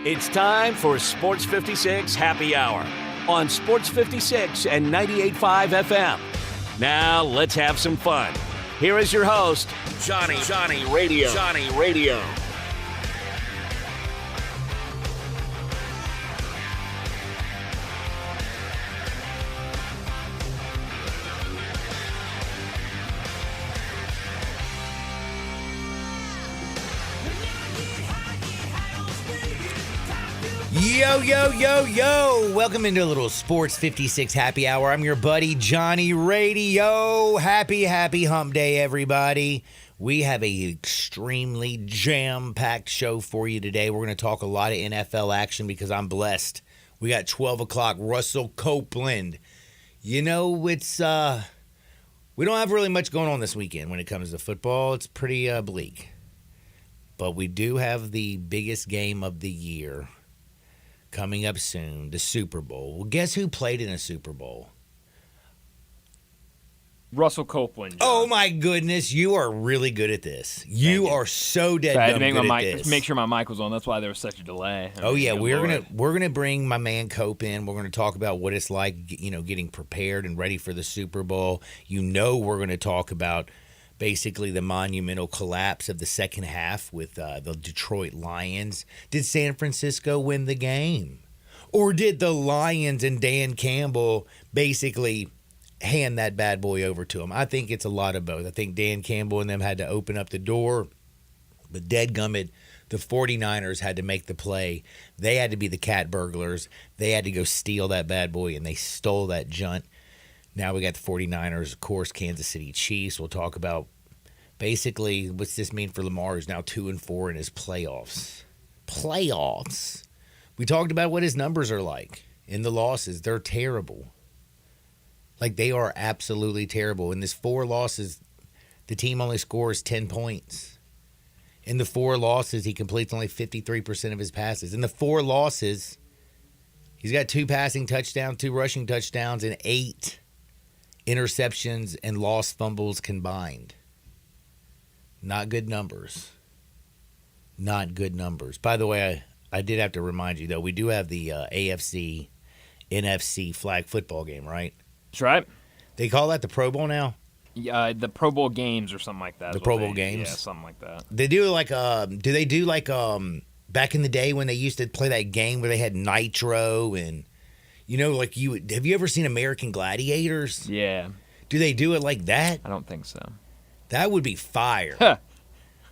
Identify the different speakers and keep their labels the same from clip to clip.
Speaker 1: It's time for Sports 56 Happy Hour on Sports 56 and 98.5 FM. Now let's have some fun. Here is your host, Johnny Radio.
Speaker 2: Yo. Welcome into a little Sports 56 Happy Hour. I'm your buddy, Johnny Radio. Happy hump day, everybody. We have a extremely jam-packed show for you today. We're going to talk a lot of NFL action because I'm blessed. We got 12 o'clock, Russell Copeland. You know, it's we don't have really much going on this weekend when it comes to football. It's pretty bleak. But we do have the biggest game of the year coming up soon, the Super Bowl. Well, guess who played in a Super Bowl?
Speaker 3: Russell Copeland. John.
Speaker 2: Oh, my goodness. You are really good at this. You are so dead good at this.
Speaker 3: Make sure my mic was on. That's why there was such a delay.
Speaker 2: We're gonna bring my man Cope in. We're gonna talk about what it's like, getting prepared and ready for the Super Bowl. We're gonna talk about basically the monumental collapse of the second half with the Detroit Lions. Did San Francisco win the game? Or did the Lions and Dan Campbell basically hand that bad boy over to them? I think it's a lot of both. I think Dan Campbell and them had to open up the door, but dadgummit, the 49ers had to make the play. They had to be the cat burglars. They had to go steal that bad boy, and they stole that junt. Now we got the 49ers, of course, Kansas City Chiefs. We'll talk about basically what's this mean for Lamar, who's now 2-4 in his playoffs. We talked about what his numbers are like in the losses. They're terrible. Like, they are absolutely terrible. In this 4 losses, the team only scores 10 points. In the 4 losses, he completes only 53% of his passes. In the 4 losses, he's got 2 passing touchdowns, 2 rushing touchdowns, and 8 interceptions and lost fumbles combined. Not good numbers. By the way, I did have to remind you, though, we do have the AFC, NFC flag football game, right?
Speaker 3: That's right.
Speaker 2: They call that the Pro Bowl now?
Speaker 3: Yeah, the Pro Bowl games or something like that.
Speaker 2: The Pro Bowl games?
Speaker 3: Yeah, something like that.
Speaker 2: They do do they do back in the day when they used to play that game where they had Nitro and, have you ever seen American Gladiators?
Speaker 3: Yeah.
Speaker 2: Do they do it like that?
Speaker 3: I don't think so.
Speaker 2: That would be fire.
Speaker 3: Huh.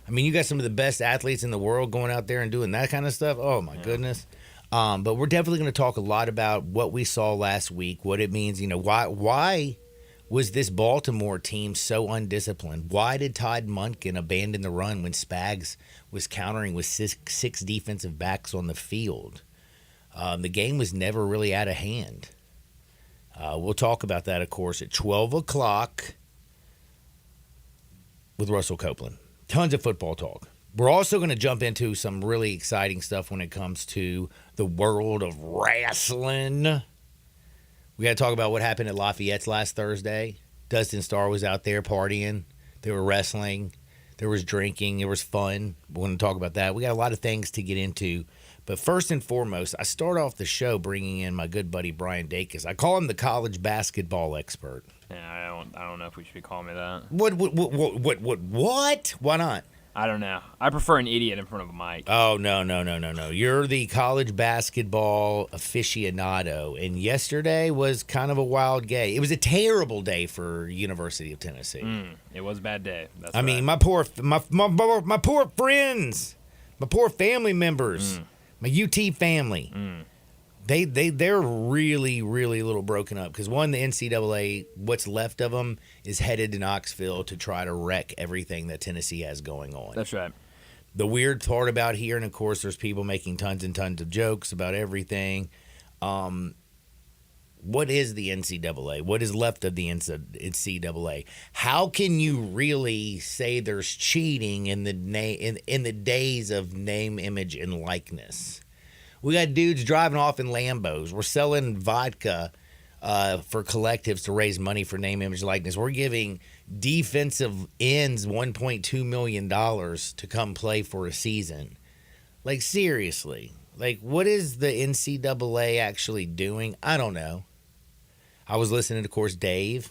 Speaker 2: I mean, you got some of the best athletes in the world going out there and doing that kind of stuff. Oh, my goodness. But we're definitely going to talk a lot about what we saw last week, what it means. Why was this Baltimore team so undisciplined? Why did Todd Monken abandon the run when Spags was countering with six defensive backs on the field? The game was never really out of hand. We'll talk about that, of course, at 12 o'clock with Russell Copeland. Tons of football talk. We're also going to jump into some really exciting stuff when it comes to the world of wrestling. We got to talk about what happened at Lafayette's last Thursday. Dustin Starr was out there partying. They were wrestling. There was drinking. There was fun. We're going to talk about that. We got a lot of things to get into. But first and foremost, I start off the show bringing in my good buddy Brian Dacus. I call him the college basketball expert.
Speaker 3: Yeah, I don't know if we should be calling me that.
Speaker 2: What? Why not?
Speaker 3: I don't know. I prefer an idiot in front of a mic.
Speaker 2: Oh, no. You're the college basketball aficionado, and yesterday was kind of a wild day. It was a terrible day for University of Tennessee.
Speaker 3: It was a bad day. That's
Speaker 2: I mean, my poor friends, my poor family members, my UT family. They're really, really a little broken up because, one, the NCAA, what's left of them, is headed to Knoxville to try to wreck everything that Tennessee has going on.
Speaker 3: That's right.
Speaker 2: The weird part about here, and of course there's people making tons and tons of jokes about everything, what is the NCAA? What is left of the NCAA? How can you really say there's cheating in the in the days of name, image, and likeness? We got dudes driving off in Lambos. We're selling vodka for collectives to raise money for name, image, likeness. We're giving defensive ends $1.2 million to come play for a season. Like, seriously. Like, what is the NCAA actually doing? I don't know. I was listening to, of course, Dave.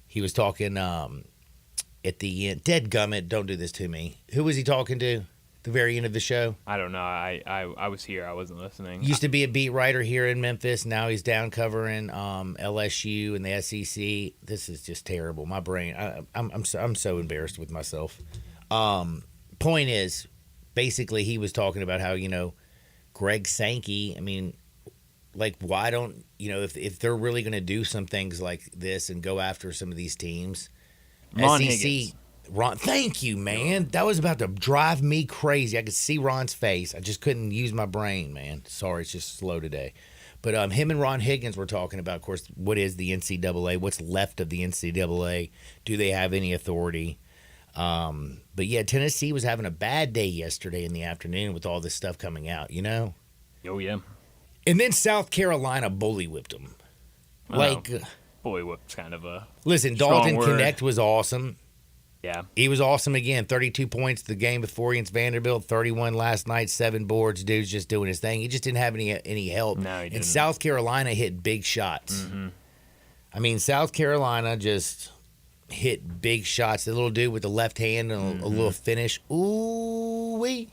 Speaker 2: He was talking at the end. Deadgummit, don't do this to me. Who was he talking to at the very end of the show?
Speaker 3: I don't know. I was here. I wasn't listening.
Speaker 2: Used to be a beat writer here in Memphis. Now he's down covering LSU and the SEC. This is just terrible. My brain. I'm so embarrassed with myself. Point is, basically, he was talking about how, Greg Sankey, I mean, like, why don't, if they're really going to do some things like this and go after some of these teams,
Speaker 3: Ron
Speaker 2: SEC,
Speaker 3: Higgins.
Speaker 2: Ron, thank you, man. That was about to drive me crazy. I could see Ron's face. I just couldn't use my brain, man. Sorry, it's just slow today. But him and Ron Higgins were talking about, of course, what is the NCAA? What's left of the NCAA? Do they have any authority? But yeah, Tennessee was having a bad day yesterday in the afternoon with all this stuff coming out,
Speaker 3: Oh, yeah.
Speaker 2: And then South Carolina bully whipped them.
Speaker 3: Boy, whoop's kind of a
Speaker 2: Listen,
Speaker 3: strong
Speaker 2: Dalton
Speaker 3: word.
Speaker 2: Connect was awesome.
Speaker 3: Yeah.
Speaker 2: He was awesome again. 32 points the game before against Vanderbilt. 31 last night. 7 boards. Dude's just doing his thing. He just didn't have any help.
Speaker 3: No, he
Speaker 2: and
Speaker 3: didn't.
Speaker 2: South Carolina hit big shots.
Speaker 3: Mm-hmm.
Speaker 2: I mean, South Carolina just hit big shots. The little dude with the left hand and a little finish. Ooh-wee.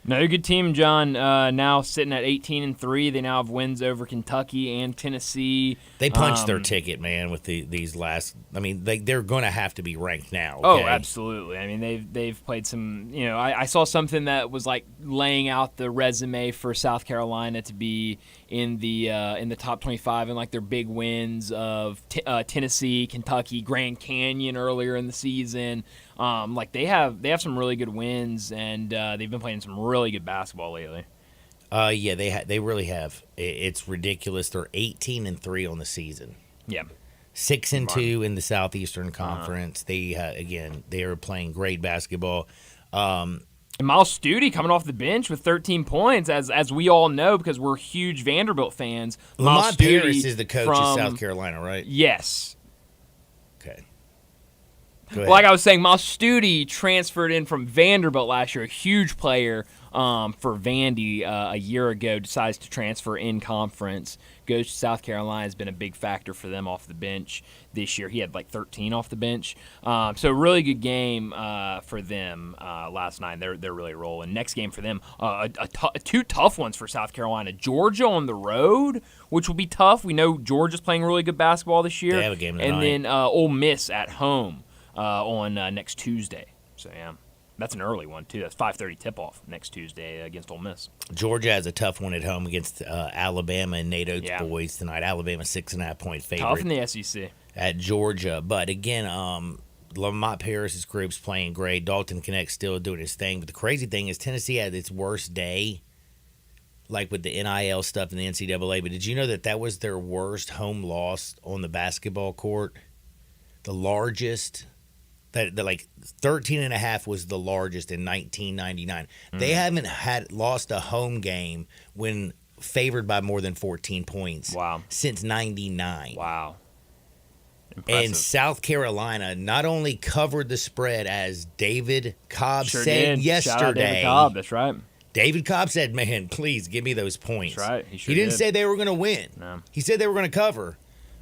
Speaker 3: Another good team, John. Now sitting at 18-3. They now have wins over Kentucky and Tennessee.
Speaker 2: They punched their ticket, man, with these last. I mean, they're going to have to be ranked now.
Speaker 3: Oh,
Speaker 2: Okay?
Speaker 3: absolutely. I mean, they've played some. I saw something that was like laying out the resume for South Carolina to be in the top 25 and like their big wins of Tennessee, Kentucky, Grand Canyon earlier in the season. Like they have some really good wins, and they've been playing some really good basketball lately.
Speaker 2: Yeah, they really have. It's ridiculous. They're 18-3 on the season.
Speaker 3: Yeah.
Speaker 2: 6-2 in the Southeastern Conference. They are playing great basketball.
Speaker 3: And Miles Studi coming off the bench with 13 points, as we all know because we're huge Vanderbilt fans.
Speaker 2: Lamont Paris is the coach of South Carolina, right?
Speaker 3: Yes.
Speaker 2: Okay. Go ahead.
Speaker 3: Like I was saying, Miles Studi transferred in from Vanderbilt last year, a huge player for Vandy a year ago, decides to transfer in conference, goes to South Carolina, has been a big factor for them off the bench this year. He had like 13 off the bench. So really good game for them last night. They're really rolling. Next game for them, two tough ones for South Carolina. Georgia on the road, which will be tough. We know Georgia's playing really good basketball this year.
Speaker 2: They have a game tonight.
Speaker 3: And then Ole Miss at home on next Tuesday. So, yeah. That's an early one, too. That's 5:30 tip-off next Tuesday against Ole Miss.
Speaker 2: Georgia has a tough one at home against Alabama and Nate Oates' boys tonight. Alabama 6.5-point favorite.
Speaker 3: Tough in the SEC.
Speaker 2: At Georgia. But again, Lamont Paris' group's playing great. Dalton Connect still doing his thing. But the crazy thing is Tennessee had its worst day, like with the NIL stuff in the NCAA. But did you know that was their worst home loss on the basketball court? The largest. That like 13.5 was the largest in 1999. They haven't lost a home game when favored by more than 14 points.
Speaker 3: Wow.
Speaker 2: Since 99.
Speaker 3: Wow. Impressive.
Speaker 2: And South Carolina not only covered the spread, as David Cobb said yesterday.
Speaker 3: Shout out David Cobb, that's right.
Speaker 2: David Cobb said, man, please give me those points.
Speaker 3: That's right. He
Speaker 2: didn't say they were going to win.
Speaker 3: No.
Speaker 2: He said they were going to cover.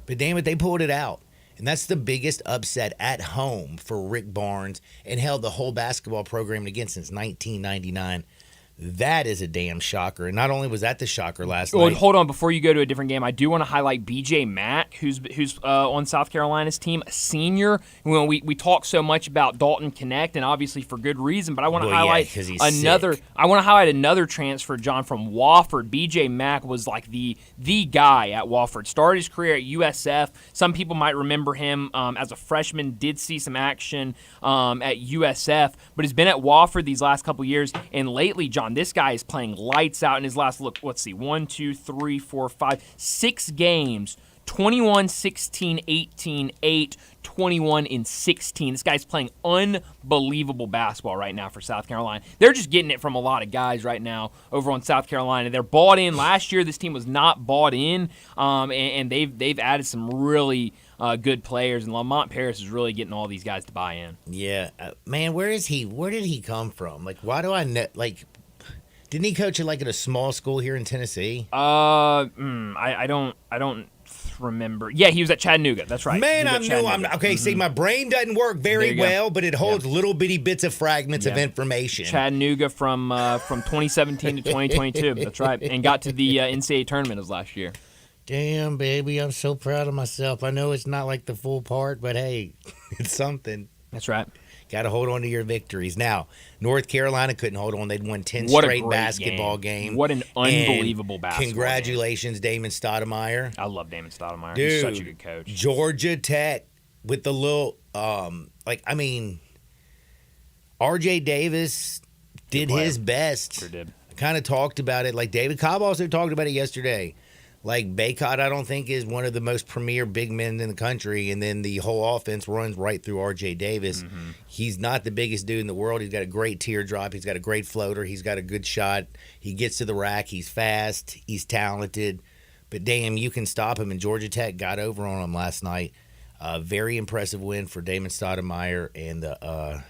Speaker 2: But damn it, they pulled it out. And that's the biggest upset at home for Rick Barnes and held the whole basketball program again since 1999. That is a damn shocker. And not only was that the shocker last night.
Speaker 3: Hold on. Before you go to a different game, I do want to highlight B.J. Mack, who's on South Carolina's team, a senior. When we talk so much about Dalton Connect, and obviously for good reason, but I want to highlight
Speaker 2: 'cause he's
Speaker 3: another.
Speaker 2: sick.
Speaker 3: I want to highlight another transfer, John, from Wofford. B.J. Mack was like the guy at Wofford. Started his career at USF. Some people might remember him as a freshman. Did see some action at USF, but has been at Wofford these last couple years. And lately, John, this guy is playing lights out in his last look. Let's see, 1, 2, 3, 4, 5, 6 games. 21, 16, 18, 8, 21, and 16. This guy's playing unbelievable basketball right now for South Carolina. They're just getting it from a lot of guys right now over on South Carolina. They're bought in. Last year, this team was not bought in, and they've added some really good players, and Lamont Paris is really getting all these guys to buy in.
Speaker 2: Yeah. Man, where is he? Where did he come from? Like, why do I know? Like, Didn't he coach at a small school here in Tennessee?
Speaker 3: I don't remember. Yeah, he was at Chattanooga. That's right.
Speaker 2: Man,
Speaker 3: He was at
Speaker 2: I'm
Speaker 3: Chattanooga.
Speaker 2: okay. See, my brain doesn't work
Speaker 3: There
Speaker 2: very
Speaker 3: you go.
Speaker 2: well, but it holds little bitty bits of fragments of
Speaker 3: Yeah.
Speaker 2: information.
Speaker 3: Chattanooga from 2017 to 2022. That's right, and got to the NCAA tournament of last year.
Speaker 2: Damn, baby, I'm so proud of myself. I know it's not like the full part, but hey, it's something.
Speaker 3: That's right.
Speaker 2: Got to hold on to your victories. Now, North Carolina couldn't hold on. They'd won 10
Speaker 3: What a
Speaker 2: straight
Speaker 3: great
Speaker 2: basketball
Speaker 3: game.
Speaker 2: game.
Speaker 3: What an
Speaker 2: And
Speaker 3: unbelievable basketball
Speaker 2: Congratulations, Damon Stoudemire.
Speaker 3: I love Damon Stoudemire.
Speaker 2: Dude,
Speaker 3: He's such a good coach.
Speaker 2: Georgia Tech with the little, RJ Davis did
Speaker 3: player.
Speaker 2: his best.
Speaker 3: Sure did.
Speaker 2: I kind of talked about it. Like David Cobb also talked about it yesterday. Like Baycott, I don't think is one of the most premier big men in the country, and then the whole offense runs right through R.J. Davis.
Speaker 3: Mm-hmm.
Speaker 2: He's not the biggest dude in the world. He's got a great teardrop. He's got a great floater. He's got a good shot. He gets to the rack. He's fast. He's talented. But damn, you can stop him. And Georgia Tech got over on him last night. Very impressive win for Damon Stoudemire and the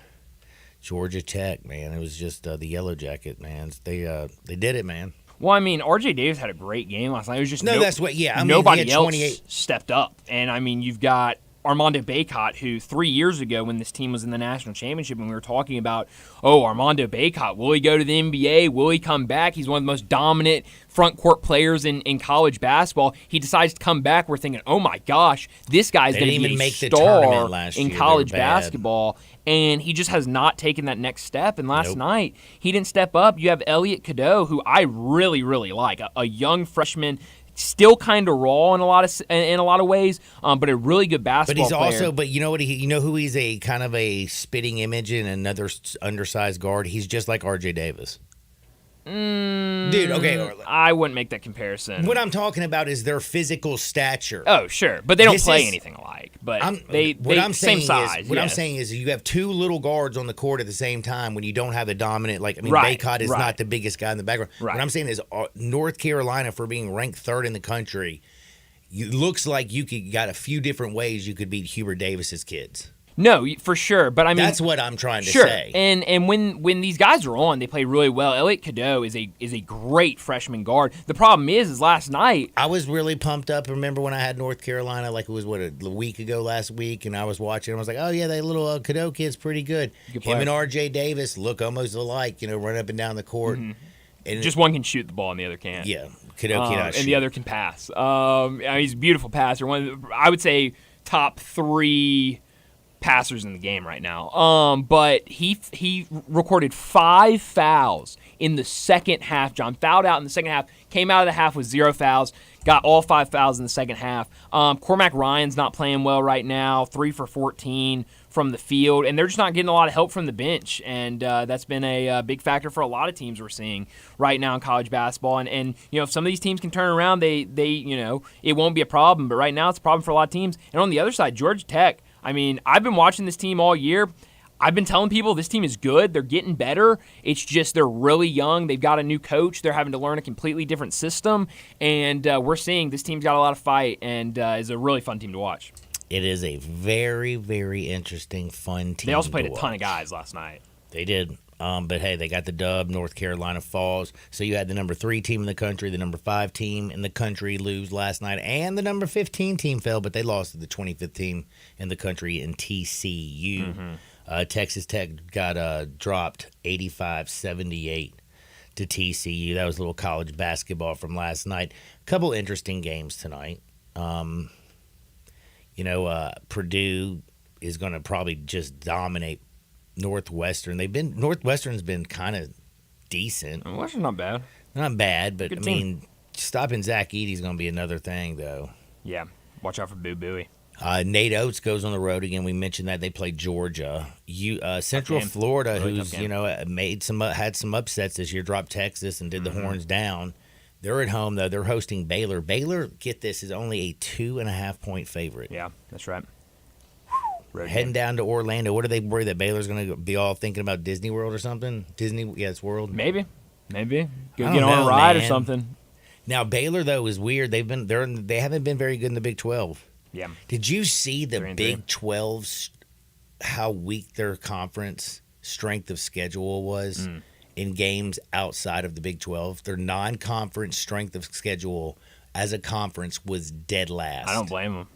Speaker 2: Georgia Tech, man. It was just the Yellow Jacket, man. They did it, man.
Speaker 3: Well, I mean, R.J. Davis had a great game last night. It was just
Speaker 2: that's what. Yeah, I mean,
Speaker 3: nobody
Speaker 2: he had
Speaker 3: else
Speaker 2: 28.
Speaker 3: stepped up, and I mean, you've got Armando Bacot, who 3 years ago, when this team was in the national championship, and we were talking about, Armando Bacot, will he go to the NBA? Will he come back? He's one of the most dominant front court players in college basketball. He decides to come back. We're thinking, oh my gosh, this guy's going to be
Speaker 2: didn't even
Speaker 3: a
Speaker 2: make the
Speaker 3: star
Speaker 2: tournament last
Speaker 3: in
Speaker 2: year.
Speaker 3: college
Speaker 2: They were bad.
Speaker 3: basketball. And he just has not taken that next step. And last
Speaker 2: Nope.
Speaker 3: night, he didn't step up. You have Elliot Cadeau, who I really, really like, a young freshman, still kind of raw in a lot of ways, but a really good
Speaker 2: But
Speaker 3: basketball
Speaker 2: he's
Speaker 3: player.
Speaker 2: also, but you know what? You know who he's a kind of a spitting image in another undersized guard. He's just like R.J. Davis. Dude, okay.
Speaker 3: I wouldn't make that comparison.
Speaker 2: What I'm talking about is their physical stature.
Speaker 3: Oh, sure, but they don't
Speaker 2: This
Speaker 3: play
Speaker 2: is-
Speaker 3: anything alike. But
Speaker 2: I'm
Speaker 3: they
Speaker 2: saying
Speaker 3: same size.
Speaker 2: I'm
Speaker 3: yes.
Speaker 2: saying is you have two little guards on the court at the same time when you don't have a dominant
Speaker 3: Right,
Speaker 2: Baycott is
Speaker 3: right.
Speaker 2: not the biggest guy in the background.
Speaker 3: Right.
Speaker 2: What I'm saying is North Carolina, for being ranked third in the country, looks like you got a few different ways you could beat Hubert Davis's kids.
Speaker 3: No, for sure. But I mean,
Speaker 2: That's what I'm trying to
Speaker 3: sure.
Speaker 2: say.
Speaker 3: And when these guys are on, they play really well. Elliot Cadeau is a great freshman guard. The problem is last night.
Speaker 2: I was really pumped up. Remember when I had North Carolina, like it was, a week ago last week, and I was watching. I was like, oh, yeah, that little Cadeau kid's pretty good.
Speaker 3: Good
Speaker 2: Him
Speaker 3: player.
Speaker 2: and R.J. Davis look almost alike, run up and down the court. And
Speaker 3: Just one can shoot the ball and the other can't.
Speaker 2: yeah, Cadeau cannot
Speaker 3: and
Speaker 2: shoot.
Speaker 3: the other can pass. He's a beautiful passer. I would say top 3 passers in the game right now. But he recorded 5 fouls in the second half. John fouled out in the second half, came out of the half with 0 fouls, got all 5 fouls in the second half. Cormac Ryan's not playing well right now, 3 for 14 from the field, and they're just not getting a lot of help from the bench, and that's been a big factor for a lot of teams we're seeing right now in college basketball. And if some of these teams can turn around, they it won't be a problem. But right now, it's a problem for a lot of teams. And on the other side, Georgia Tech. I mean, I've been watching this team all year. I've been telling people this team is good. They're getting better. It's just they're really young. They've got a new coach. They're having to learn a completely different system. And we're seeing this team's got a lot of fight and is a really fun team to watch.
Speaker 2: It is a very, very interesting, fun team.
Speaker 3: They also played
Speaker 2: to
Speaker 3: a ton of
Speaker 2: watch.
Speaker 3: guys last night.
Speaker 2: They did. But hey, they got the dub. North Carolina falls. So you had the number 3 team in the country, the number 5 team in the country lose last night, and the number 15 team fell, but they lost to the 25th team in the country in TCU. Texas Tech got dropped 85-78 to TCU. That was a little college basketball from last night. A couple interesting games tonight. Purdue is going to probably just dominate Northwestern. Northwestern's been kind of decent.
Speaker 3: Well, that's not bad.
Speaker 2: Not bad, but
Speaker 3: Good
Speaker 2: I
Speaker 3: team.
Speaker 2: mean, stopping Zach Edey's going to be another thing, though.
Speaker 3: Yeah, watch out for Boo Booey.
Speaker 2: Nate Oates goes on the road again. We mentioned that they played Georgia. Central
Speaker 3: game.
Speaker 2: Florida,
Speaker 3: Really
Speaker 2: who's
Speaker 3: tough game.
Speaker 2: had some upsets this year, dropped Texas and did the horns down. They're at home though. They're hosting Baylor. Baylor, get this, is only a 2.5 point favorite.
Speaker 3: Yeah, that's right. Road
Speaker 2: Heading
Speaker 3: game.
Speaker 2: down to Orlando. What are they worried that Baylor's going to be all thinking about Disney World or something? It's World.
Speaker 3: Maybe. Go
Speaker 2: I
Speaker 3: get
Speaker 2: don't
Speaker 3: on
Speaker 2: know,
Speaker 3: a ride or
Speaker 2: man.
Speaker 3: something.
Speaker 2: Now Baylor though is weird. They haven't been very good in the Big 12.
Speaker 3: Yeah.
Speaker 2: Did you see the
Speaker 3: 3-3.
Speaker 2: Big 12's how weak their conference strength of schedule was? in games outside of the Big 12. Their non-conference strength of schedule as a conference was dead last.
Speaker 3: I don't blame them.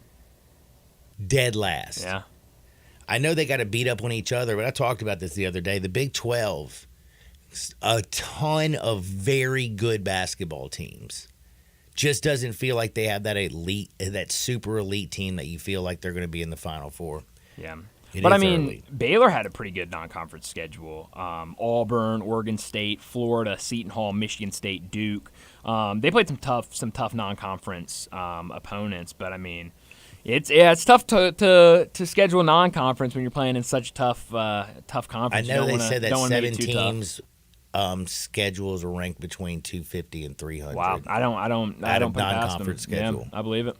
Speaker 2: Dead last.
Speaker 3: Yeah.
Speaker 2: I know they got to beat up on each other, but I talked about this the other day. The Big 12, a ton of very good basketball teams. Just doesn't feel like they have that elite, that super elite team that you feel like they're going to be in the Final Four.
Speaker 3: Yeah.
Speaker 2: It
Speaker 3: But I
Speaker 2: is
Speaker 3: mean,
Speaker 2: early.
Speaker 3: Baylor had a pretty good non-conference schedule. Auburn, Oregon State, Florida, Seton Hall, Michigan State, Duke. They played some tough non-conference opponents. But I mean, it's tough to schedule non-conference when you're playing in such tough conference.
Speaker 2: I
Speaker 3: You
Speaker 2: know
Speaker 3: don't
Speaker 2: they
Speaker 3: wanna-
Speaker 2: said that
Speaker 3: don't wanna make
Speaker 2: 7
Speaker 3: it too tough.
Speaker 2: teams schedules are ranked between 250 and 300.
Speaker 3: Wow, I don't
Speaker 2: Out
Speaker 3: put
Speaker 2: of
Speaker 3: it past them.
Speaker 2: non-conference schedule.
Speaker 3: Yeah, I believe it.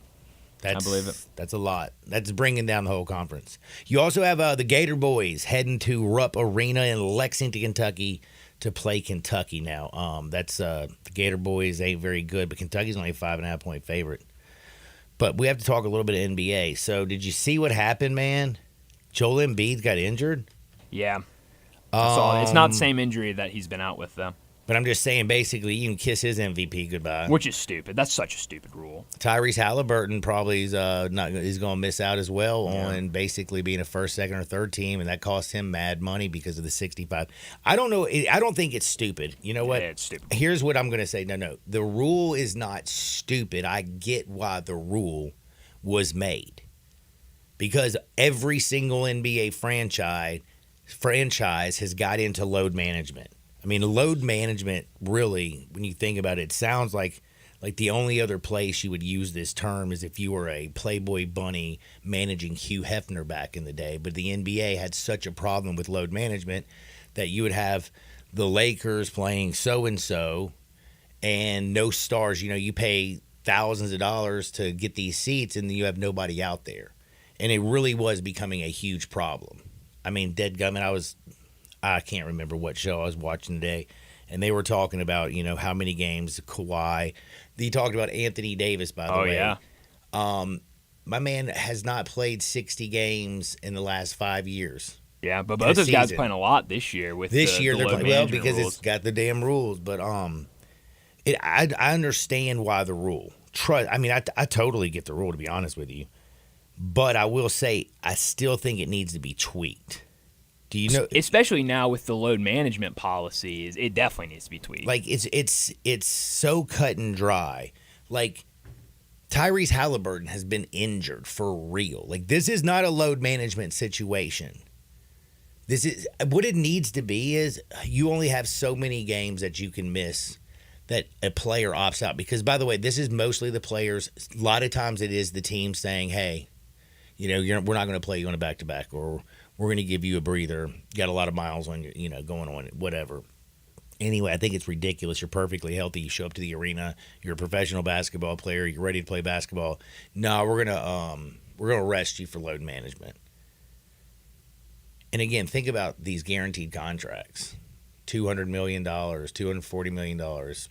Speaker 2: That's,
Speaker 3: believe it.
Speaker 2: That's a lot. That's bringing down the whole conference. You also have the Gator Boys heading to Rupp Arena in Lexington, Kentucky to play Kentucky now. That's the Gator Boys ain't very good, but Kentucky's only a 5.5 point favorite. But we have to talk a little bit of NBA. So did you see what happened, man? Joel Embiid got injured.
Speaker 3: Yeah. I saw it. It's not the same injury that he's been out with, though,
Speaker 2: But I'm just saying, basically, you can kiss his MVP goodbye.
Speaker 3: which is stupid. That's such a stupid rule.
Speaker 2: Tyrese Halliburton probably is he's going to miss out as well on basically being a first, second, or third team, and that cost him mad money because of the 65. I don't know. I don't think it's stupid. You know what?
Speaker 3: Yeah, it's stupid.
Speaker 2: Here's what I'm going to say. No. The rule is not stupid. I get why the rule was made. Because every single NBA franchise has got into load management. I mean, load management, really, when you think about it, it sounds like the only other place you would use this term is if you were a Playboy bunny managing Hugh Hefner back in the day. But the NBA had such a problem with load management that you would have the Lakers playing so-and-so and no stars. You know, you pay thousands of dollars to get these seats and you have nobody out there. And it really was becoming a huge problem. I mean, deadgummit, I can't remember what show I was watching today, and they were talking about, you know, how many games Kawhi. They talked about Anthony Davis, by the way.
Speaker 3: Oh, yeah.
Speaker 2: My man has not played 60 games in the last 5 years.
Speaker 3: Yeah, but
Speaker 2: In a
Speaker 3: both those guys
Speaker 2: season.
Speaker 3: playing a lot this year with
Speaker 2: This
Speaker 3: the
Speaker 2: year they're
Speaker 3: load
Speaker 2: playing well
Speaker 3: management
Speaker 2: because
Speaker 3: rules.
Speaker 2: it's got the damn rules. But I understand why the rule. I totally get the rule, to be honest with you. But I will say I still think it needs to be tweaked. Do you know?
Speaker 3: Especially now with the load management policies, it definitely needs to be tweaked.
Speaker 2: Like it's so cut and dry. Like Tyrese Halliburton has been injured for real. Like this is not a load management situation. This is what it needs to be. Is you only have so many games that you can miss that a player opts out. Because by the way, this is mostly the players. A lot of times it is the team saying, "Hey, you know, we're not going to play you on a back-to-back, or we're going to give you a breather. You got a lot of miles on your, going on, whatever." Anyway, I think it's ridiculous. You're perfectly healthy. You show up to the arena. You're a professional basketball player. You're ready to play basketball. No, we're gonna arrest you for load management. And again, think about these guaranteed contracts: $200 million, $240 million.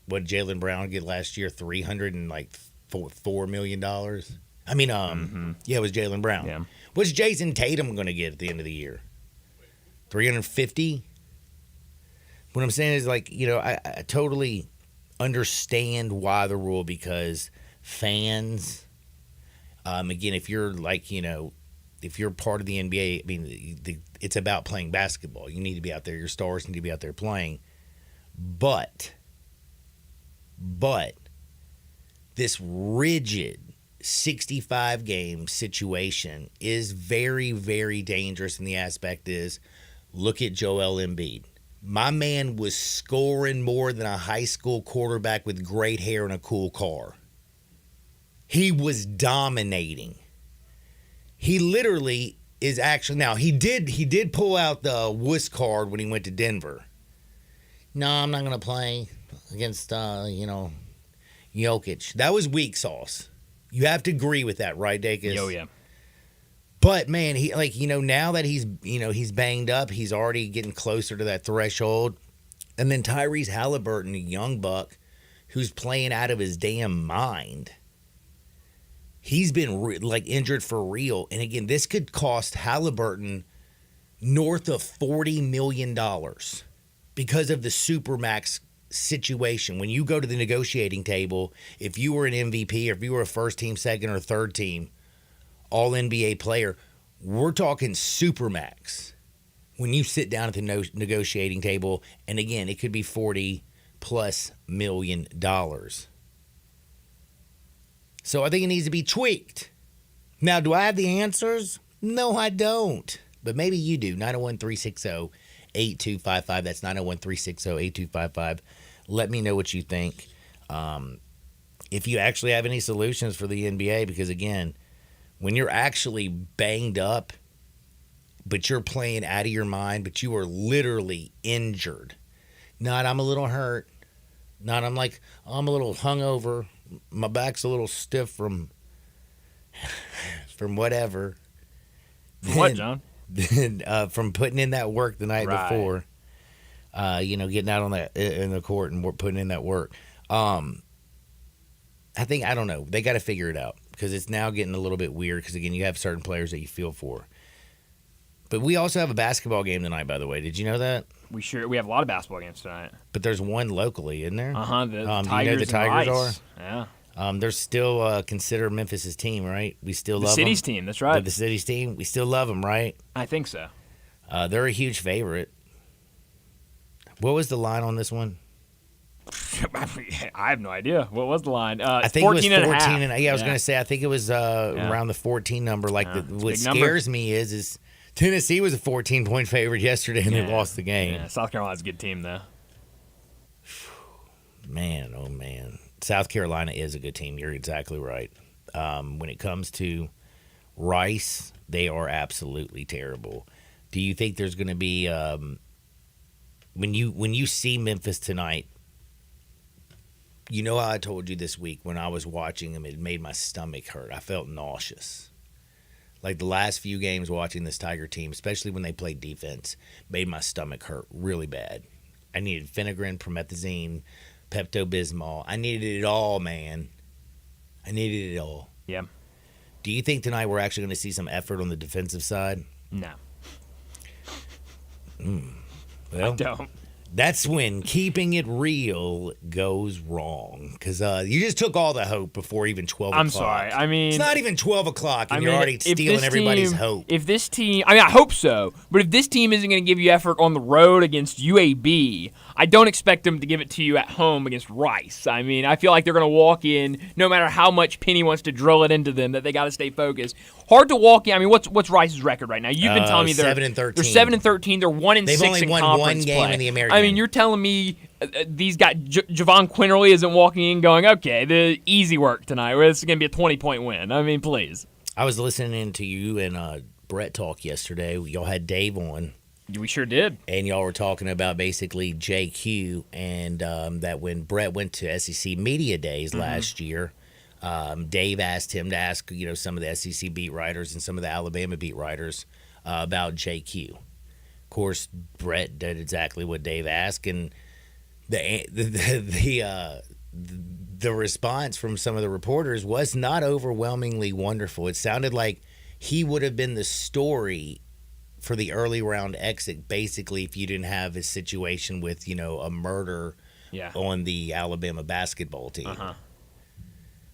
Speaker 2: What did Jaylen Brown get last year? $304 million. I mean, yeah, it was Jaylen Brown.
Speaker 3: Yeah.
Speaker 2: What's Jason Tatum going to get at the end of the year? 350. What I'm saying is, like, I totally understand why the rule, because fans, again, if you're if you're part of the NBA, I mean, it's about playing basketball. You need to be out there. Your stars need to be out there playing. But this rigid 65-game situation is very, very dangerous, and the aspect is, look at Joel Embiid. My man was scoring more than a high school quarterback with great hair and a cool car. He was dominating. He literally is actually, now he did pull out the wuss card when he went to Denver. No, I'm not going to play against Jokic. That was weak sauce. You have to agree with that, right, Dacus?
Speaker 3: Oh, yeah.
Speaker 2: But man, he now that he's banged up, he's already getting closer to that threshold. And then Tyrese Halliburton, a young buck who's playing out of his damn mind. He's been injured for real. And again, this could cost Halliburton north of $40 million because of the Supermax situation. When you go to the negotiating table, if you were an MVP or if you were a first team, second, or third team all NBA player, we're talking Supermax. When you sit down at the negotiating table, and again, it could be $40+ million. So I think it needs to be tweaked. Now, do I have the answers? No, I don't. But maybe you do. 901-360-8255. That's 901-360-8255. Let me know what you think. If you actually have any solutions for the NBA, because again, when you're actually banged up, but you're playing out of your mind, but you are literally injured. Not I'm a little hurt. Not I'm a little hungover. My back's a little stiff from whatever.
Speaker 3: What, John?
Speaker 2: From putting in that work the night
Speaker 3: Right.
Speaker 2: before. Getting out on that in the court and putting in that work. I don't know. They got to figure it out because it's now getting a little bit weird because, again, you have certain players that you feel for. But we also have a basketball game tonight, by the way. Did you know that?
Speaker 3: We have a lot of basketball games tonight.
Speaker 2: But there's one locally, isn't there?
Speaker 3: The
Speaker 2: do you
Speaker 3: Tigers.
Speaker 2: know who the Tigers
Speaker 3: and
Speaker 2: are?
Speaker 3: Rice. Yeah.
Speaker 2: They're still considered Memphis' team, right? We still love
Speaker 3: The city's
Speaker 2: them.
Speaker 3: team. That's right.
Speaker 2: The city's team. We still love them, right?
Speaker 3: I think so.
Speaker 2: They're a huge favorite. What was the line on this one?
Speaker 3: I have no idea. What was the line?
Speaker 2: I think
Speaker 3: 14
Speaker 2: it was 14
Speaker 3: and a half.
Speaker 2: I was going to say, I think it was around the 14 number. Like,
Speaker 3: Yeah, it's a
Speaker 2: what
Speaker 3: big number.
Speaker 2: scares me is Tennessee was a 14-point favorite yesterday, and they lost the game.
Speaker 3: Yeah, South Carolina's a good team, though.
Speaker 2: Man, oh, man. South Carolina is a good team. You're exactly right. When it comes to Rice, they are absolutely terrible. Do you think there's going to be when you see Memphis tonight, you know how I told you this week when I was watching them, it made my stomach hurt. I felt nauseous. Like the last few games watching this Tiger team, especially when they played defense, made my stomach hurt really bad. I needed Phenergan, Promethazine, Pepto-Bismol. I needed it all, man. I needed it all.
Speaker 3: Yeah.
Speaker 2: Do you think tonight we're actually going to see some effort on the defensive side?
Speaker 3: No.
Speaker 2: Well,
Speaker 3: I don't.
Speaker 2: that's when keeping it real goes wrong. Because you just took all the hope before even 12 o'clock.
Speaker 3: I'm sorry. I mean,
Speaker 2: it's not even 12 o'clock, and
Speaker 3: I
Speaker 2: you're
Speaker 3: mean,
Speaker 2: already
Speaker 3: if
Speaker 2: stealing
Speaker 3: this
Speaker 2: everybody's
Speaker 3: team-
Speaker 2: hope.
Speaker 3: If this team, I hope so, but if this team isn't going to give you effort on the road against UAB, I don't expect them to give it to you at home against Rice. I mean, I feel like they're going to walk in, no matter how much Penny wants to drill it into them, that they got to stay focused. Hard to walk in. I mean, what's Rice's record right now? You've been telling me they're
Speaker 2: 7-13.
Speaker 3: They're 7-13. They're 1-6
Speaker 2: They've only
Speaker 3: in
Speaker 2: won
Speaker 3: conference
Speaker 2: one game
Speaker 3: play.
Speaker 2: in the American.
Speaker 3: I mean, you're telling me these guys, Javon Quinterly isn't walking in going, okay, the easy work tonight. Where this is going to be a 20-point win. I mean, please.
Speaker 2: I was listening to you and Brett talk yesterday. Y'all had Dave on.
Speaker 3: We sure did.
Speaker 2: And y'all were talking about basically JQ and that when Brett went to SEC Media Days last year, Dave asked him to ask some of the SEC beat writers and some of the Alabama beat writers about JQ. Of course, Brett did exactly what Dave asked, and the response from some of the reporters was not overwhelmingly wonderful. It sounded like he would have been the story for the early round exit, basically, if you didn't have a situation with, a murder on the Alabama basketball team.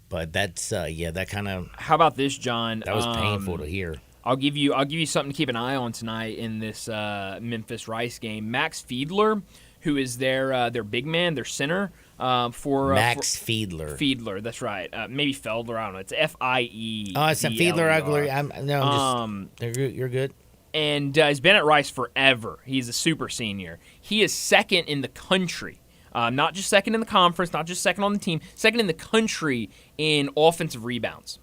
Speaker 2: But that's, that kind of...
Speaker 3: How about this, John?
Speaker 2: That was painful to hear.
Speaker 3: I'll give you something to keep an eye on tonight in this Memphis Rice game. Max Fiedler, who is their big man, their center.
Speaker 2: Max Fiedler.
Speaker 3: Fiedler, that's right. Maybe Feldler, I don't know. It's F-I-E.
Speaker 2: Oh, it's a Fiedler. You're good.
Speaker 3: And he's been at Rice forever. He's a super senior. He is second in the country. Not just second in the conference, not just second on the team, second in the country in offensive rebounds.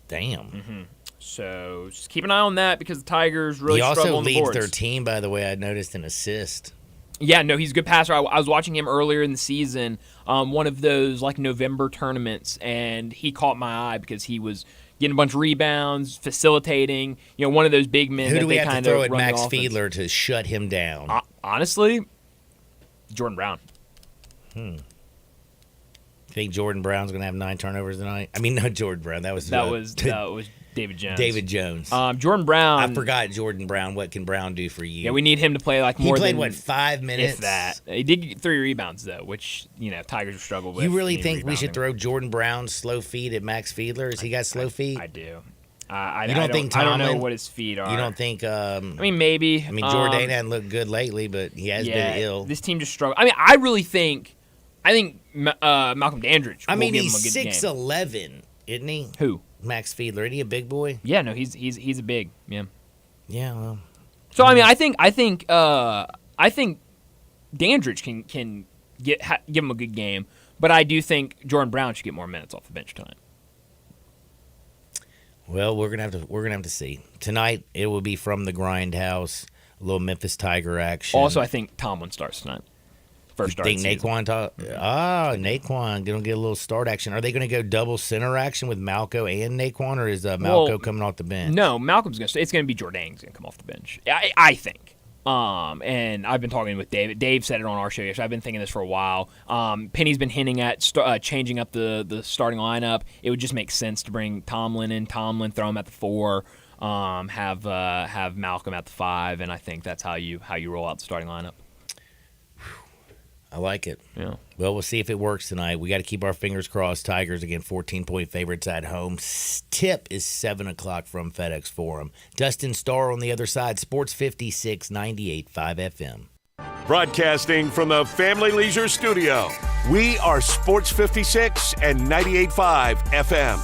Speaker 2: Damn.
Speaker 3: So just keep an eye on that because the Tigers really struggle
Speaker 2: also
Speaker 3: on the
Speaker 2: leads
Speaker 3: boards.
Speaker 2: their team, by the way, I noticed, in assist.
Speaker 3: Yeah, no, he's a good passer. I was watching him earlier in the season, one of those like November tournaments, and he caught my eye because he was getting a bunch of rebounds, facilitating. One of those big men.
Speaker 2: Who
Speaker 3: that
Speaker 2: do we
Speaker 3: they
Speaker 2: have
Speaker 3: kind
Speaker 2: to throw
Speaker 3: of
Speaker 2: at
Speaker 3: run the
Speaker 2: Max
Speaker 3: offense.
Speaker 2: Fiedler to shut him down?
Speaker 3: Honestly, Jordan Brown.
Speaker 2: Think Jordan Brown's going to have 9 turnovers tonight? I mean, not Jordan Brown. That was
Speaker 3: David Jones. Jordan Brown.
Speaker 2: I forgot Jordan Brown. What can Brown do for you?
Speaker 3: Yeah, we need him to play like more.
Speaker 2: He played
Speaker 3: than
Speaker 2: 5 minutes?
Speaker 3: If that. He did get 3 rebounds though, which Tigers have struggled with.
Speaker 2: You really think we should throw Jordan Brown's slow feet at Max Fiedler? Has he got slow feet?
Speaker 3: I do.
Speaker 2: I don't know
Speaker 3: what his feet are.
Speaker 2: You don't think?
Speaker 3: Maybe.
Speaker 2: Jordan hasn't looked good lately, but he has been ill.
Speaker 3: This team just struggled. I really think. I think Malcolm Dandridge.
Speaker 2: He's 6'11", isn't he?
Speaker 3: Who?
Speaker 2: Max Fiedler. Isn't he a big boy?
Speaker 3: Yeah, no, he's a big. Yeah.
Speaker 2: Yeah. Well.
Speaker 3: So I think Dandridge can give him a good game, but I do think Jordan Brown should get more minutes off the bench tonight.
Speaker 2: Well, we're gonna have to see tonight. It will be from the Grindhouse, a little Memphis Tiger action.
Speaker 3: Also, I think Tomlin starts tonight. First start.
Speaker 2: Think Naquan? Naquan gonna get a little start action. Are they gonna go double center action with Malco and Naquan, or is Malco coming off the bench?
Speaker 3: No, Malcolm's gonna. It's gonna be Jordan's gonna come off the bench. I think. And I've been talking with David. Dave said it on our show yesterday. I've been thinking this for a while. Penny's been hinting at changing up the starting lineup. It would just make sense to bring Tomlin in. Tomlin, throw him at the 4. Have Malcolm at the 5, and I think that's how you roll out the starting lineup.
Speaker 2: I like it.
Speaker 3: Yeah.
Speaker 2: Well, we'll see if it works tonight. We got to keep our fingers crossed. Tigers, again, 14-point favorites at home. Tip is 7 o'clock from FedEx Forum. Dustin Starr on the other side. Sports 56, 98.5 FM.
Speaker 1: Broadcasting from the Family Leisure Studio, we are Sports 56 and 98.5 FM.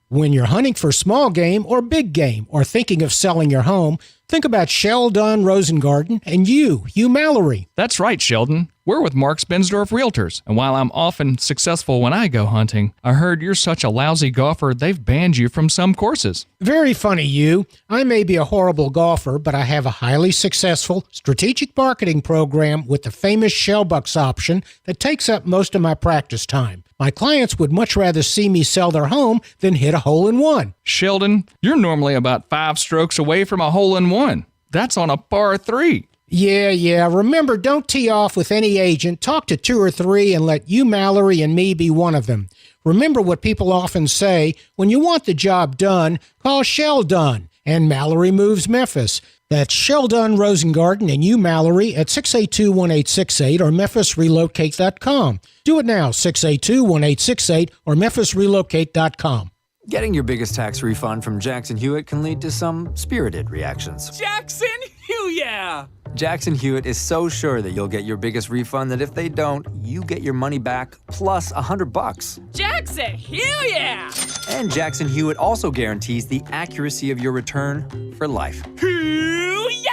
Speaker 4: When you're hunting for small game or big game or thinking of selling your home, think about Sheldon Rosengarten and Hugh Mallory.
Speaker 5: That's right, Sheldon. We're with Mark Spensdorf Realtors, and while I'm often successful when I go hunting, I heard you're such a lousy golfer they've banned you from some courses.
Speaker 4: Very funny, Hugh. I may be a horrible golfer, but I have a highly successful strategic marketing program with the famous Shellbucks option that takes up most of my practice time. My clients would much rather see me sell their home than hit a hole-in-one.
Speaker 5: Sheldon, you're normally about 5 strokes away from a hole-in-one. That's on a par 3.
Speaker 4: Yeah. Remember, don't tee off with any agent. Talk to 2 or 3 and let you, Mallory, and me be one of them. Remember what people often say, when you want the job done, call Sheldon. And Mallory Moves Memphis. That's Sheldon Rosengarten and you, Mallory, at 682-1868 or memphisrelocate.com. Do it now, 682-1868 or memphisrelocate.com.
Speaker 6: Getting your biggest tax refund from Jackson Hewitt can lead to some spirited reactions.
Speaker 7: Jackson Hewitt!
Speaker 6: Jackson Hewitt is so sure that you'll get your biggest refund that if they don't, you get your money back plus $100.
Speaker 7: Jackson Hewitt!
Speaker 6: And Jackson Hewitt also guarantees the accuracy of your return for life.
Speaker 7: Hewitt!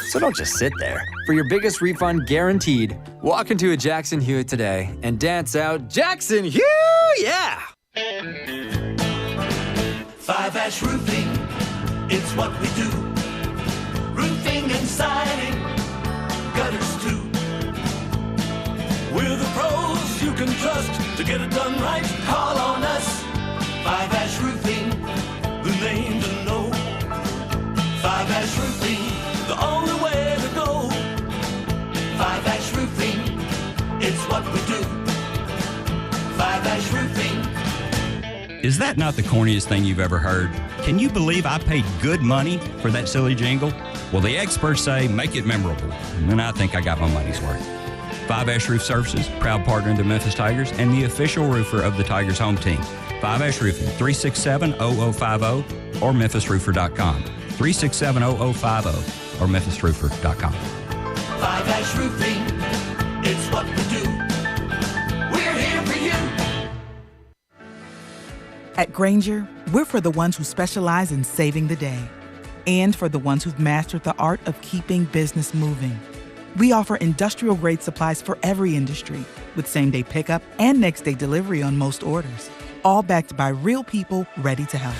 Speaker 6: So don't just sit there. For your biggest refund guaranteed, walk into a Jackson Hewitt today and dance out Jackson Hewitt! Yeah!
Speaker 8: 5 Ash Roofing, it's what we do. Roofing and siding, gutters too. We're the pros you can trust to get it done right. Call on us. 5 Ash Roofing, the name to know. 5 Ash Roofing, the only way to go. 5 Ash Roofing, it's what we do. 5 Ash Roofing.
Speaker 9: Is that not the corniest thing you've ever heard? Can you believe I paid good money for that silly jingle? Well, the experts say make it memorable, and I think I got my money's worth. 5 Ash Roof Services, proud partner of the Memphis Tigers and the official roofer of the Tigers home team. 5 Ash Roofing, 367-0050 or memphisroofer.com. 367-0050 or memphisroofer.com.
Speaker 8: 5 Ash Roofing, it's what we do. We're here for you.
Speaker 10: At Grainger, we're for the ones who specialize in saving the day and for the ones who've mastered the art of keeping business moving. We offer industrial-grade supplies for every industry with same-day pickup and next-day delivery on most orders, all backed by real people ready to help.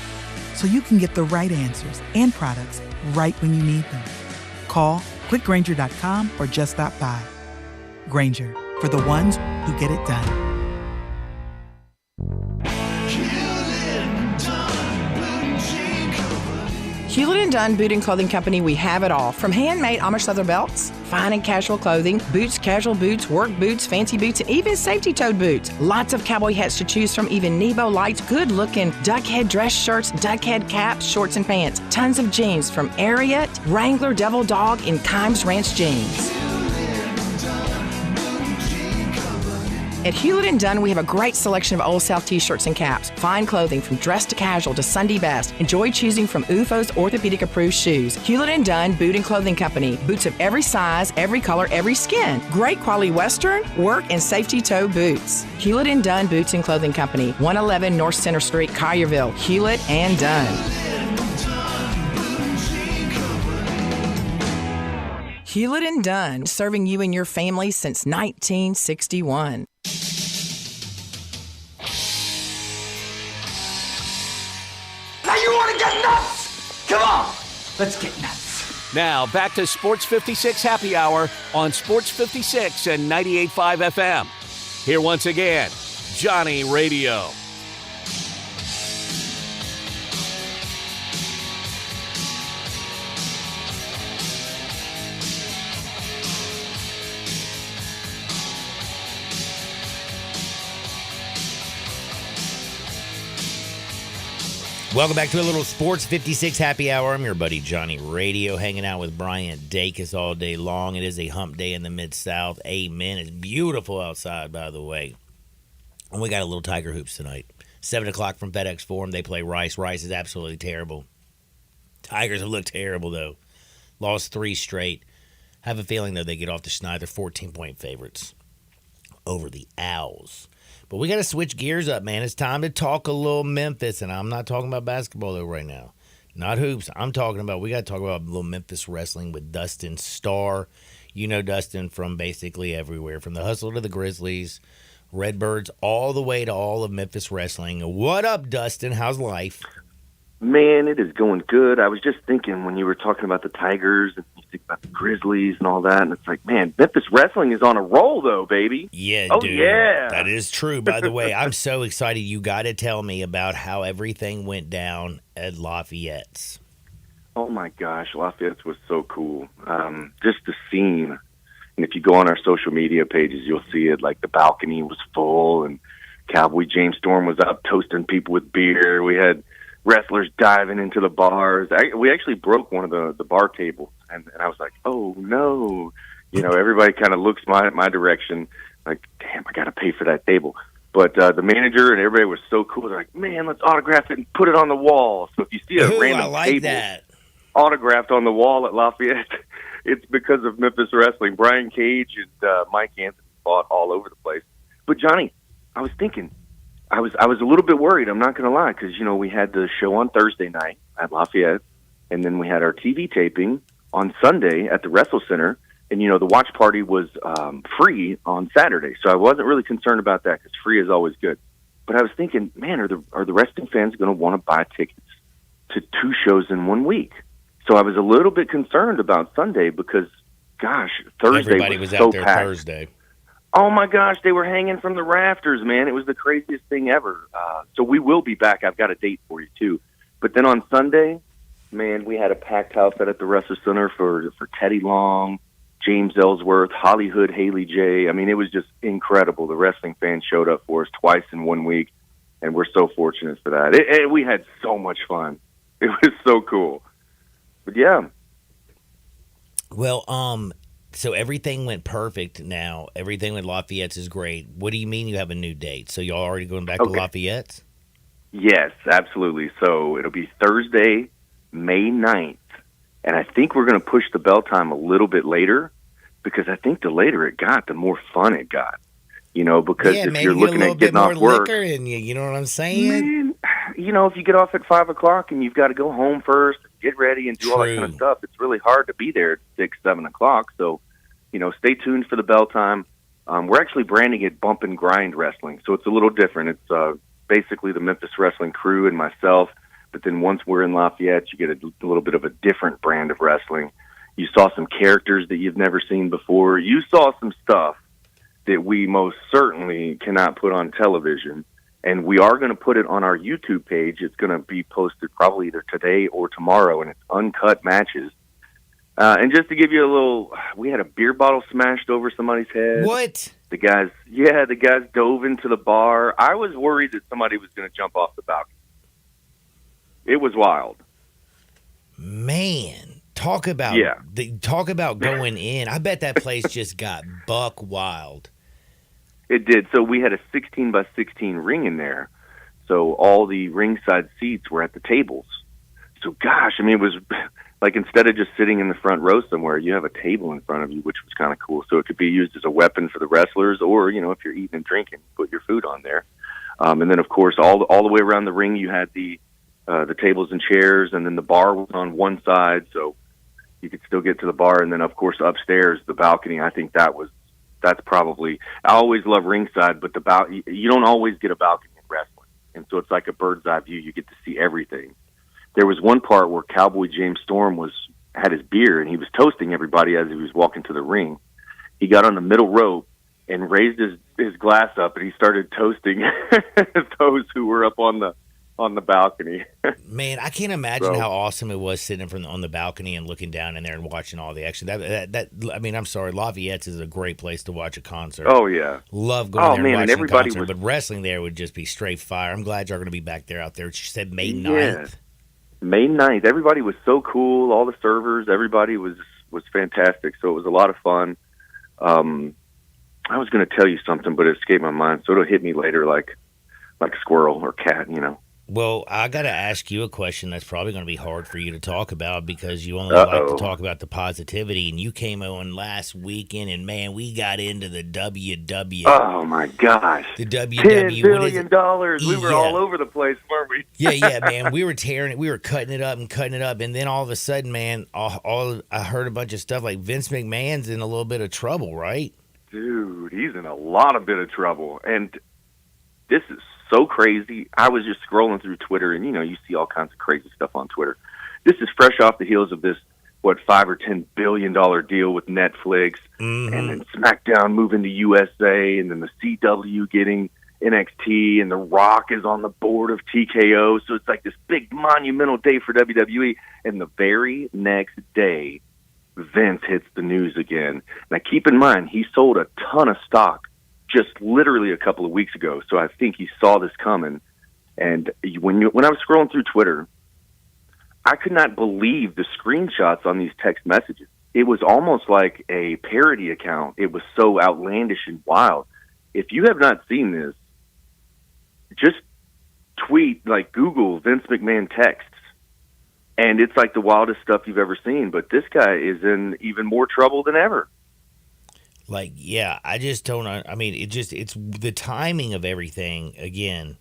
Speaker 10: So you can get the right answers and products right when you need them. Call, clickgrainger.com, or just stop by. Grainger, for the ones who get it done.
Speaker 11: Hewlett & Dunn Boot and Clothing Company, we have it all. From handmade Amish leather belts fine and casual clothing, boots, casual boots, work boots, fancy boots, and even safety-toed boots. Lots of cowboy hats to choose from, even Nebo Lights, good-looking duck head dress shirts, duck head caps, shorts, and pants. Tons of jeans from Ariat, Wrangler, Devil Dog, and Kimes Ranch jeans. At Hewlett & Dunn, we have a great selection of Old South t-shirts and caps. Fine clothing from dress to casual to Sunday best. Enjoy choosing from UFO's orthopedic-approved shoes. Hewlett & Dunn Boot and Clothing Company. Boots of every size, every color, every skin. Great quality Western, work, and safety toe boots. Hewlett & Dunn Boots and Clothing Company. 111 North Center Street, Collierville. Hewlett & Dunn. Hewlett & Dunn, serving you and your family since 1961.
Speaker 8: Now you want to get nuts? Come on, let's get nuts.
Speaker 1: Now, back to Sports 56 Happy Hour on Sports 56 and 98.5 FM. Here once again, Johnny Radio.
Speaker 2: Welcome back to a little Sports 56 Happy Hour. I'm your buddy Johnny Radio, hanging out with Bryant Dacus all day long. It is a hump day in the Mid-South. Amen. It's beautiful outside, by the way. And we got a little Tiger Hoops tonight. 7 o'clock from FedEx Forum. They play Rice. Rice is absolutely terrible. Tigers have looked terrible, though. Lost 3 straight. Have a feeling, though, they get off the schneid. They're 14-point favorites over the Owls. But we got to switch gears up, man. It's time to talk a little Memphis, and I'm not talking about basketball, though, right now. Not hoops. We got to talk about a little Memphis wrestling with Dustin Starr. You know Dustin from basically everywhere, from the Hustle to the Grizzlies, Redbirds, all the way to all of Memphis wrestling. What up, Dustin? How's life?
Speaker 12: Man, it is going good. I was just thinking when you were talking about the Tigers and you think about the Grizzlies and all that, and it's like, man, Memphis wrestling is on a roll, though, baby.
Speaker 2: Yeah,
Speaker 12: oh,
Speaker 2: dude.
Speaker 12: Yeah.
Speaker 2: That is true. By the way, I'm so excited. You got to tell me about how everything went down at Lafayette's.
Speaker 12: Oh, my gosh. Lafayette's was so cool. Just the scene. And if you go on our social media pages, you'll see it. Like, the balcony was full, and Cowboy James Storm was up toasting people with beer. We had wrestlers diving into the bars. We actually broke one of the bar tables, and I was like, oh, no. You know, everybody kind of looks my direction, like, damn, I got to pay for that table. But the manager and everybody was so cool. They're like, man, let's autograph it and put it on the wall. So if you see a random table autographed on the wall at Lafayette, it's because of Memphis wrestling. Brian Cage and Mike Anthony fought all over the place. But, Johnny, I was thinking, I was a little bit worried, I'm not going to lie, because, you know, we had the show on Thursday night at Lafayette, and then we had our TV taping on Sunday at the Wrestle Center, and, you know, the watch party was free on Saturday, so I wasn't really concerned about that, because free is always good. But I was thinking, man, are the wrestling fans going to want to buy tickets to 2 shows in 1 week? So I was a little bit concerned about Sunday because, gosh, Thursday
Speaker 2: Everybody was
Speaker 12: so
Speaker 2: out there
Speaker 12: packed.
Speaker 2: Thursday.
Speaker 12: Oh, my gosh, they were hanging from the rafters, man. It was the craziest thing ever. So we will be back. I've got a date for you, too. But then on Sunday, man, we had a packed house at the Wrestle Center for Teddy Long, James Ellsworth, Hollywood, Haley J. I mean, it was just incredible. The wrestling fans showed up for us twice in 1 week, and we're so fortunate for that. We had so much fun. It was so cool. But, yeah.
Speaker 2: Well, so everything went perfect now. Everything with Lafayette's is great. What do you mean you have a new date? So y'all already going back to Lafayette's?
Speaker 12: Yes, absolutely. So it'll be Thursday, May 9th. And I think we're going to push the bell time a little bit later because I think the later it got, the more fun it got. You know, because if you're looking at getting off work.
Speaker 2: You know what I'm saying?
Speaker 12: Man, you know, if you get off at 5 o'clock and you've got to go home first, get ready and do all that kind of stuff, it's really hard to be there at 6, 7 o'clock. So, you know, stay tuned for the bell time. We're actually branding it Bump and Grind Wrestling, so it's a little different. It's basically the Memphis Wrestling crew and myself, but then once we're in Lafayette, you get a little bit of a different brand of wrestling. You saw some characters that you've never seen before. You saw some stuff that we most certainly cannot put on television, and we are going to put it on our YouTube page. It's going to be posted probably either today or tomorrow, and it's uncut matches. And just to give you a little, we had a beer bottle smashed over somebody's head.
Speaker 2: What?
Speaker 12: The guys dove into the bar. I was worried that somebody was going to jump off the balcony. It was wild.
Speaker 2: Man, talk about going in. I bet that place just got buck wild.
Speaker 12: It did. So we had a 16 by 16 ring in there. So all the ringside seats were at the tables. So gosh, I mean, it was like instead of just sitting in the front row somewhere, you have a table in front of you, which was kind of cool. So it could be used as a weapon for the wrestlers, or if you're eating and drinking, put your food on there. And then of course, all the way around the ring, you had the tables and chairs, and then the bar was on one side, so you could still get to the bar. And then of course upstairs, the balcony. I think that's probably. I always love ringside, but you don't always get a balcony in wrestling, and so it's like a bird's eye view. You get to see everything. There was one part where Cowboy James Storm had his beer, and he was toasting everybody as he was walking to the ring. He got on the middle rope and raised his glass up, and he started toasting those who were up on the balcony.
Speaker 2: Man, I can't imagine how awesome it was sitting on the balcony and looking down in there and watching all the action. I mean, I'm sorry, Lafayette's is a great place to watch a concert.
Speaker 12: Oh yeah,
Speaker 2: love going there and watching
Speaker 12: everybody
Speaker 2: a concert. But wrestling there would just be straight fire. I'm glad y'all are going to be back there out there. She said May 9th.
Speaker 12: May 9th. Everybody was so cool. All the servers, everybody was fantastic. So it was a lot of fun. I was going to tell you something, but it escaped my mind. So it'll hit me later, like squirrel or cat,
Speaker 2: Well, I got to ask you a question that's probably going to be hard for you to talk about because you only like to talk about the positivity. And you came on last weekend, and man, we got into the WW.
Speaker 12: Oh my gosh,
Speaker 2: the WW.
Speaker 12: $10 billion. We were all over the place, weren't we?
Speaker 2: yeah, man. We were tearing it. We were cutting it up, and then all of a sudden, man, I heard a bunch of stuff like Vince McMahon's in a little bit of trouble, right?
Speaker 12: Dude, he's in a lot of trouble, and this is so crazy. I was just scrolling through Twitter, and you see all kinds of crazy stuff on Twitter. This is fresh off the heels of this $5 or $10 billion deal with Netflix, and then SmackDown moving to USA, and then the CW getting NXT, and The Rock is on the board of TKO. So it's like this big monumental day for WWE. And the very next day, Vince hits the news again. Now keep in mind, he sold a ton of stock just literally a couple of weeks ago. So I think he saw this coming. And when I was scrolling through Twitter, I could not believe the screenshots on these text messages. It was almost like a parody account. It was so outlandish and wild. If you have not seen this, just Google Vince McMahon texts. And it's like the wildest stuff you've ever seen. But this guy is in even more trouble than ever.
Speaker 2: I just don't. I mean, it's the timing of everything again.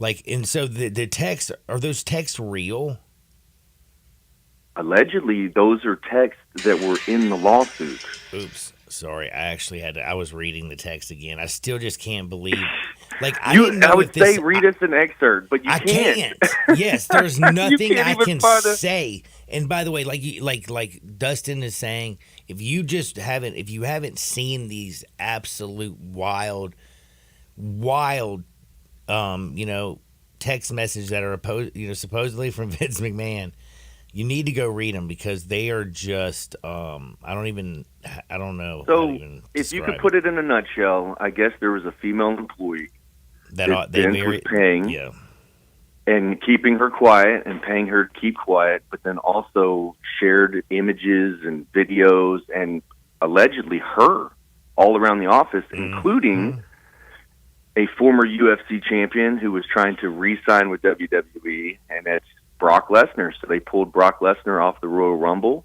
Speaker 2: And so the texts, are those texts real?
Speaker 12: Allegedly, those are texts that were in the lawsuit.
Speaker 2: Oops. Sorry, I was reading the text again. I still just can't believe.
Speaker 12: I would say read us an excerpt, but you can't.
Speaker 2: Yes, there's nothing I can say. And by the way, like Dustin is saying, if you haven't seen these absolute wild, text messages that are supposedly from Vince McMahon, you need to go read them because they are just I don't know.
Speaker 12: So if you could put it in a nutshell, I guess there was a female employee that Vince was paying, and keeping her quiet and paying her to keep quiet, but then also shared images and videos and allegedly her all around the office, including a former UFC champion who was trying to re-sign with WWE, and that's Brock Lesnar. So they pulled Brock Lesnar off the Royal Rumble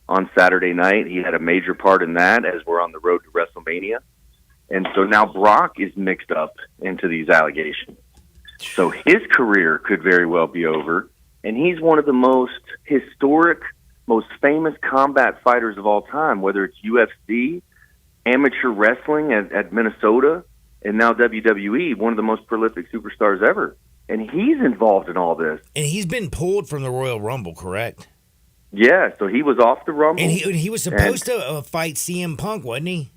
Speaker 12: on Saturday night. He had a major part in that as we're on the road to WrestleMania. And so now Brock is mixed up into these allegations. So his career could very well be over. And he's one of the most historic, most famous combat fighters of all time, whether it's UFC, amateur wrestling at Minnesota, and now WWE, one of the most prolific superstars ever. And he's involved in all this.
Speaker 2: And he's been pulled from the Royal Rumble, correct?
Speaker 12: Yeah, so he was off the Rumble.
Speaker 2: And he was supposed to fight CM Punk, wasn't he?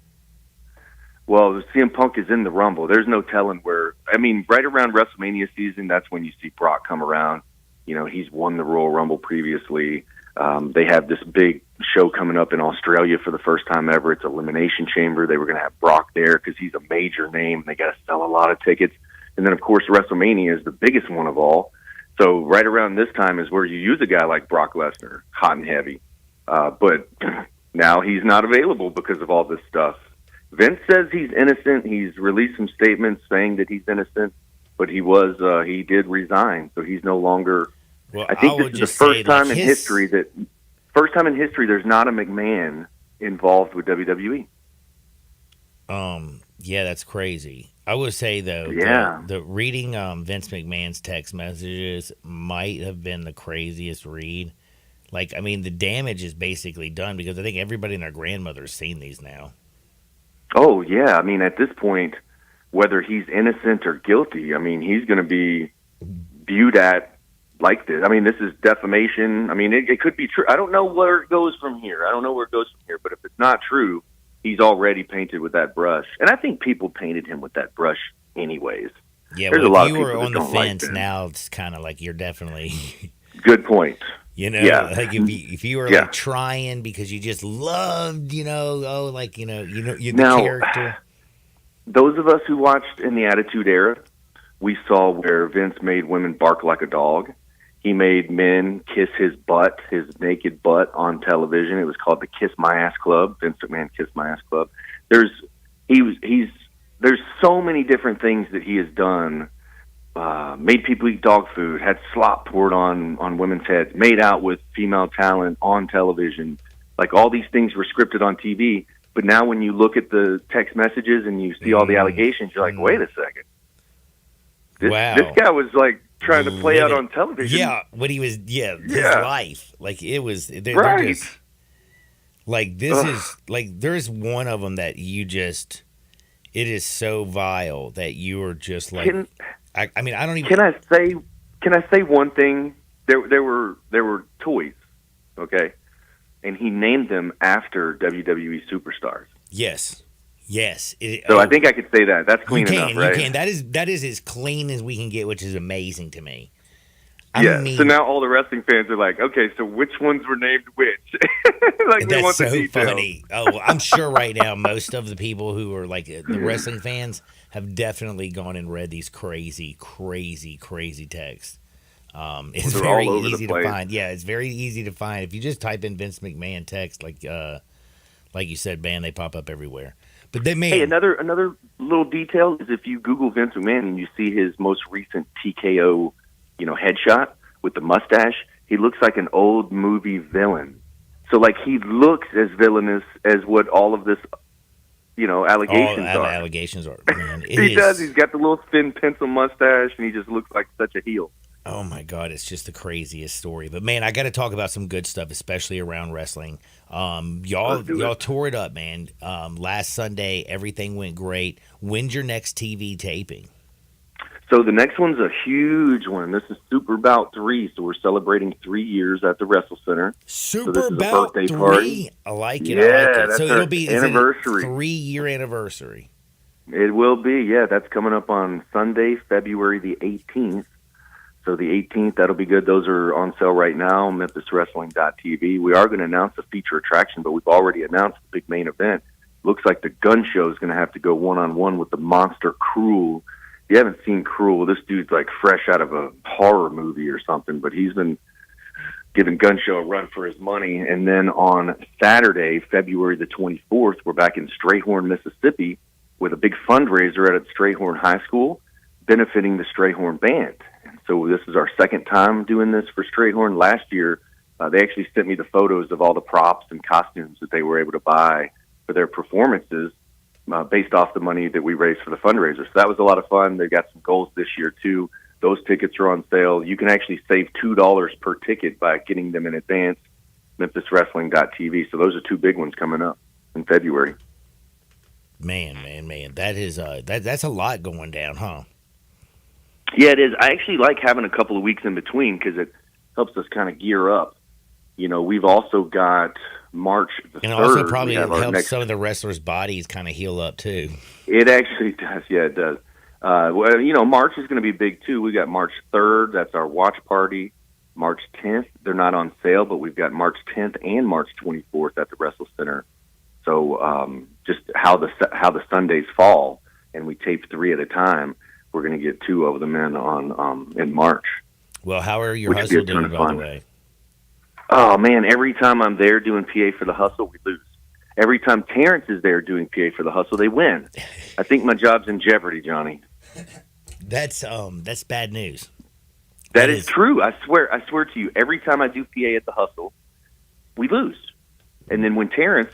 Speaker 12: Well, CM Punk is in the Rumble. There's no telling where. I mean, right around WrestleMania season, that's when you see Brock come around. He's won the Royal Rumble previously. They have this big show coming up in Australia for the first time ever. It's Elimination Chamber. They were going to have Brock there because he's a major name. They got to sell a lot of tickets. And then, of course, WrestleMania is the biggest one of all. So right around this time is where you use a guy like Brock Lesnar, hot and heavy. But now he's not available because of all this stuff. Vince says he's innocent. He's released some statements saying that he's innocent, but he did resign, so he's no longer.
Speaker 2: Well,
Speaker 12: I think this is the first time in history there's not a McMahon involved with WWE.
Speaker 2: Yeah, that's crazy. I would say though,
Speaker 12: yeah,
Speaker 2: the reading Vince McMahon's text messages might have been the craziest read. Like, I mean, the damage is basically done because I think everybody and their grandmother's seen these now.
Speaker 12: Oh yeah, I mean, at this point, whether he's innocent or guilty, I mean, he's going to be viewed at like this. I mean, this is defamation. I mean, it could be true. I don't know where it goes from here. But if it's not true, he's already painted with that brush. And I think people painted him with that brush anyways.
Speaker 2: Yeah,
Speaker 12: there's
Speaker 2: well,
Speaker 12: a lot
Speaker 2: if
Speaker 12: of
Speaker 2: you
Speaker 12: people
Speaker 2: were on
Speaker 12: that
Speaker 2: the
Speaker 12: don't like
Speaker 2: fence
Speaker 12: that.
Speaker 2: now, it's kind of like you're definitely.
Speaker 12: Good point.
Speaker 2: You know,
Speaker 12: Yeah.
Speaker 2: like if you were
Speaker 12: Yeah.
Speaker 2: like trying because you just loved, the
Speaker 12: Now,
Speaker 2: character.
Speaker 12: Those of us who watched in the Attitude Era, we saw where Vince made women bark like a dog. He made men kiss his butt, his naked butt on television. It was called the Kiss My Ass Club. Vince McMahon Kiss My Ass Club. There's so many different things that he has done. Made people eat dog food, had slop poured on women's heads, made out with female talent on television. Like, all these things were scripted on TV. But now when you look at the text messages and you see all the allegations, you're like, wait a second.
Speaker 2: Wow.
Speaker 12: This guy was like trying to play out on television.
Speaker 2: Yeah, what he was. Yeah, his life. Like, it was. They're
Speaker 12: Right.
Speaker 2: just, like, this is like, there's one of them that you just. It is so vile that you are just like. I mean, I don't even.
Speaker 12: Can I say one thing? There were toys, okay, and he named them after WWE superstars.
Speaker 2: Yes.
Speaker 12: So I think I could say that. That's clean enough, right?
Speaker 2: You can. That is as clean as we can get, which is amazing to me.
Speaker 12: So now all the wrestling fans are like, okay, so which ones were named which? Like, we want
Speaker 2: That's so
Speaker 12: the details.
Speaker 2: funny. Oh, well, I'm sure right now most of the people who are like the wrestling fans have definitely gone and read these crazy texts. It's
Speaker 12: They're
Speaker 2: very
Speaker 12: all over the
Speaker 2: easy to
Speaker 12: place.
Speaker 2: find. Yeah, it's very easy to find. If you just type in Vince McMahon text, like you said, man, they pop up everywhere. But they may.
Speaker 12: Hey, another little detail is if you Google Vince McMahon and you see his most recent TKO, headshot with the mustache, he looks like an old movie villain. So, like, he looks as villainous as what all of this, allegations
Speaker 2: all
Speaker 12: are.
Speaker 2: allegations are. Man,
Speaker 12: He does. He's got the little thin pencil mustache, and he just looks like such a heel.
Speaker 2: Oh my God, it's just the craziest story. But man, I got to talk about some good stuff, especially around wrestling. Y'all tore it up, man. Last Sunday, everything went great. When's your next TV taping?
Speaker 12: So the next one's a huge one. This is Super Bout 3, so we're celebrating 3 years at the Wrestle Center.
Speaker 2: Super Bout 3?
Speaker 12: Party.
Speaker 2: I like it.
Speaker 12: Yeah,
Speaker 2: I like it.
Speaker 12: that's
Speaker 2: So
Speaker 12: our
Speaker 2: it'll be
Speaker 12: anniversary.
Speaker 2: 3-year anniversary.
Speaker 12: It will be, yeah. That's coming up on Sunday, February the 18th. So the 18th, that'll be good. Those are on sale right now, MemphisWrestling.tv. We are going to announce a feature attraction, but we've already announced the big main event. Looks like the gun show is going to have to go one-on-one with the monster Cruel. If you haven't seen Cruel, this dude's like fresh out of a horror movie or something, but he's been giving Gun Show a run for his money. And then on Saturday, February the 24th, we're back in Strayhorn, Mississippi, with a big fundraiser at Strayhorn High School, benefiting the Strayhorn Band. And so this is our second time doing this for Strayhorn. Last year, they actually sent me the photos of all the props and costumes that they were able to buy for their performances based off the money that we raised for the fundraiser. So that was a lot of fun. They've got some goals this year, too. Those tickets are on sale. You can actually save $2 per ticket by getting them in advance, MemphisWrestling.tv. So those are two big ones coming up in February.
Speaker 2: Man. That is that's a lot going down, huh?
Speaker 12: Yeah, it is. I actually like having a couple of weeks in between because it helps us kind of gear up. We've also got March the 3rd.
Speaker 2: And also probably
Speaker 12: We have our
Speaker 2: helps some of the wrestlers' bodies kind of heal up, too.
Speaker 12: It actually does. Yeah, it does. March is going to be big, too. We got March 3rd. That's our watch party. March 10th. They're not on sale, but we've got March 10th and March 24th at the Wrestle Center. So just how the Sundays fall, and we tape 3 at a time. We're going to get 2 of them in March.
Speaker 2: Well, how are your Hustle doing, by the way?
Speaker 12: Oh, man, every time I'm there doing PA for the Hustle, we lose. Every time Terrence is there doing PA for the Hustle, they win. I think my job's in jeopardy, Johnny.
Speaker 2: That's bad news.
Speaker 12: That is true. I swear to you, every time I do PA at the Hustle, we lose. And then when Terrence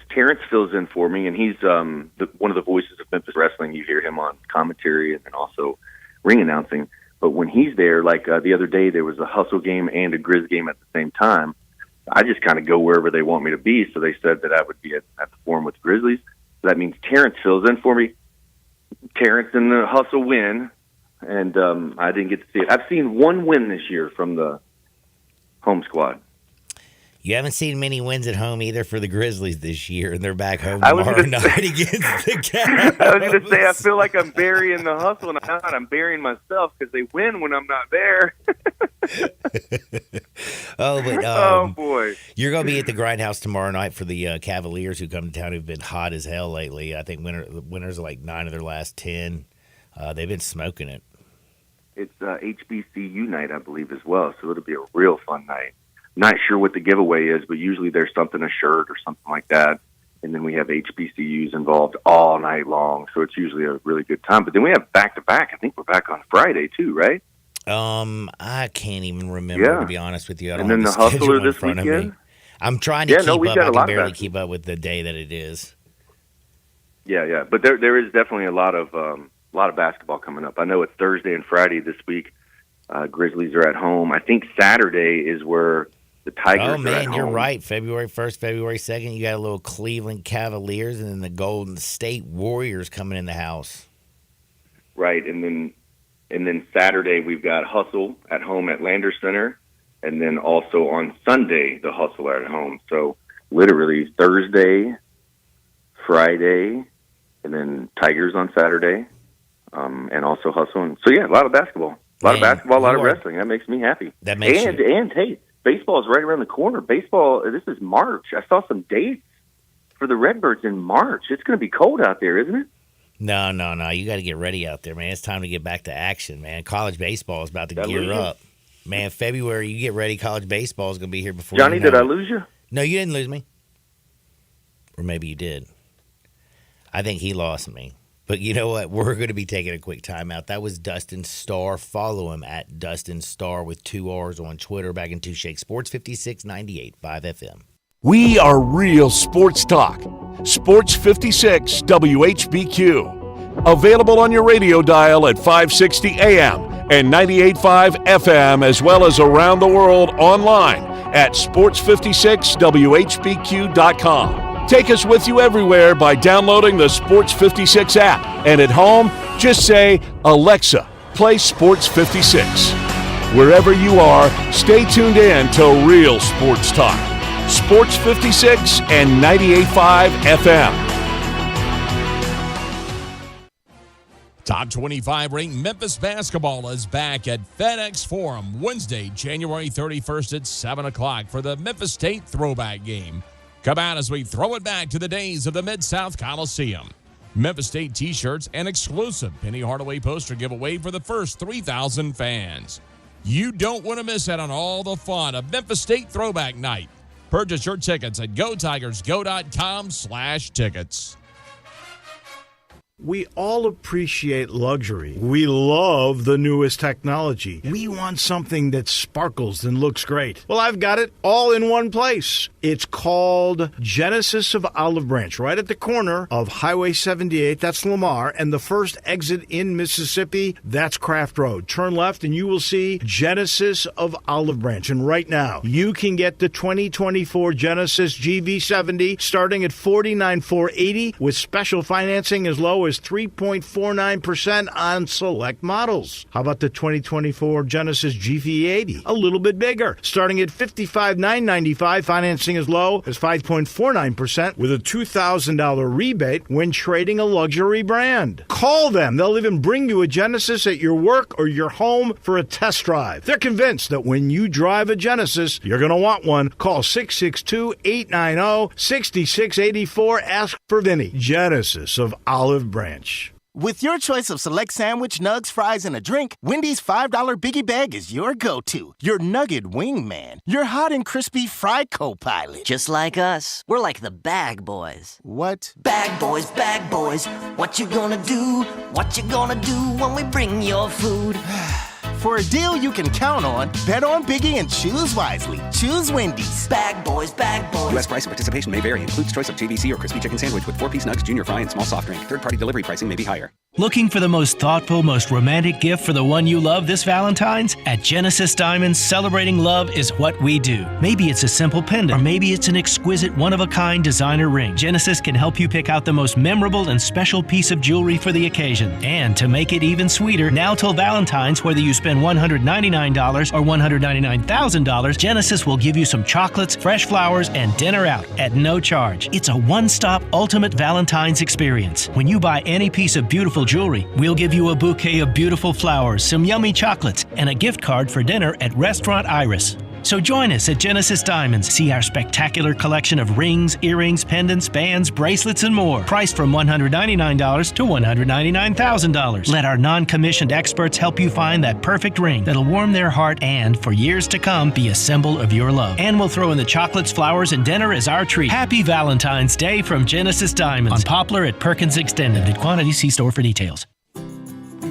Speaker 12: fills in for me, and he's one of the voices of Memphis wrestling. You hear him on commentary and then also ring announcing. But when he's there, like the other day, there was a Hustle game and a Grizz game at the same time. I just kind of go wherever they want me to be. So they said that I would be at the Forum with the Grizzlies. So that means Terrence fills in for me. Terrence and the Hustle win. And I didn't get to see it. I've seen 1 win this year from the home squad.
Speaker 2: You haven't seen many wins at home either for the Grizzlies this year, and they're back home tomorrow night against the Cavs.
Speaker 12: I was going to say, I feel like I'm burying the Hustle, and I'm not. I'm burying myself because they win when I'm not there. Oh, boy.
Speaker 2: You're going to be at the Grindhouse tomorrow night for the Cavaliers who come to town, who've been hot as hell lately. I think winners are like 9 of their last 10. They've been smoking it.
Speaker 12: It's HBCU night, I believe, as well, so it'll be a real fun night. Not sure what the giveaway is, but usually there's something, a shirt or something like that, and then we have HBCUs involved all night long, so it's usually a really good time. But then we have back-to-back. I think we're back on Friday, too, right?
Speaker 2: I can't even remember, to be honest with you. I don't
Speaker 12: and then
Speaker 2: have
Speaker 12: the Hustler this
Speaker 2: weekend.
Speaker 12: weekend?
Speaker 2: I'm trying to keep up. I can barely keep up with the day that it is.
Speaker 12: Yeah, but there is definitely a lot of basketball coming up. I know it's Thursday and Friday this week. Grizzlies are at home. I think Saturday is where the Tigers are at home.
Speaker 2: Oh, man, you're right. February 1st, February 2nd, you got a little Cleveland Cavaliers and then the Golden State Warriors coming in the house.
Speaker 12: Right, and then Saturday we've got Hustle at home at Landers Center, and then also on Sunday the Hustle at home. So literally Thursday, Friday, and then Tigers on Saturday. And also Hustle. So, yeah, a lot of basketball. A lot of wrestling. That makes me happy.
Speaker 2: That makes
Speaker 12: And, hey, baseball is right around the corner. Baseball, this is March. I saw some dates for the Redbirds in March. It's going to be cold out there, isn't it?
Speaker 2: No. You got to get ready out there, man. It's time to get back to action, man. College baseball is about to gear up. Man, February, you get ready. College baseball is going to be here before
Speaker 12: Johnny,
Speaker 2: you know
Speaker 12: did I
Speaker 2: it.
Speaker 12: lose you?
Speaker 2: No, you didn't lose me. Or maybe you did. I think he lost me. But you know what? We're going to be taking a quick timeout. That was Dustin Starr. Follow him at Dustin Starr with 2 R's on Twitter. Back in 2 Shake Sports 56 98 5 FM.
Speaker 13: We are real sports talk. Sports 56 WHBQ. Available on your radio dial at 560 AM and 98.5 FM, as well as around the world online at sports56whbq.com. Take us with you everywhere by downloading the Sports 56 app. And at home, just say, Alexa, play Sports 56. Wherever you are, stay tuned in to Real Sports Talk. Sports 56 and 98.5 FM.
Speaker 14: Top 25 ranked Memphis basketball is back at FedEx Forum Wednesday, January 31st at 7 o'clock for the Memphis State Throwback Game. Come out as we throw it back to the days of the Mid-South Coliseum. Memphis State t-shirts and exclusive Penny Hardaway poster giveaway for the first 3,000 fans. You don't want to miss out on all the fun of Memphis State Throwback Night. Purchase your tickets at GoTigersGo.com/tickets.
Speaker 15: We all appreciate luxury. We love the newest technology. We want something that sparkles and looks great. Well, I've got it all in one place. It's called Genesis of Olive Branch, right at the corner of Highway 78. That's Lamar. And the first exit in Mississippi, that's Craft Road. Turn left and you will see Genesis of Olive Branch. And right now, you can get the 2024 Genesis GV70 starting at $49,480 with special financing as low low as 3.49% on select models. How about the 2024 Genesis GV80? A little bit bigger, starting at $55,995, financing as low as 5.49% with a $2,000 rebate when trading a luxury brand. Call them. They'll even bring you a Genesis at your work or your home for a test drive. They're convinced that when you drive a Genesis, you're going to want one. Call 662-890-6684. Ask for Vinny. Genesis of Olive Branch.
Speaker 16: With your choice of select sandwich, nugs, fries, and a drink, Wendy's $5 Biggie Bag is your go-to. Your nugget wingman. Your hot and crispy fry co-pilot.
Speaker 17: Just like us. We're like the Bag Boys.
Speaker 16: What?
Speaker 17: Bag Boys, what you gonna do? What you gonna do when we bring your food?
Speaker 16: For a deal you can count on, bet on Biggie and choose wisely. Choose Wendy's.
Speaker 17: Bag Boys.
Speaker 18: U.S. price and participation may vary. Includes choice of JVC or crispy chicken sandwich with 4-piece nugs, junior fry, and small soft drink. Third-party delivery pricing may be higher.
Speaker 19: Looking for the most thoughtful, most romantic gift for the one you love this Valentine's? At Genesis Diamonds, celebrating love is what we do. Maybe it's a simple pendant, or maybe it's an exquisite, one-of-a-kind designer ring. Genesis can help you pick out the most memorable and special piece of jewelry for the occasion. And to make it even sweeter, now till Valentine's, whether you spend $199 or $199,000, Genesis will give you some chocolates, fresh flowers, and dinner out at no charge. It's a one-stop ultimate Valentine's experience. When you buy any piece of beautiful jewelry, we'll give you a bouquet of beautiful flowers, some yummy chocolates, and a gift card for dinner at Restaurant Iris. So join us at Genesis Diamonds. See our spectacular collection of rings, earrings, pendants, bands, bracelets, and more. Priced from $199 to $199,000. Let our non-commissioned experts help you find that perfect ring that'll warm their heart and, for years to come, be a symbol of your love. And we'll throw in the chocolates, flowers, and dinner as our treat. Happy Valentine's Day from Genesis Diamonds. On Poplar at Perkins Extended. At quantity, see store for details.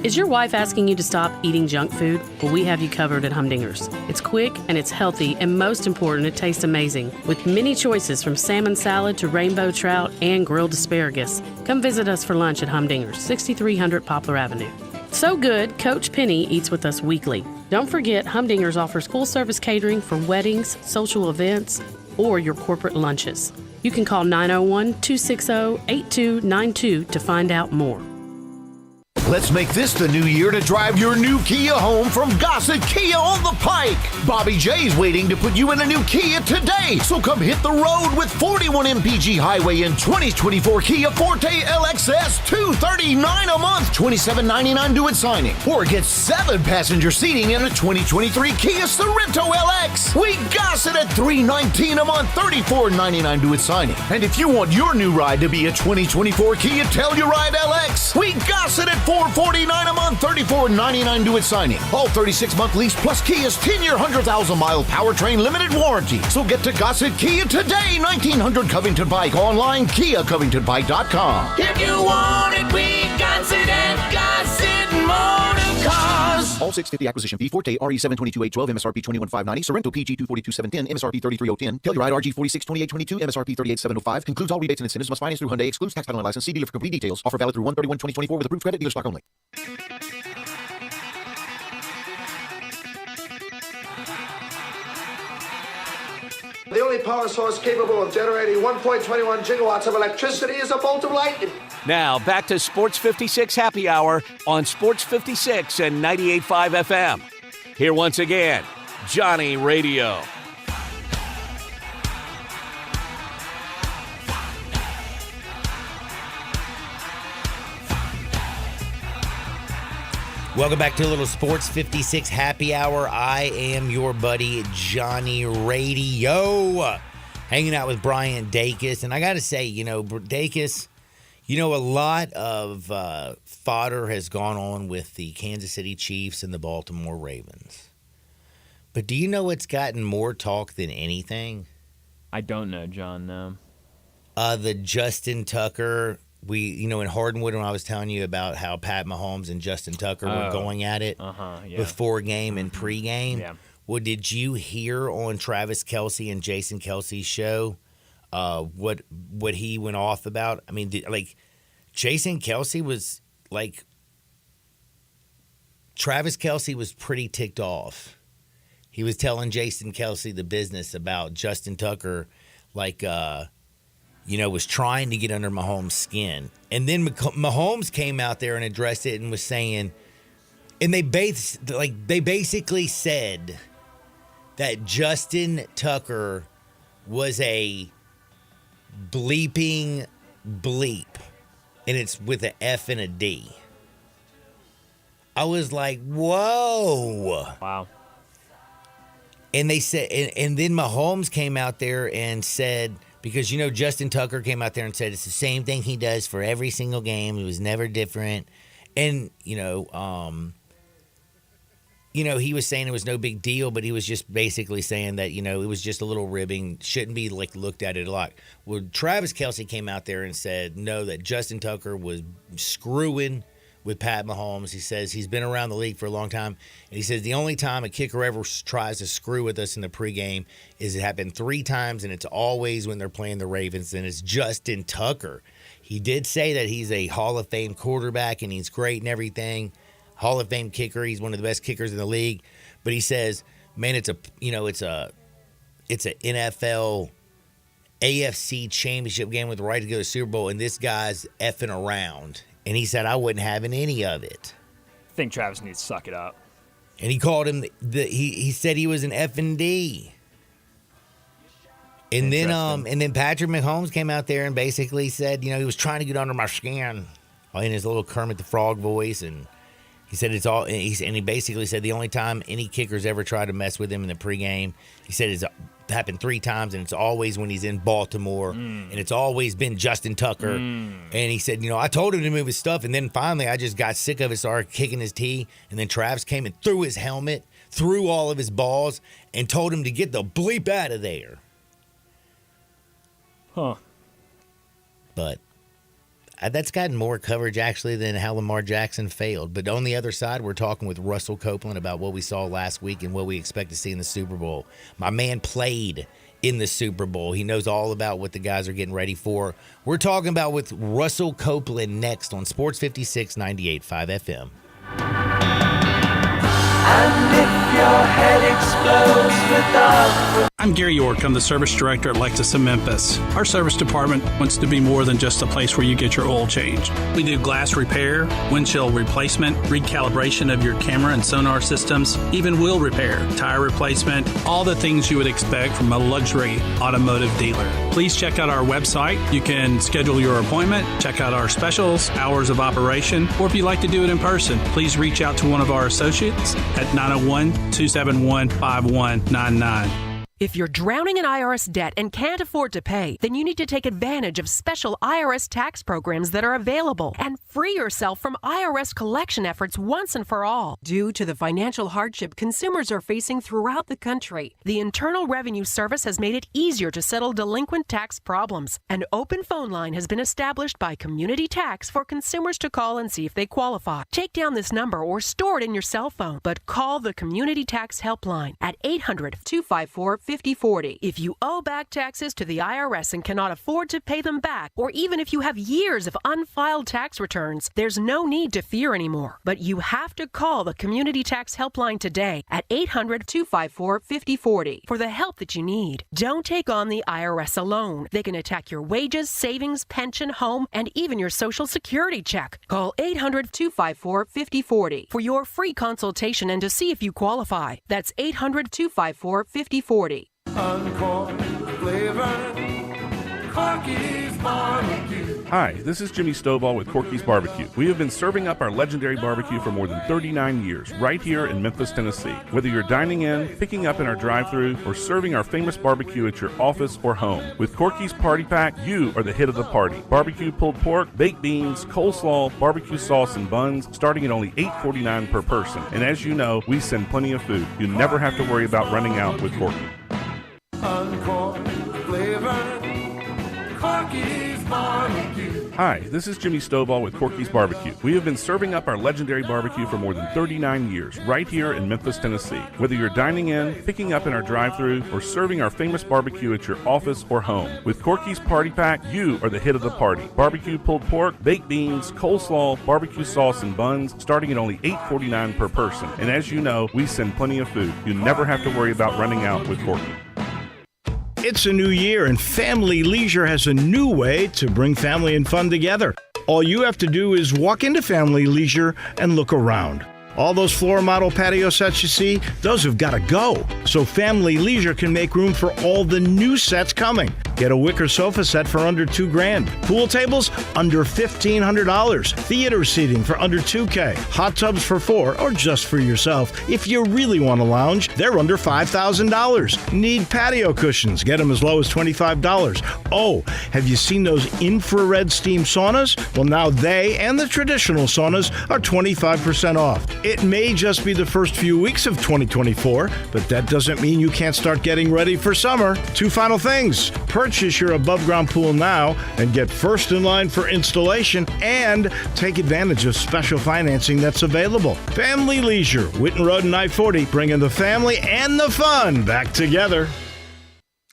Speaker 20: Is your wife asking you to stop eating junk food? Well, we have you covered at Humdinger's. It's quick and it's healthy, and most important, it tastes amazing. With many choices from salmon salad to rainbow trout and grilled asparagus. Come visit us for lunch at Humdinger's, 6300 Poplar Avenue. So good, Coach Penny eats with us weekly. Don't forget, Humdinger's offers full-service catering for weddings, social events, or your corporate lunches. You can call 901-260-8292 to find out more.
Speaker 21: Let's make this the new year to drive your new Kia home from Gossett Kia on the Pike. Bobby J's waiting to put you in a new Kia today. So come hit the road with 41 MPG Highway and 2024 Kia Forte LXS, $239 a month, $27.99 due at signing. Or get 7 passenger seating in a 2023 Kia Sorento LX. We Gossett at $319 a month, $34.99 due at signing. And if you want your new ride to be a 2024 Kia Telluride LX, we Gossett at $449 a month, $34.99 due at signing. All 36-month lease plus Kia's 10-year, 100,000-mile powertrain limited warranty. So get to Gossett Kia today, 1900 Covington Pike. Online, KiaCovingtonPike.com.
Speaker 8: If you want it, we Gossett and Gossett Motor Cars.
Speaker 21: All 650 acquisition fee. Forte RE722-812, MSRP 21,590. Sorrento PG 242-710, MSRP 33,010. Telluride RG 462822, MSRP 38,705. Concludes all rebates and incentives. Must finance through Hyundai. Excludes tax, title, and license. See dealer for complete details. Offer valid through 1/31/2024 with approved credit. Dealer stock only.
Speaker 22: The only power source capable of generating 1.21 gigawatts of electricity is a bolt of lightning.
Speaker 1: Now, back to Sports 56 Happy Hour on Sports 56 and 98.5 FM. Here once again, Johnny Radio.
Speaker 2: Welcome back to a little Sports 56 Happy Hour. I am your buddy, Johnny Radio. Hanging out with Brian Dacus. And I got to say, Dacus, a lot of fodder has gone on with the Kansas City Chiefs and the Baltimore Ravens. But do you know what's gotten more talk than anything?
Speaker 3: I don't know, John, no.
Speaker 2: The Justin Tucker... in Hardwood, when I was telling you about how Pat Mahomes and Justin Tucker were going at it before game and pregame.
Speaker 3: Yeah.
Speaker 2: Well, did you hear on Travis Kelce and Jason Kelce's show what he went off about? I mean, Jason Kelce was Travis Kelce was pretty ticked off. He was telling Jason Kelce the business about Justin Tucker, was trying to get under Mahomes' skin. And then Mahomes came out there and addressed it and was saying, and they basically said that Justin Tucker was a bleeping bleep, and it's with an F and a D. I was like, whoa.
Speaker 3: Wow.
Speaker 2: And they said, and then Mahomes came out there and said, because, Justin Tucker came out there and said it's the same thing he does for every single game. It was never different. And, he was saying it was no big deal, but he was just basically saying that, it was just a little ribbing, shouldn't be looked at it a lot. Well, Travis Kelce came out there and said, no, that Justin Tucker was screwing with Pat Mahomes. He says he's been around the league for a long time, and he says the only time a kicker ever tries to screw with us in the pregame is it happened 3 times, and it's always when they're playing the Ravens, and it's Justin Tucker. He did say that he's a Hall of Fame quarterback, and he's great and everything. Hall of Fame kicker. He's one of the best kickers in the league. But he says, man, it's a NFL AFC championship game with the right to go to the Super Bowl, and this guy's effing around. And he said, I wasn't having any of it.
Speaker 3: I think Travis needs to suck it up.
Speaker 2: And he called him, he said he was an F&D. And then Patrick Mahomes came out there and basically said, he was trying to get under my skin in his little Kermit the Frog voice. And he said it's all, and he basically said the only time any kickers ever tried to mess with him in the pregame, he said it's happened 3 times, and it's always when he's in Baltimore, and it's always been Justin Tucker. And he said, I told him to move his stuff, and then finally I just got sick of it, started kicking his tee, and then Travis came and threw his helmet, threw all of his balls, and told him to get the bleep out of there.
Speaker 3: Huh.
Speaker 2: But that's gotten more coverage, actually, than how Lamar Jackson failed. But on the other side, we're talking with Russell Copeland about what we saw last week and what we expect to see in the Super Bowl. My man played in the Super Bowl. He knows all about what the guys are getting ready for. We're talking about with Russell Copeland next on Sports 56 98.5 FM.
Speaker 8: And if your head explodes without...
Speaker 4: I'm Gary York. I'm the service director at Lexus of Memphis. Our service department wants to be more than just a place where you get your oil changed. We do glass repair, windshield replacement, recalibration of your camera and sonar systems, even wheel repair, tire replacement, all the things you would expect from a luxury automotive dealer. Please check out our website. You can schedule your appointment, check out our specials, hours of operation, or if you'd like to do it in person, please reach out to one of our associates at 901-271-5199.
Speaker 5: If you're drowning in IRS debt and can't afford to pay, then you need to take advantage of special IRS tax programs that are available and free yourself from IRS collection efforts once and for all. Due to the financial hardship consumers are facing throughout the country, the Internal Revenue Service has made it easier to settle delinquent tax problems. An open phone line has been established by Community Tax for consumers to call and see if they qualify. Take down this number or store it in your cell phone, but call the Community Tax Helpline at 800-254-5040. If you owe back taxes to the IRS and cannot afford to pay them back, or even if you have years of unfiled tax returns, there's no need to fear anymore. But you have to call the Community Tax Helpline today at 800-254-5040 for the help that you need. Don't take on the IRS alone. They can attack your wages, savings, pension, home, and even your Social Security check. Call 800-254-5040 for your free consultation and to see if you qualify. That's 800-254-5040.
Speaker 8: Uncorked flavor, Corky's Barbecue.
Speaker 23: Hi, this is Jimmy Stovall with Corky's Barbecue. We have been serving up our legendary barbecue for more than 39 years, right here in Memphis, Tennessee. Whether you're dining in, picking up in our drive-thru, or serving our famous barbecue at your office or home, with Corky's Party Pack, you are the hit of the party. Barbecue pulled pork, baked beans, coleslaw, barbecue sauce, and buns, starting at only $8.49 per person. And as you know, we send plenty of food. You never have to worry about running out with Corky.
Speaker 8: Uncorked flavor, Corky's Barbecue.
Speaker 23: Hi, this is Jimmy Stovall with Corky's Barbecue. We have been serving up our legendary barbecue for more than 39 years, right here in Memphis, Tennessee. Whether you're dining in, picking up in our drive-thru, or serving our famous barbecue at your office or home, with Corky's Party Pack, you are the hit of the party. Barbecue pulled pork, baked beans, coleslaw, barbecue sauce, and buns, starting at only $8.49 per person. And as you know, we send plenty of food. You never have to worry about running out with Corky.
Speaker 15: It's a new year, and Family Leisure has a new way to bring family and fun together. All you have to do is walk into Family Leisure and look around. All those floor model patio sets you see, those have got to go. So Family Leisure can make room for all the new sets coming. Get a wicker sofa set for under $2,000. Pool tables under $1,500. Theater seating for under $2,000. Hot tubs for $4,000 or just for yourself. If you really want to lounge, they're under $5,000. Need patio cushions? Get them as low as $25. Oh, have you seen those infrared steam saunas? Well, now they and the traditional saunas are 25% off. It may just be the first few weeks of 2024, but that doesn't mean you can't start getting ready for summer. 2 final things. Purchase your above-ground pool now and get first in line for installation, and take advantage of special financing that's available. Family Leisure, Whitten Road and I-40, bringing the family and the fun back together.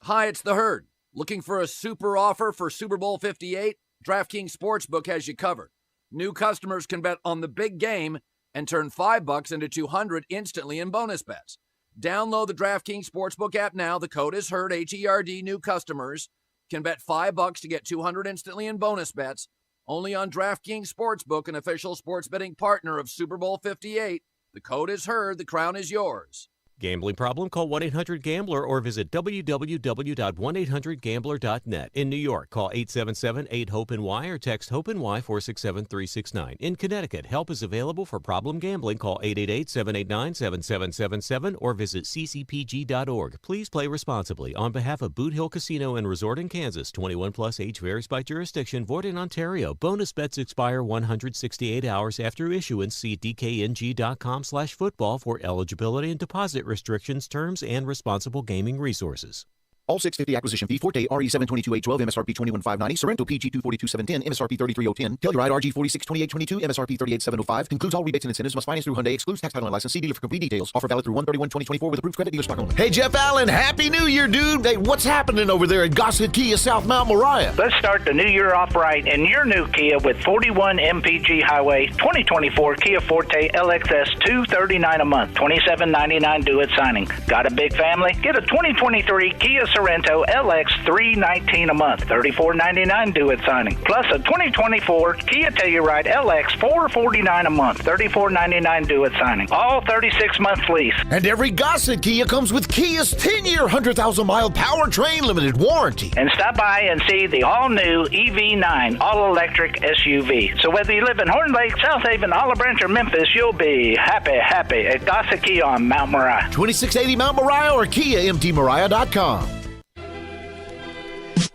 Speaker 6: Hi, it's The Herd. Looking for a super offer for Super Bowl 58? DraftKings Sportsbook has you covered. New customers can bet on the big game and turn $5 into $200 instantly in bonus bets. Download the DraftKings Sportsbook app now. The code is HERD, H-E-R-D. New customers can bet $5 to get $200 instantly in bonus bets. Only on DraftKings Sportsbook, an official sports betting partner of Super Bowl 58. The code is HERD. The crown is yours.
Speaker 7: Gambling problem? Call 1-800-GAMBLER or visit www.1800gambler.net. In New York, call 877-8-HOPE-NY or text HOPE-NY 467-369. In Connecticut, help is available for problem gambling. Call 888-789-7777 or visit ccpg.org. Please play responsibly. On behalf of Boot Hill Casino and Resort in Kansas, 21 plus, age varies by jurisdiction, void in Ontario. Bonus bets expire 168 hours after issuance. See dkng.com/football for eligibility and deposit restrictions, terms, and responsible gaming resources.
Speaker 21: All 650 acquisition fee, Forte RE722-812, MSRP 21590, Sorrento PG 242-710, MSRP 33010, Telluride RG 462822, MSRP 38705. Includes all rebates and incentives. Must finance through Hyundai. Excludes tax, title, and license. See dealer for complete details. Offer valid through 1/31/2024 with approved credit dealer stock only. Hey, Jeff Allen, Happy New Year, dude. Hey, what's happening over there at Gossett Kia South Mount Moriah?
Speaker 9: Let's start the new year off right in your new Kia with 41 MPG Highway 2024 Kia Forte LXS $239 a month, $27.99 due at signing. Got a big family? Get a 2023 Kia Sorrento LX $319 a month, $34.99 due at signing. Plus a 2024 Kia Telluride LX $449 a month, $34.99 due at signing. All 36-month lease.
Speaker 21: And every Gossett Kia comes with Kia's 10-year, 100,000-mile powertrain limited warranty.
Speaker 9: And stop by and see the all-new EV9 all-electric SUV. So whether you live in Horn Lake, South Haven, Olive Branch, or Memphis, you'll be happy at Gossett Kia on Mount Moriah.
Speaker 21: 2680 Mount Moriah or KiaMTMoriah.com.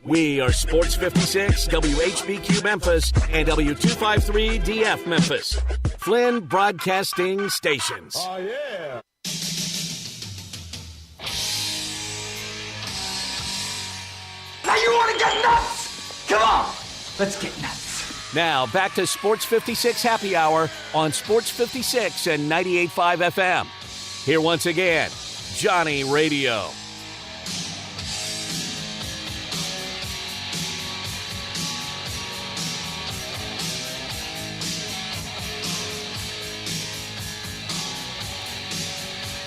Speaker 1: We are Sports 56, WHBQ Memphis, and W253DF Memphis. Flynn Broadcasting Stations.
Speaker 8: Oh, yeah.
Speaker 1: Now you want to get nuts? Come on, let's get nuts. Now back to Sports 56 Happy Hour on Sports 56 and 98.5 FM. Here once again, Johnny Radio.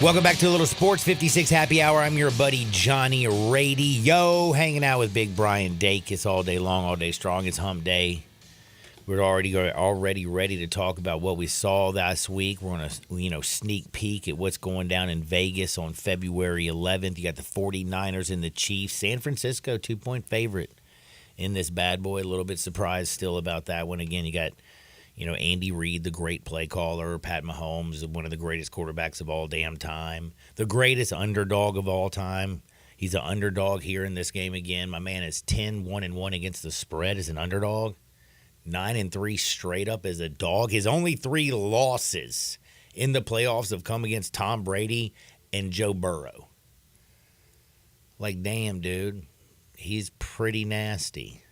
Speaker 2: Welcome back to a little Sports 56 Happy Hour. I'm your buddy Johnny Radio, hanging out with Big Brian Dacus all day long, all day strong. It's hump day. We're already ready to talk about what we saw last week. We're on a sneak peek at what's going down in Vegas on February 11th. You got the 49ers and the Chiefs. San Francisco, 2-point favorite in this bad boy. A little bit surprised still about that one. Again, you got Andy Reid, the great play caller, Pat Mahomes, one of the greatest quarterbacks of all damn time, the greatest underdog of all time. He's an underdog here in this game again. My man is 10-1-1 against the spread as an underdog, 9-3 straight up as a dog. His only 3 losses in the playoffs have come against Tom Brady and Joe Burrow. Like, damn, dude, he's pretty nasty.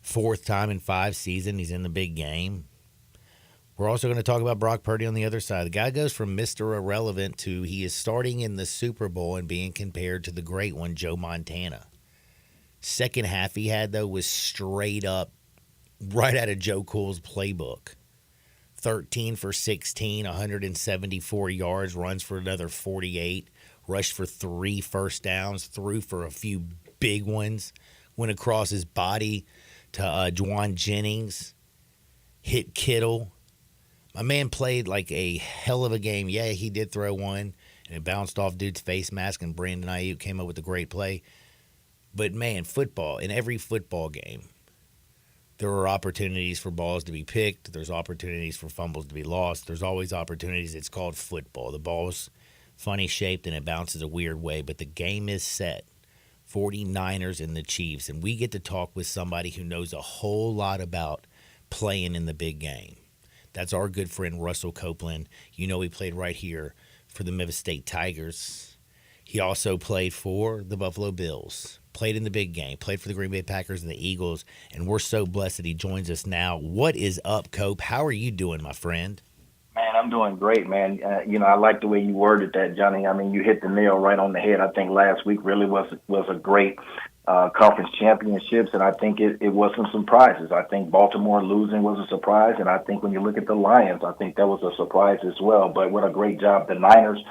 Speaker 2: 4th time in 5 seasons he's in the big game. We're also going to talk about Brock Purdy on the other side. The guy goes from Mr. Irrelevant to he is starting in the Super Bowl and being compared to the great one, Joe Montana. Second half he had, though, was straight up right out of Joe Cool's playbook. 13 for 16, 174 yards, runs for another 48, rushed for 3 first downs, threw for a few big ones. Went across his body to Juwan Jennings, hit Kittle. My man played like a hell of a game. Yeah, he did throw one, and it bounced off dude's face mask, and Brandon Ayuk came up with a great play. But, man, football, in every football game, there are opportunities for balls to be picked. There's opportunities for fumbles to be lost. There's always opportunities. It's called football. The ball's funny shaped and it bounces a weird way, but the game is set. 49ers and the Chiefs, and we get to talk with somebody who knows a whole lot about playing in the big game. That's our good friend Russell Copeland. You know, he played right here for the Memphis State Tigers. He also played for the Buffalo Bills, played in the big game, played for the Green Bay Packers and the Eagles, and we're so blessed that he joins us now. What is up, Cope? How are you doing, my friend?
Speaker 10: Man, I'm doing great, man. I like the way you worded that, Johnny. I mean, you hit the nail right on the head. I think last week really was a great conference championships, and I think it was some surprises. I think Baltimore losing was a surprise, and I think when you look at the Lions, I think that was a surprise as well. But what a great job the Niners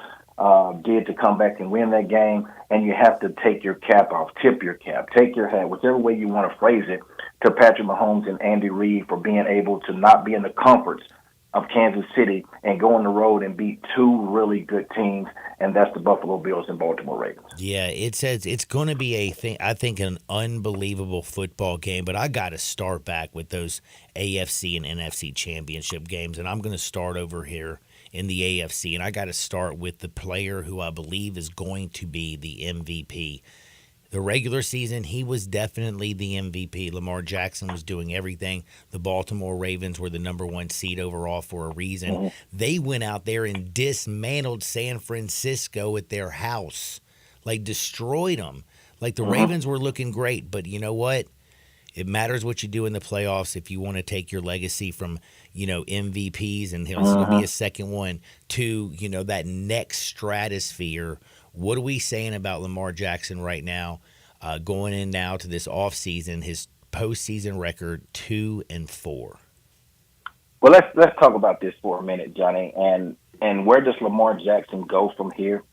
Speaker 10: did to come back and win that game, and you have to take your cap off, tip your cap, take your hat, whichever way you want to phrase it, to Patrick Mahomes and Andy Reid for being able to not be in the comforts of Kansas City and go on the road and beat two really good teams, and that's the Buffalo Bills and Baltimore Ravens.
Speaker 2: Yeah, it says it's going to be I think an unbelievable football game, but I got to start back with those AFC and NFC championship games, and I'm going to start over here in the AFC, and I got to start with the player who I believe is going to be the MVP. The regular season, he was definitely the MVP. Lamar Jackson was doing everything. The Baltimore Ravens were the number one seed overall for a reason. Mm-hmm. They went out there and dismantled San Francisco at their house, like destroyed them. Like the Ravens were looking great, but you know what? It matters what you do in the playoffs if you want to take your legacy from, MVPs, and there's going to be a second one, to, that next stratosphere. What are we saying about Lamar Jackson right now, going in now to this offseason, his postseason record 2-4?
Speaker 10: Well, let's talk about this for a minute, Johnny, and where does Lamar Jackson go from here?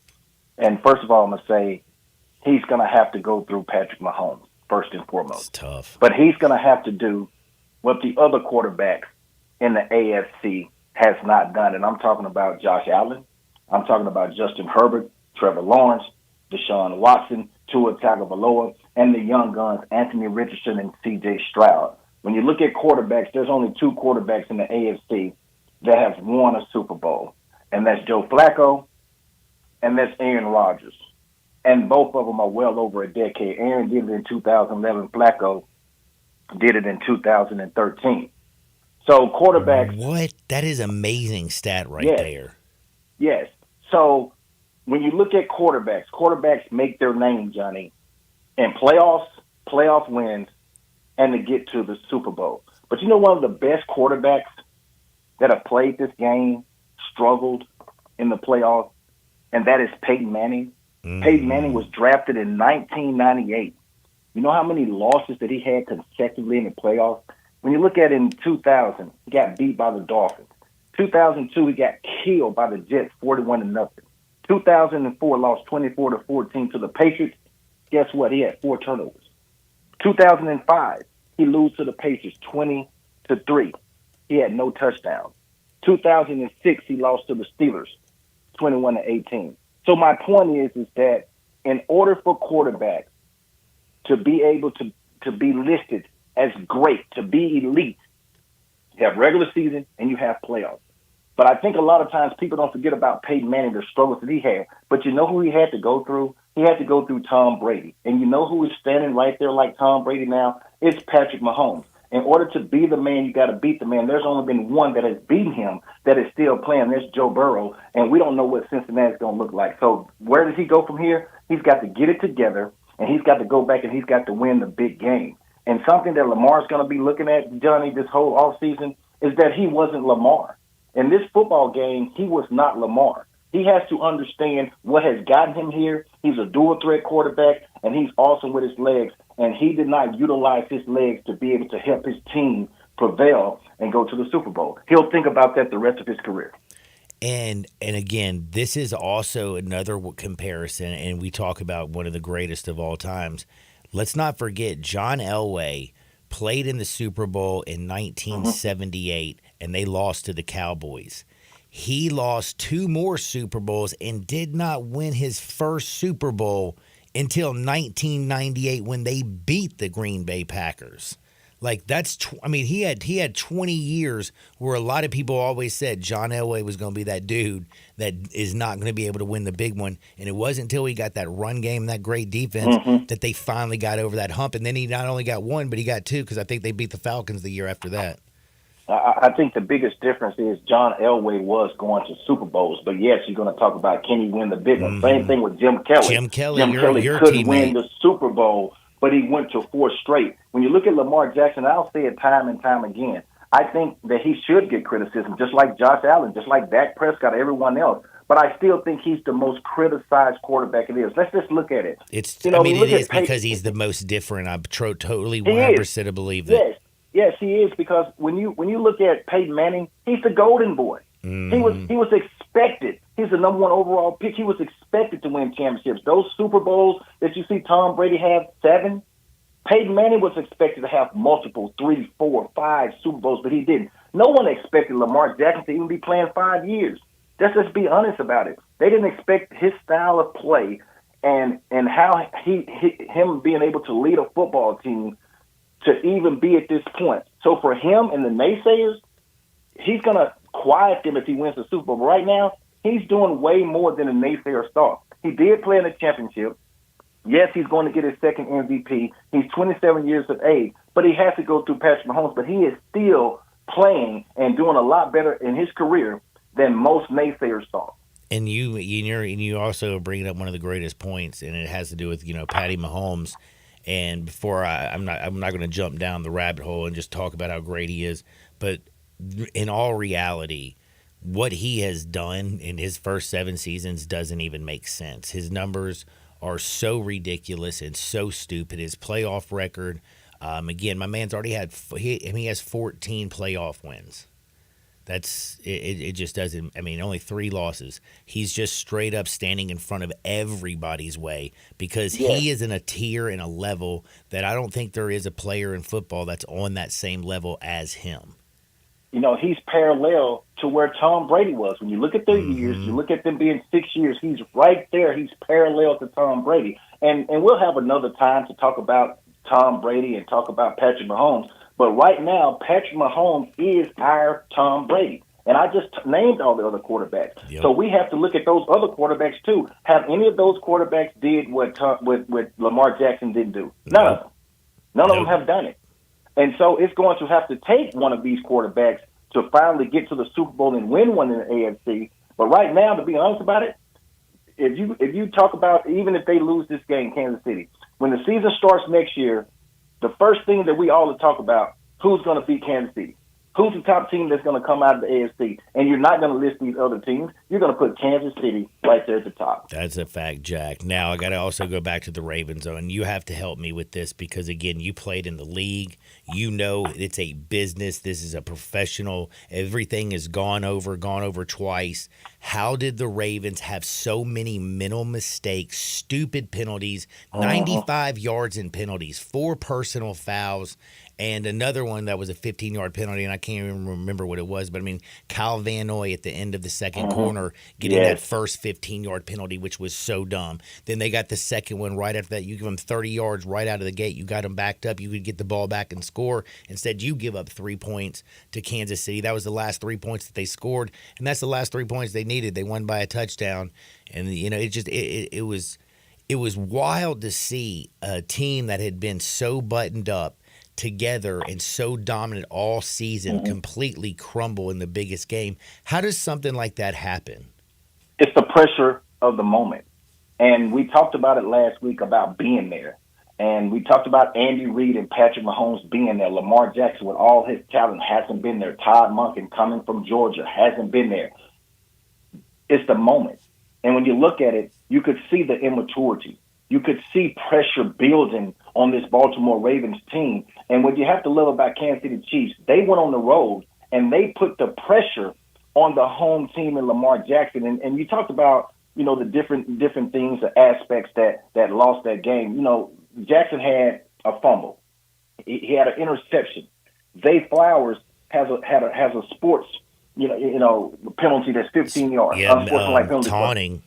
Speaker 10: And first of all, I'm going to say he's going to have to go through Patrick Mahomes, first and foremost.
Speaker 2: It's tough.
Speaker 10: But he's going to have to do what the other quarterbacks in the AFC has not done, and I'm talking about Josh Allen. I'm talking about Justin Herbert, Trevor Lawrence, Deshaun Watson, Tua Tagovailoa, and the young guns, Anthony Richardson and C.J. Stroud. When you look at quarterbacks, there's only two quarterbacks in the AFC that have won a Super Bowl, and that's Joe Flacco and that's Aaron Rodgers. And both of them are well over a decade. Aaron did it in 2011. Flacco did it in 2013. So quarterbacks...
Speaker 2: What? That is amazing stat right there.
Speaker 10: Yes. So when you look at quarterbacks make their name, Johnny, in playoff wins, and to get to the Super Bowl. But one of the best quarterbacks that have played this game struggled in the playoffs, and that is Peyton Manning. Peyton Manning was drafted in 1998. You know how many losses that he had consecutively in the playoffs? When you look at it in 2000, he got beat by the Dolphins. 2002, he got killed by the Jets, 41-0. 2004, lost 24-14 to the Patriots. Guess what? He had 4 turnovers. 2005, he lose to the Patriots, 20-3. He had no touchdowns. 2006, he lost to the Steelers, 21-18. So my point is that in order for quarterbacks to be able to be listed as great, to be elite, you have regular season and you have playoffs. But I think a lot of times people don't forget about Peyton Manning, the struggles that he had. But you know who he had to go through? He had to go through Tom Brady. And you know who is standing right there like Tom Brady now? It's Patrick Mahomes. In order to be the man, you got to beat the man. There's only been one that has beaten him that is still playing. There's Joe Burrow, and we don't know what Cincinnati's going to look like. So where does he go from here? He's got to get it together, and he's got to go back, and he's got to win the big game. And something that Lamar's going to be looking at, Johnny, this whole offseason is that he wasn't Lamar. In this football game, he was not Lamar. He has to understand what has gotten him here. He's a dual-threat quarterback, and he's awesome with his legs, and he did not utilize his legs to be able to help his team prevail and go to the Super Bowl. He'll think about that the rest of his career.
Speaker 2: And again, this is also another comparison, and we talk about one of the greatest of all times. let's not forget John Elway played in the Super Bowl in 1978, and they lost to the Cowboys. He lost 2 more Super Bowls and did not win his first Super Bowl until 1998 when they beat the Green Bay Packers. Like he had 20 years where a lot of people always said John Elway was going to be that dude that is not going to be able to win the big one. And it wasn't until he got that run game, that great defense, that they finally got over that hump. And then he not only got 1, but he got 2 because I think they beat the Falcons the year after that.
Speaker 10: I think the biggest difference is John Elway was going to Super Bowls, but yes, you're going to talk about can he win the big one. Same thing with Jim Kelly.
Speaker 2: Jim Kelly your
Speaker 10: could
Speaker 2: teammate.
Speaker 10: win the Super Bowl, but he went to 4 straight. When you look at Lamar Jackson, I'll say it time and time again, I think that he should get criticism, just like Josh Allen, just like Dak Prescott, everyone else. But I still think he's the most criticized quarterback it is. Let's just look at it.
Speaker 2: It is because he's the most different. I'm totally 100% believe that.
Speaker 10: Yes, he is, because when you look at Peyton Manning, he's the golden boy. He was expected. He's the number 1 overall pick. He was expected to win championships. Those Super Bowls that you see Tom Brady have 7, Peyton Manning was expected to have multiple 3, 4, 5 Super Bowls, but he didn't. No one expected Lamar Jackson to even be playing 5 years. Let's just be honest about it. They didn't expect his style of play and how him being able to lead a football team to even be at this point. So for him and the naysayers, he's going to quiet them if he wins the Super Bowl. But right now, he's doing way more than the naysayers thought. He did play in the championship. Yes, he's going to get his second MVP. He's 27 years of age, but he has to go through Patrick Mahomes. But he is still playing and doing a lot better in his career than most naysayers thought.
Speaker 2: And you also bring up one of the greatest points, and it has to do with Patty Mahomes. And before I'm not going to jump down the rabbit hole and just talk about how great he is, but in all reality, what he has done in his first 7 seasons doesn't even make sense. His numbers are so ridiculous and so stupid. His playoff record, again, my man's already he has 14 playoff wins. That's it. Just doesn't. Only 3 losses. He's just straight up standing in front of everybody's way because he is in a tier and a level that I don't think there is a player in football that's on that same level as him.
Speaker 10: He's parallel to where Tom Brady was. When you look at their years, you look at them being 6 years, he's right there. He's parallel to Tom Brady. And we'll have another time to talk about Tom Brady and talk about Patrick Mahomes. But right now, Patrick Mahomes is our Tom Brady. And I just named all the other quarterbacks. Yep. So we have to look at those other quarterbacks, too. Have any of those quarterbacks did what Lamar Jackson didn't do? None of them. None of them have done it. And so it's going to have to take one of these quarterbacks to finally get to the Super Bowl and win one in the AFC. But right now, to be honest about it, if you talk about even if they lose this game, Kansas City, when the season starts next year, the first thing that we all talk about, who's going to beat Kansas City? Who's the top team that's going to come out of the AFC? And you're not going to list these other teams. You're going to put Kansas City right there at the top.
Speaker 2: That's a fact, Jack. Now, I got to also go back to the Ravens, though, and you have to help me with this because, again, you played in the league. You know it's a business. This is a professional. Everything is gone over twice. How did the Ravens have so many mental mistakes, stupid penalties, 95 yards in penalties, 4 personal fouls, and another one that was a 15-yard penalty, and I can't even remember what it was. But, Kyle Van Noy at the end of the second corner getting that first 15-yard penalty, which was so dumb. Then they got the second one right after that. You give them 30 yards right out of the gate. You got them backed up. You could get the ball back and score. Instead, you give up 3 points to Kansas City. That was the last 3 points that they scored, and that's the last 3 points they needed. They won by a touchdown. And, it was wild to see a team that had been so buttoned up together and so dominant all season completely crumble in the biggest game. How does something like that happen?
Speaker 10: It's the pressure of the moment. And we talked about it last week about being there. And we talked about Andy Reid and Patrick Mahomes being there. Lamar Jackson, with all his talent, hasn't been there. Todd Monken, coming from Georgia, hasn't been there. It's the moment. And when you look at it, you could see the immaturity. You could see pressure building on this Baltimore Ravens team. And what you have to love about Kansas City Chiefs, they went on the road and they put the pressure on the home team in Lamar Jackson. And you talked about, the different things, the aspects that lost that game. Jackson had a fumble. He had an interception. Zay Flowers has a sports penalty that's 15 yards.
Speaker 2: Yeah,
Speaker 10: penalty.
Speaker 2: taunting.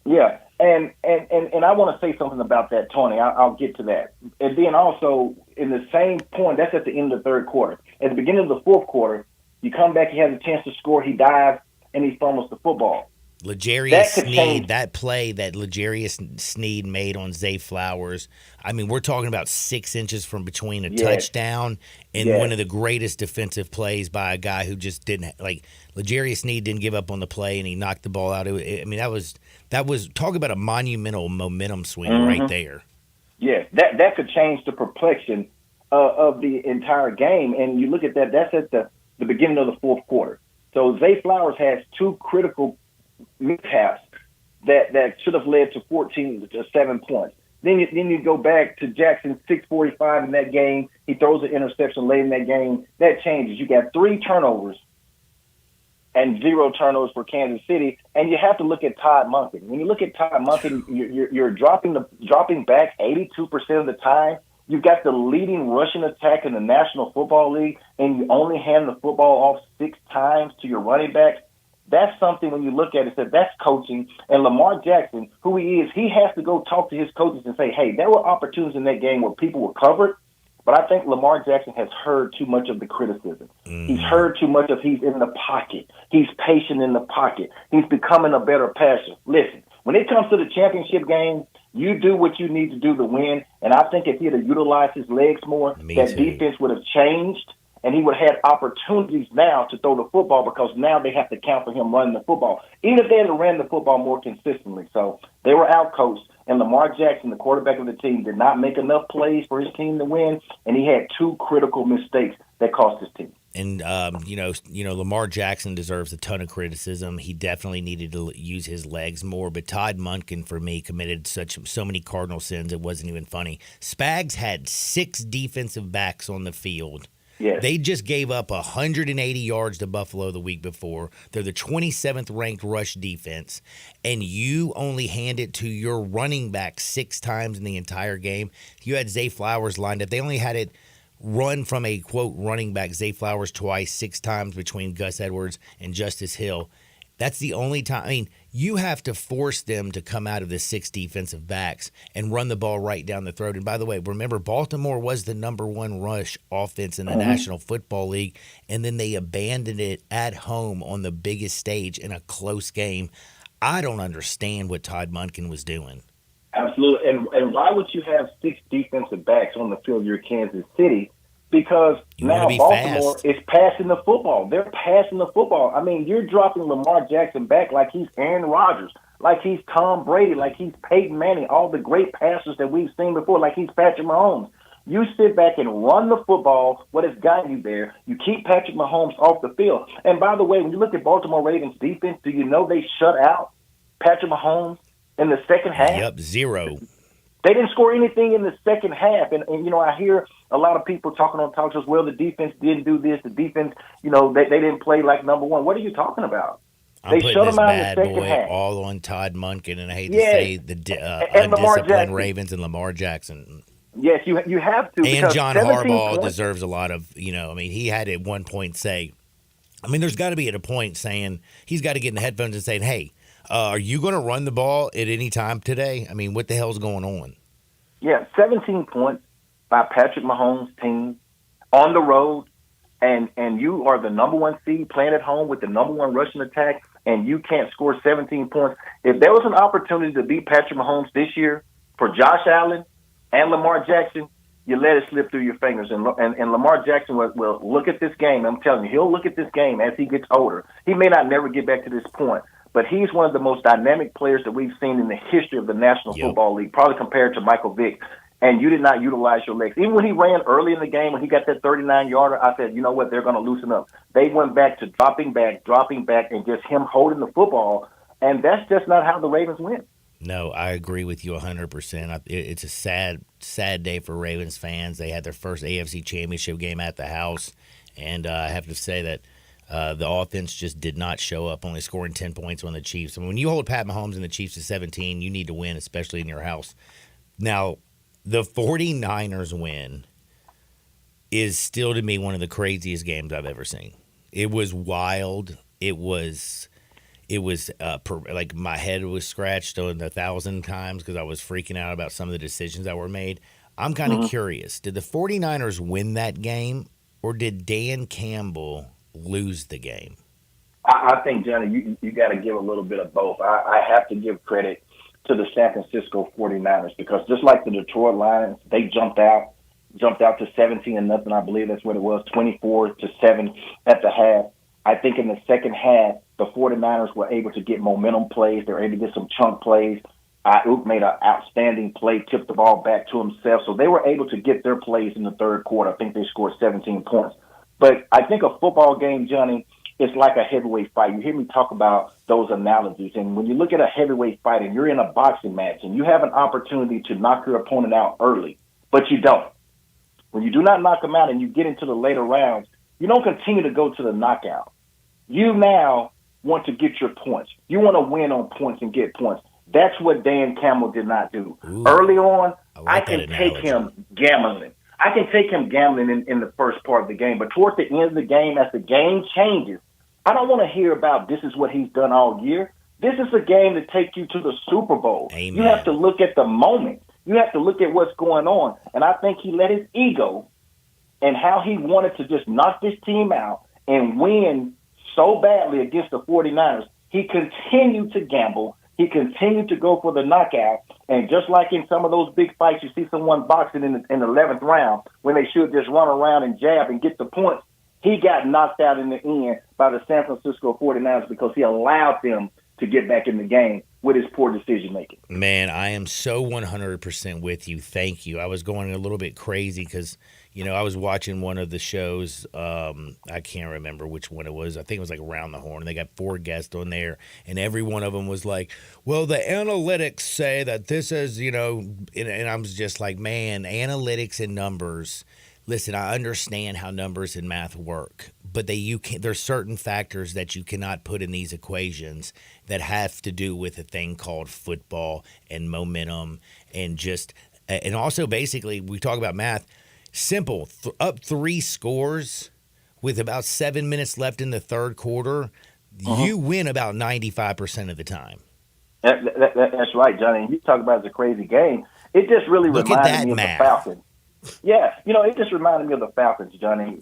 Speaker 10: Yeah, and I want to say something about that taunting. I'll get to that. And then also in the same point, that's at the end of the third quarter. At the beginning of the fourth quarter, you come back, he has a chance to score, he dives, and he fumbles the football.
Speaker 2: L'Jarius Sneed, that play that L'Jarius Sneed made on Zay Flowers, I mean, we're talking about 6 inches from between a touchdown and one of the greatest defensive plays by a guy who just didn't, L'Jarius Sneed didn't give up on the play and he knocked the ball out. That was talk about a monumental momentum swing right there.
Speaker 10: Yeah, that could change the complexion of the entire game. And you look at that, that's at the beginning of the fourth quarter. So Zay Flowers has 2 critical mishaps that should have led to 14 to 7 points. Then you go back to Jackson, 6:45 in that game. He throws an interception late in that game. That changes. You got 3 turnovers and 0 turnovers for Kansas City. And you have to look at Todd Monken. When you look at Todd Monken, you're dropping back 82% of the time. You've got the leading rushing attack in the National Football League, and you only hand the football off 6 times to your running backs. That's something when you look at it, that's coaching. And Lamar Jackson, who he is, he has to go talk to his coaches and say, hey, there were opportunities in that game where people were covered, but I think Lamar Jackson has heard too much of the criticism. He's heard too much of he's in the pocket. He's patient in the pocket. He's becoming a better passer. Listen, when it comes to the championship game, you do what you need to do to win, and I think if he had utilized his legs more, defense would have changed. And he would have had opportunities now to throw the football because now they have to count for him running the football, even if they had ran the football more consistently. So they were outcoached, and Lamar Jackson, the quarterback of the team, did not make enough plays for his team to win, and he had 2 critical mistakes that cost his team.
Speaker 2: And Lamar Jackson deserves a ton of criticism. He definitely needed to use his legs more. But Todd Monken, for me, committed so many cardinal sins it wasn't even funny. Spags had 6 defensive backs on the field.
Speaker 10: Yes.
Speaker 2: They just gave up 180 yards to Buffalo the week before. They're the 27th ranked rush defense, and you only hand it to your running back 6 times in the entire game. You had Zay Flowers lined up. They only had it run from a, quote, running back, Zay Flowers twice, 6 times between Gus Edwards and Justice Hill. That's the only time. I mean, you have to force them to come out of the 6 defensive backs and run the ball right down the throat. And by the way, remember, Baltimore was the number 1 rush offense in the National Football League, and then they abandoned it at home on the biggest stage in a close game. I don't understand what Todd Monken was doing.
Speaker 10: Absolutely. And why would you have 6 defensive backs on the field? You're Kansas City. Because now Baltimore is passing the football. They're passing the football. I mean, you're dropping Lamar Jackson back like he's Aaron Rodgers, like he's Tom Brady, like he's Peyton Manning, all the great passers that we've seen before, like he's Patrick Mahomes. You sit back and run the football, what has gotten you there. You keep Patrick Mahomes off the field. And by the way, when you look at Baltimore Ravens defense, do you know they shut out Patrick Mahomes in the second half?
Speaker 2: Yep, 0.
Speaker 10: They didn't score anything in the second half. And I hear a lot of people talking on talk shows, well, the defense didn't do this. The defense, they didn't play like number 1. What are you talking about?
Speaker 2: They shut them out in the second half. All on Todd Monken, and I hate to say the undisciplined Ravens and Lamar Jackson.
Speaker 10: Yes, you have to.
Speaker 2: And John Harbaugh deserves a lot of, he had at one point say, there's got to be at a point saying he's got to get in the headphones and saying, hey, are you going to run the ball at any time today? I mean, what the hell's going on?
Speaker 10: Yeah, 17 points by Patrick Mahomes' team on the road, and you are the number 1 seed playing at home with the number 1 rushing attack, and you can't score 17 points. If there was an opportunity to beat Patrick Mahomes this year for Josh Allen and Lamar Jackson, you let it slip through your fingers. And Lamar Jackson will look at this game. I'm telling you, he'll look at this game as he gets older. He may not never get back to this point, but he's one of the most dynamic players that we've seen in the history of the National Football League, probably compared to Michael Vick. And you did not utilize your legs. Even when he ran early in the game, when he got that 39-yarder, I said, you know what, they're going to loosen up. They went back to dropping back, and just him holding the football. And that's just not how the Ravens win.
Speaker 2: No, I agree with you 100%. It's a sad day for Ravens fans. They had their first AFC Championship game at the house. And I have to say that the offense just did not show up, only scoring 10 points on the Chiefs. When you hold Pat Mahomes and the Chiefs to 17, you need to win, especially in your house. Now, The 49ers win is still to me one of the craziest games I've ever seen. It was wild. It was like my head was scratched on 1,000 times because I was freaking out about some of the decisions that were made. I'm kind of curious. Did the 49ers win that game, or did Dan Campbell lose the game?
Speaker 10: I think, Johnny, you got to give a little bit of both. I have to give credit to the San Francisco 49ers because just like the Detroit Lions, they jumped out to 17-0, I believe that's what it was, 24-7 at the half. I think in the second half, the 49ers were able to get momentum plays. They were able to get some chunk plays. Ayuk made an outstanding play, tipped the ball back to himself. So they were able to get their plays in the third quarter. I think they scored 17 points. But I think a football game, Johnny, is like a heavyweight fight. You hear me talk about those analogies. And when you look at a heavyweight fight and you're in a boxing match and you have an opportunity to knock your opponent out early, but you don't. When you do not knock them out and you get into the later rounds, you don't continue to go to the knockout. You now want to get your points. You want to win on points and get points. That's what Dan Campbell did not do. Early on, I can take him gambling. I can take him gambling in the first part of the game. But towards the end of the game, as the game changes, I don't want to hear about this is what he's done all year. This is a game to take you to the Super Bowl.
Speaker 2: Amen.
Speaker 10: You have to look at the moment. You have to look at what's going on. And I think he let his ego and how he wanted to just knock this team out and win so badly against the 49ers. He continued to gamble. He continued to go for the knockout. And just like in some of those big fights, you see someone boxing in the 11th round when they should just run around and jab and get the points. He got knocked out in the end by the San Francisco 49ers because he allowed them to get back in the game with his poor decision-making.
Speaker 2: Man, I am so 100% with you. Thank you. I was going a little bit crazy because, I was watching one of the shows. I can't remember which one it was. I think it was like Around the Horn. They got 4 guests on there, and every one of them was like, well, the analytics say that this is, and I was just like, man, analytics and numbers. Listen, I understand how numbers and math work, but there's certain factors that you cannot put in these equations that have to do with a thing called football and momentum and also basically we talk about math. Simple, up 3 scores with about 7 minutes left in the third quarter, you win about 95% of the time.
Speaker 10: That's right, Johnny. You talk about it's a crazy game. It just really reminded me of the Falcons. Yeah, it just reminded me of the Falcons, Johnny.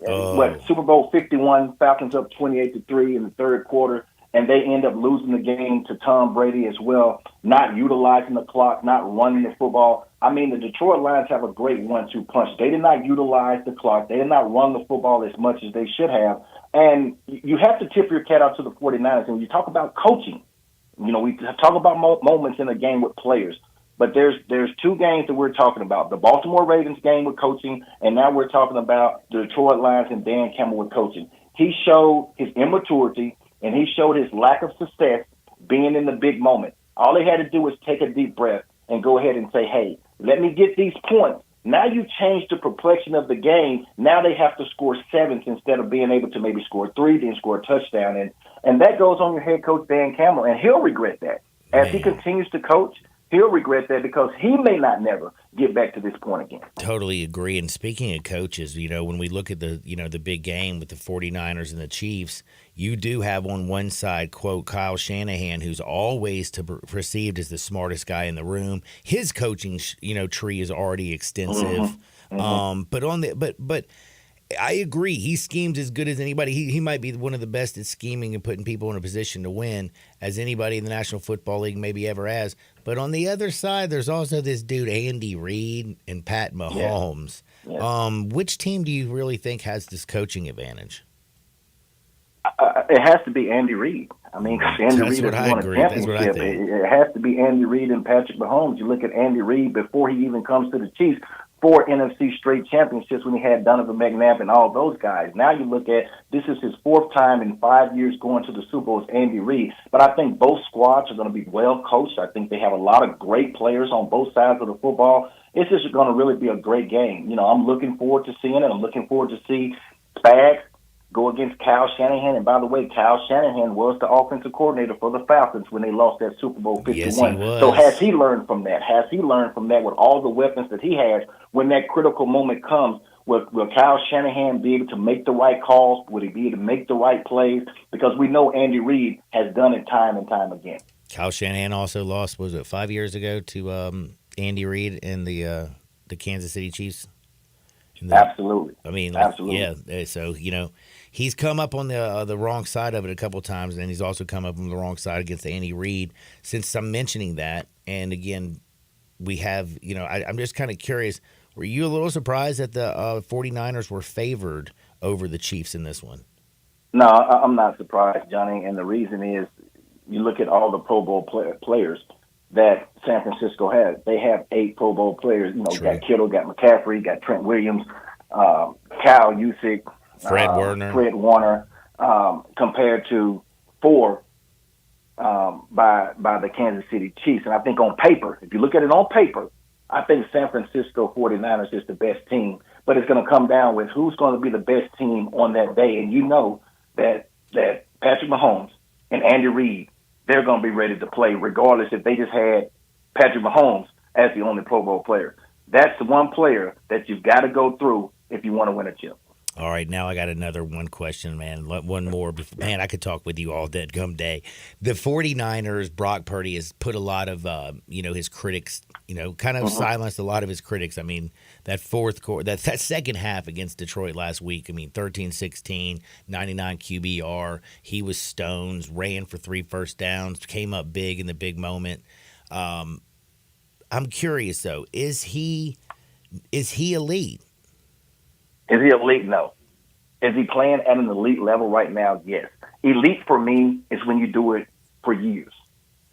Speaker 10: Super Bowl 51, Falcons up 28-3 in the third quarter, and they end up losing the game to Tom Brady as well, not utilizing the clock, not running the football. I mean, the Detroit Lions have a great 1-2 punch. They did not utilize the clock. They did not run the football as much as they should have. And you have to tip your cat out to the 49ers. And when you talk about coaching, we talk about moments in a game with players. But there's 2 games that we're talking about. The Baltimore Ravens game with coaching, and now we're talking about the Detroit Lions and Dan Campbell with coaching. He showed his immaturity, and he showed his lack of success being in the big moment. All they had to do was take a deep breath and go ahead and say, hey, let me get these points. Now you change the complexion of the game. Now they have to score 7 instead of being able to maybe score 3, then score a touchdown. And that goes on your head coach, Dan Campbell, and he'll regret that. As he continues to coach, he'll regret that because he may not never get back to this point again.
Speaker 2: Totally agree. And speaking of coaches, when we look at the big game with the 49ers and the Chiefs, you do have on one side, quote, Kyle Shanahan, who's always perceived as the smartest guy in the room. His coaching, tree is already extensive. But I agree. He schemes as good as anybody. He might be one of the best at scheming and putting people in a position to win as anybody in the National Football League maybe ever has. But on the other side, there's also this dude, Andy Reid and Pat Mahomes. Yeah. Which team do you really think has this coaching advantage?
Speaker 10: It has to be Andy Reid. I mean, Andy Reid has won a championship. It has to be Andy Reid and Patrick Mahomes. You look at Andy Reid before he even comes to the Chiefs, 4 NFC straight championships when he had Donovan McNabb and all those guys. Now you look at this is his 4th time in 5 years going to the Super Bowl as Andy Reid. But I think both squads are going to be well coached. I think they have a lot of great players on both sides of the football. It's just going to really be a great game. I'm looking forward to seeing it. I'm looking forward to see Spags go against Kyle Shanahan. And by the way, Kyle Shanahan was the offensive coordinator for the Falcons when they lost that Super Bowl 51.
Speaker 2: Yes, he was.
Speaker 10: So has he learned from that? Has he learned from that with all the weapons that he has when that critical moment comes? Will Kyle Shanahan be able to make the right calls? Will he be able to make the right plays? Because we know Andy Reid has done it time and time again.
Speaker 2: Kyle Shanahan also lost, was it 5 years ago, to Andy Reid and the Kansas City Chiefs?
Speaker 10: Absolutely.
Speaker 2: I mean,
Speaker 10: absolutely.
Speaker 2: Yeah. So, he's come up on the wrong side of it a couple times, and he's also come up on the wrong side against Andy Reid. Since I'm mentioning that, and again, we have, I'm just kind of curious, were you a little surprised that the 49ers were favored over the Chiefs in this one?
Speaker 10: No, I'm not surprised, Johnny, and the reason is you look at all the Pro Bowl players that San Francisco has. They have 8 Pro Bowl players. Got Kittle, got McCaffrey, got Trent Williams, Kyle Juszczyk,
Speaker 2: Fred
Speaker 10: Warner, compared to 4 by the Kansas City Chiefs. And I think on paper, if you look at it on paper, I think San Francisco 49ers is the best team. But it's going to come down with who's going to be the best team on that day. And you know that Patrick Mahomes and Andy Reid, they're going to be ready to play regardless if they just had Patrick Mahomes as the only Pro Bowl player. That's the one player that you've got to go through if you want to win a chip.
Speaker 2: All right, now I got another one question, man. One more. Man, I could talk with you all day. The 49ers, Brock Purdy has put a lot of, his critics, kind of silenced a lot of his critics. I mean, that fourth quarter, that second half against Detroit last week, 13-16, 99 QBR. He was stones, ran for 3 first downs, came up big in the big moment. I'm curious, though, is he elite?
Speaker 10: Is he elite? No. Is he playing at an elite level right now? Yes. Elite for me is when you do it for years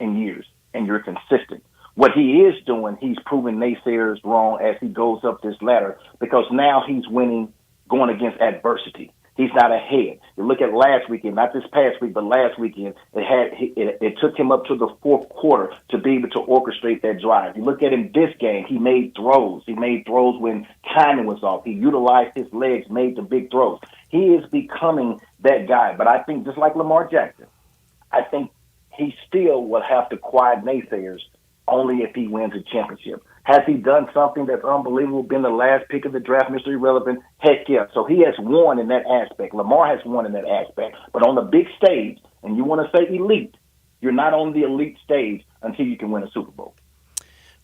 Speaker 10: and years and you're consistent. What he is doing, he's proving naysayers wrong as he goes up this ladder because now he's winning going against adversity. He's not ahead. You look at last weekend, not this past week, but last weekend, it took him up to the fourth quarter to be able to orchestrate that drive. You look at him this game, he made throws. He made throws when timing was off. He utilized his legs, made the big throws. He is becoming that guy. But I think just like Lamar Jackson, I think he still will have to quiet naysayers only if he wins a championship. Has he done something that's unbelievable, been the last pick of the draft, Mr. Irrelevant? Heck yeah. So he has won in that aspect. Lamar has won in that aspect. But on the big stage, and you want to say elite, you're not on the elite stage until you can win a Super Bowl.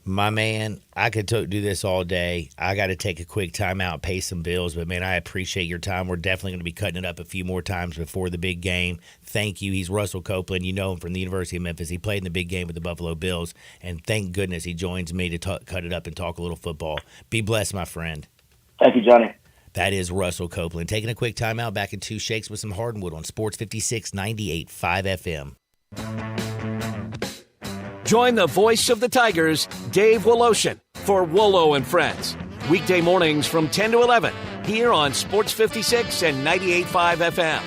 Speaker 2: My man, I could do this all day. I got to take a quick time out, pay some bills. But, man, I appreciate your time. We're definitely going to be cutting it up a few more times before the big game. Thank you. He's Russell Copeland. You know him from the University of Memphis. He played in the big game with the Buffalo Bills. And thank goodness he joins me to cut it up and talk a little football. Be blessed, my friend.
Speaker 10: Thank you, Johnny.
Speaker 2: That is Russell Copeland. Taking a quick time out, back in 2 shakes with some Hardwood on Sports 56 98.5 FM.
Speaker 1: Join the voice of the Tigers, Dave Woloshin, for Wolo and Friends. Weekday mornings from 10 to 11 here on Sports 56 and 98.5 FM.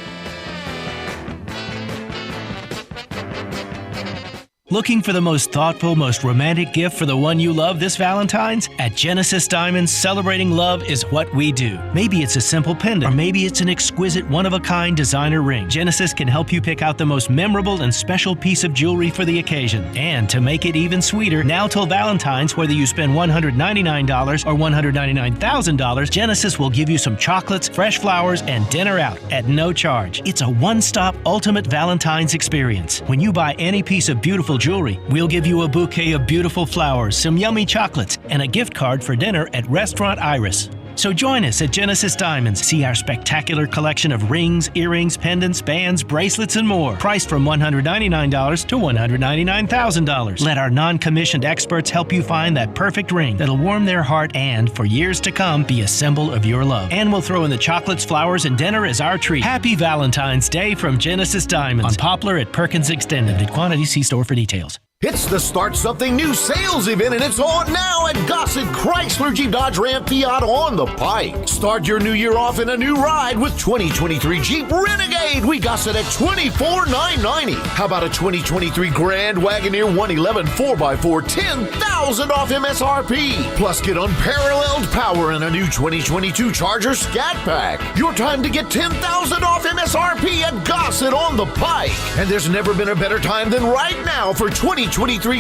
Speaker 19: Looking for the most thoughtful, most romantic gift for the one you love this Valentine's? At Genesis Diamonds, celebrating love is what we do. Maybe it's a simple pendant, or maybe it's an exquisite, one-of-a-kind designer ring. Genesis can help you pick out the most memorable and special piece of jewelry for the occasion. And to make it even sweeter, now till Valentine's, whether you spend $199 or $199,000, Genesis will give you some chocolates, fresh flowers, and dinner out at no charge. It's a one-stop ultimate Valentine's experience. When you buy any piece of beautiful jewelry, we'll give you a bouquet of beautiful flowers, some yummy chocolates, and a gift card for dinner at Restaurant Iris. So join us at Genesis Diamonds. See our spectacular collection of rings, earrings, pendants, bands, bracelets, and more. Priced from $199 to $199,000. Let our non-commissioned experts help you find that perfect ring that'll warm their heart and, for years to come, be a symbol of your love. And we'll throw in the chocolates, flowers, and dinner as our treat. Happy Valentine's Day from Genesis Diamonds. On Poplar at Perkins Extended. Quantity, see store for details.
Speaker 21: It's the Start Something New sales event, and it's on now at Gossett Chrysler Jeep Dodge Ram Fiat on the Pike. Start your new year off in a new ride with 2023 Jeep Renegade. We Gossett at $24,990. How about a 2023 Grand Wagoneer 111 4x4, $10,000 off MSRP. Plus, get unparalleled power in a new 2022 Charger Scat Pack. Your time to get $10,000 off MSRP at Gossett on the Pike. And there's never been a better time than right now for 2023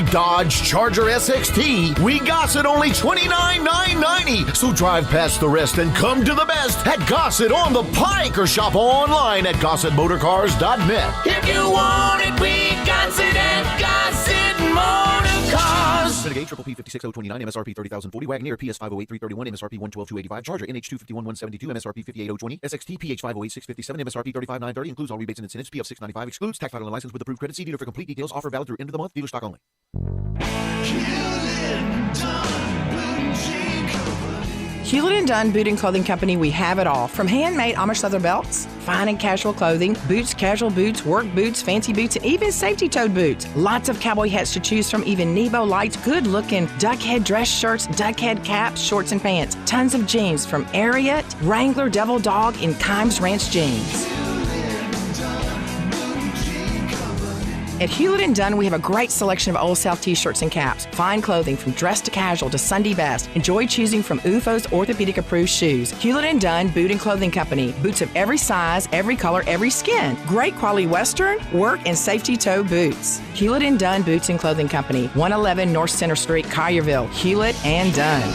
Speaker 21: Dodge Charger SXT. We Gossett only $29,990. So drive past the rest and come to the best at Gossett on the Pike or shop online at GossettMotorCars.net.
Speaker 8: If you want it, we Gossett at Gossett Motor Cars.
Speaker 21: Renegade Triple P 56029 MSRP 30,040. Wagoneer PS 508,331 MSRP 112,285. Charger NH 251,172 MSRP 58,020. SXT PH 508,657 MSRP 35,930. Includes all rebates and incentives. PF 695 excludes tax title and license with approved credit. See dealer for complete details. Offer valid through end of the month. Dealer stock only.
Speaker 11: Hewlett & Dunn Boot and Clothing Company, we have it all. From handmade Amish leather belts, fine and casual clothing, boots, casual boots, work boots, fancy boots, and even safety-toed boots. Lots of cowboy hats to choose from, even Nebo lights, good-looking duck-head dress shirts, duck-head caps, shorts, and pants. Tons of jeans from Ariat, Wrangler, Devil Dog, and Kimes Ranch jeans. At Hewlett & Dunn, we have a great selection of Old South t-shirts and caps. Fine clothing from dress to casual to Sunday best. Enjoy choosing from UFO's orthopedic-approved shoes. Hewlett & Dunn Boot and Clothing Company. Boots of every size, every color, every skin. Great quality Western, work, and safety toe boots. Hewlett & Dunn Boots and Clothing Company. 111 North Center Street, Collierville. Hewlett & Dunn.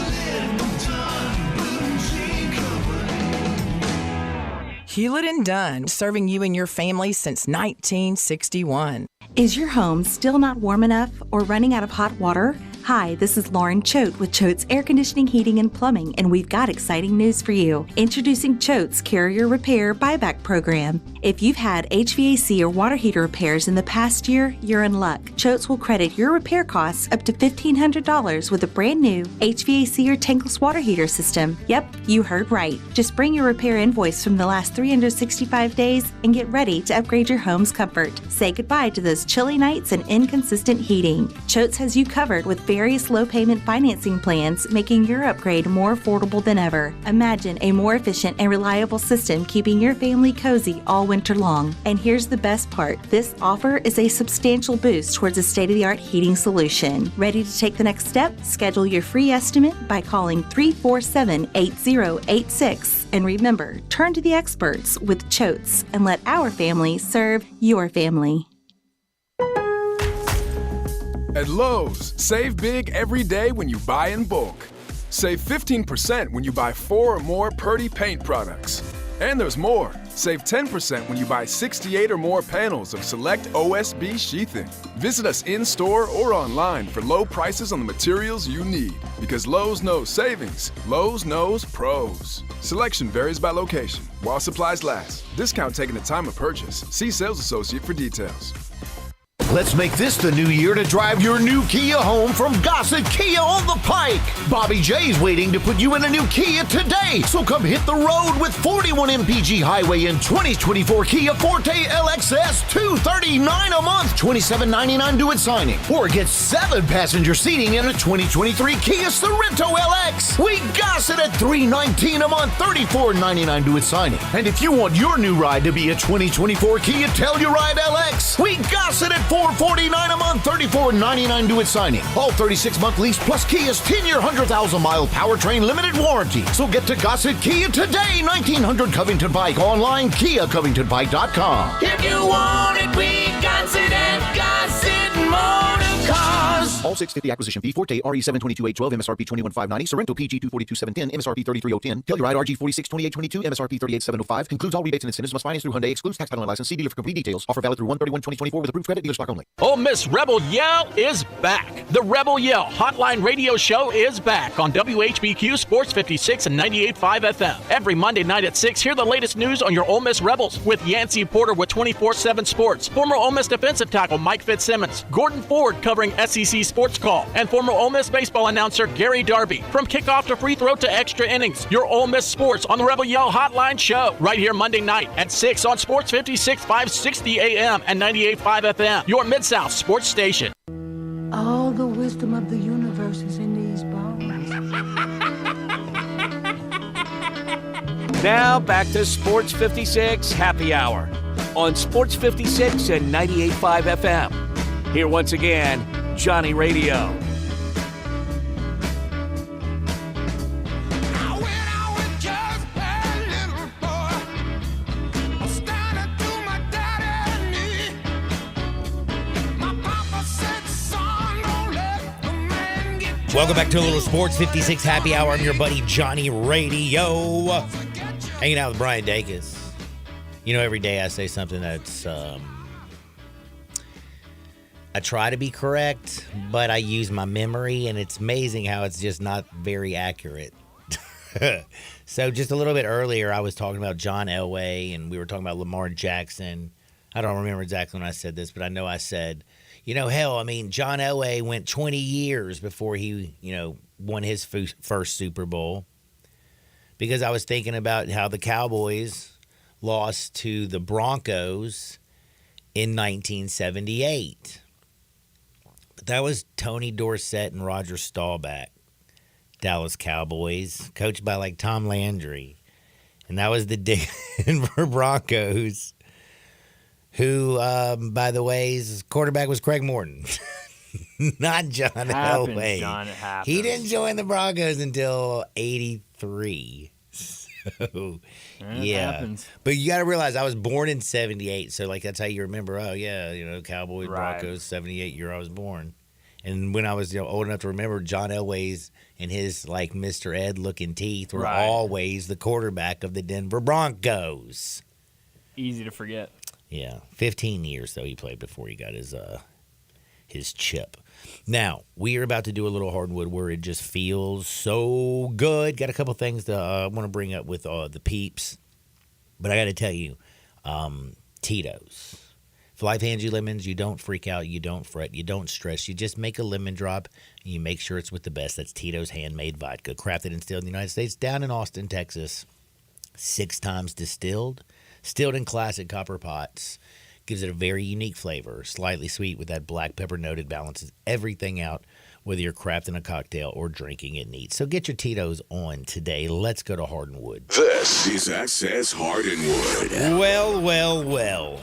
Speaker 11: Hewlett & Dunn, serving you and your family since 1961.
Speaker 12: Is your home still not warm enough or running out of hot water? Hi, this is Lauren Choate with Choate's Air Conditioning, Heating, and Plumbing, and we've got exciting news for you. Introducing Choate's Carrier Repair Buyback Program. If you've had HVAC or water heater repairs in the past year, you're in luck. Choate's will credit your repair costs up to $1,500 with a brand new HVAC or tankless water heater system. Yep, you heard right. Just bring your repair invoice from the last 365 days and get ready to upgrade your home's comfort. Say goodbye to those chilly nights and inconsistent heating. Choate's has you covered with various low-payment financing plans, making your upgrade more affordable than ever. Imagine a more efficient and reliable system keeping your family cozy all winter long. And here's the best part. This offer is a substantial boost towards a state-of-the-art heating solution. Ready to take the next step? Schedule your free estimate by calling 347-8086. And remember, turn to the experts with Choate's and let our family serve your family.
Speaker 13: At Lowe's, save big every day when you buy in bulk. Save 15% when you buy 4 or more Purdy paint products. And there's more. Save 10% when you buy 68 or more panels of select OSB sheathing. Visit us in-store or online for low prices on the materials you need. Because Lowe's knows savings. Lowe's knows pros. Selection varies by location, while supplies last. Discount taken at time of purchase. See sales associate for details.
Speaker 21: Let's make this the new year to drive your new Kia home from Gossett Kia on the Pike. Bobby J's waiting to put you in a new Kia today. So come hit the road with 41 MPG Highway in 2024 Kia Forte LXS, $239 a month, $27.99 due at signing. Or get 7 passenger seating in a 2023 Kia Sorento LX. We Gossett at $319 a month, $34.99 due at signing. And if you want your new ride to be a 2024 Kia Telluride LX, we Gossett at $449 a month, $34.99 due at signing. All 36-month lease plus Kia's 10-year, 100,000-mile powertrain limited warranty. So get to Gossett Kia today, 1900 Covington Pike. Online, KiaCovingtonPike.com.
Speaker 8: If you want it, we Gossett at Gossett Motor Cars.
Speaker 21: All 650 acquisition fee. Forte RE722-812, MSRP 21,590. Sorrento PG 242-710, MSRP 33,010. Telluride RG 462822, MSRP 38,705. Includes all rebates and incentives. Must finance through Hyundai. Excludes tax title and license. See dealer for complete details. Offer valid through 1/31/2024 with approved credit. Dealer stock only.
Speaker 24: Ole Miss Rebel Yell is back. The Rebel Yell Hotline Radio Show is back on WHBQ Sports 56 and 98.5 FM. Every Monday night at 6, hear the latest news on your Ole Miss Rebels with Yancey Porter with 24/7 Sports, former Ole Miss defensive tackle Mike Fitzsimmons, Gordon Ford covering SEC Sports Call, and former Ole Miss baseball announcer Gary Darby. From kickoff to free throw to extra innings, your Ole Miss Sports on the Rebel Yell Hotline Show right here Monday night at 6 on Sports 56 560 AM and 98.5 FM, your Mid-South sports station.
Speaker 14: wisdom of the universe is in these bones.
Speaker 1: Now back to Sports 56 Happy Hour on Sports 56 and 98.5 FM. Here once again, Johnny Radio.
Speaker 2: Welcome back to a little Sports 56 Happy Hour. I'm your buddy Johnny Radio. Hanging out with Brian Dacus. You know, every day I say something that's, I try to be correct, but I use my memory, and it's amazing how it's just not very accurate. So just a little bit earlier, I was talking about John Elway, and we were talking about Lamar Jackson. I don't remember exactly when I said this, but I know I said, you know, hell, I mean, John Elway went 20 years before he, won his first Super Bowl, because I was thinking about how the Cowboys lost to the Broncos in 1978. But that was Tony Dorsett and Roger Staubach, Dallas Cowboys, coached by like Tom Landry. And that was the Denver Broncos, who, by the way, his quarterback was Craig Morton, not John Elway.
Speaker 3: John, it happens.
Speaker 2: He didn't join the Broncos until 83. So, yeah.
Speaker 3: Happens.
Speaker 2: But you got to realize I was born in 78, so like that's how you remember, oh, yeah, Cowboys,
Speaker 3: Right.
Speaker 2: Broncos, 78 year I was born. And when I was old enough to remember, John Elway's and his like Mr. Ed looking teeth were
Speaker 3: Right.
Speaker 2: always the quarterback of the Denver Broncos.
Speaker 3: Easy to forget.
Speaker 2: Yeah, 15 years though he played before he got his chip. Now we are about to do a little hardwood where it just feels so good. Got a couple things that I want to bring up with the peeps, but I got to tell you, Tito's. If life hands you lemons, you don't freak out, you don't fret, you don't stress. You just make a lemon drop and you make sure it's with the best. That's Tito's handmade vodka, crafted and distilled in the United States, down in Austin, Texas. 6 times distilled. Stilled in classic copper pots. Gives it a very unique flavor. Slightly sweet with that black pepper note. It balances everything out, whether you're crafting a cocktail or drinking it neat. So get your Tito's on today. Let's go to Hardwood.
Speaker 16: This is Access Hardwood.
Speaker 2: Well.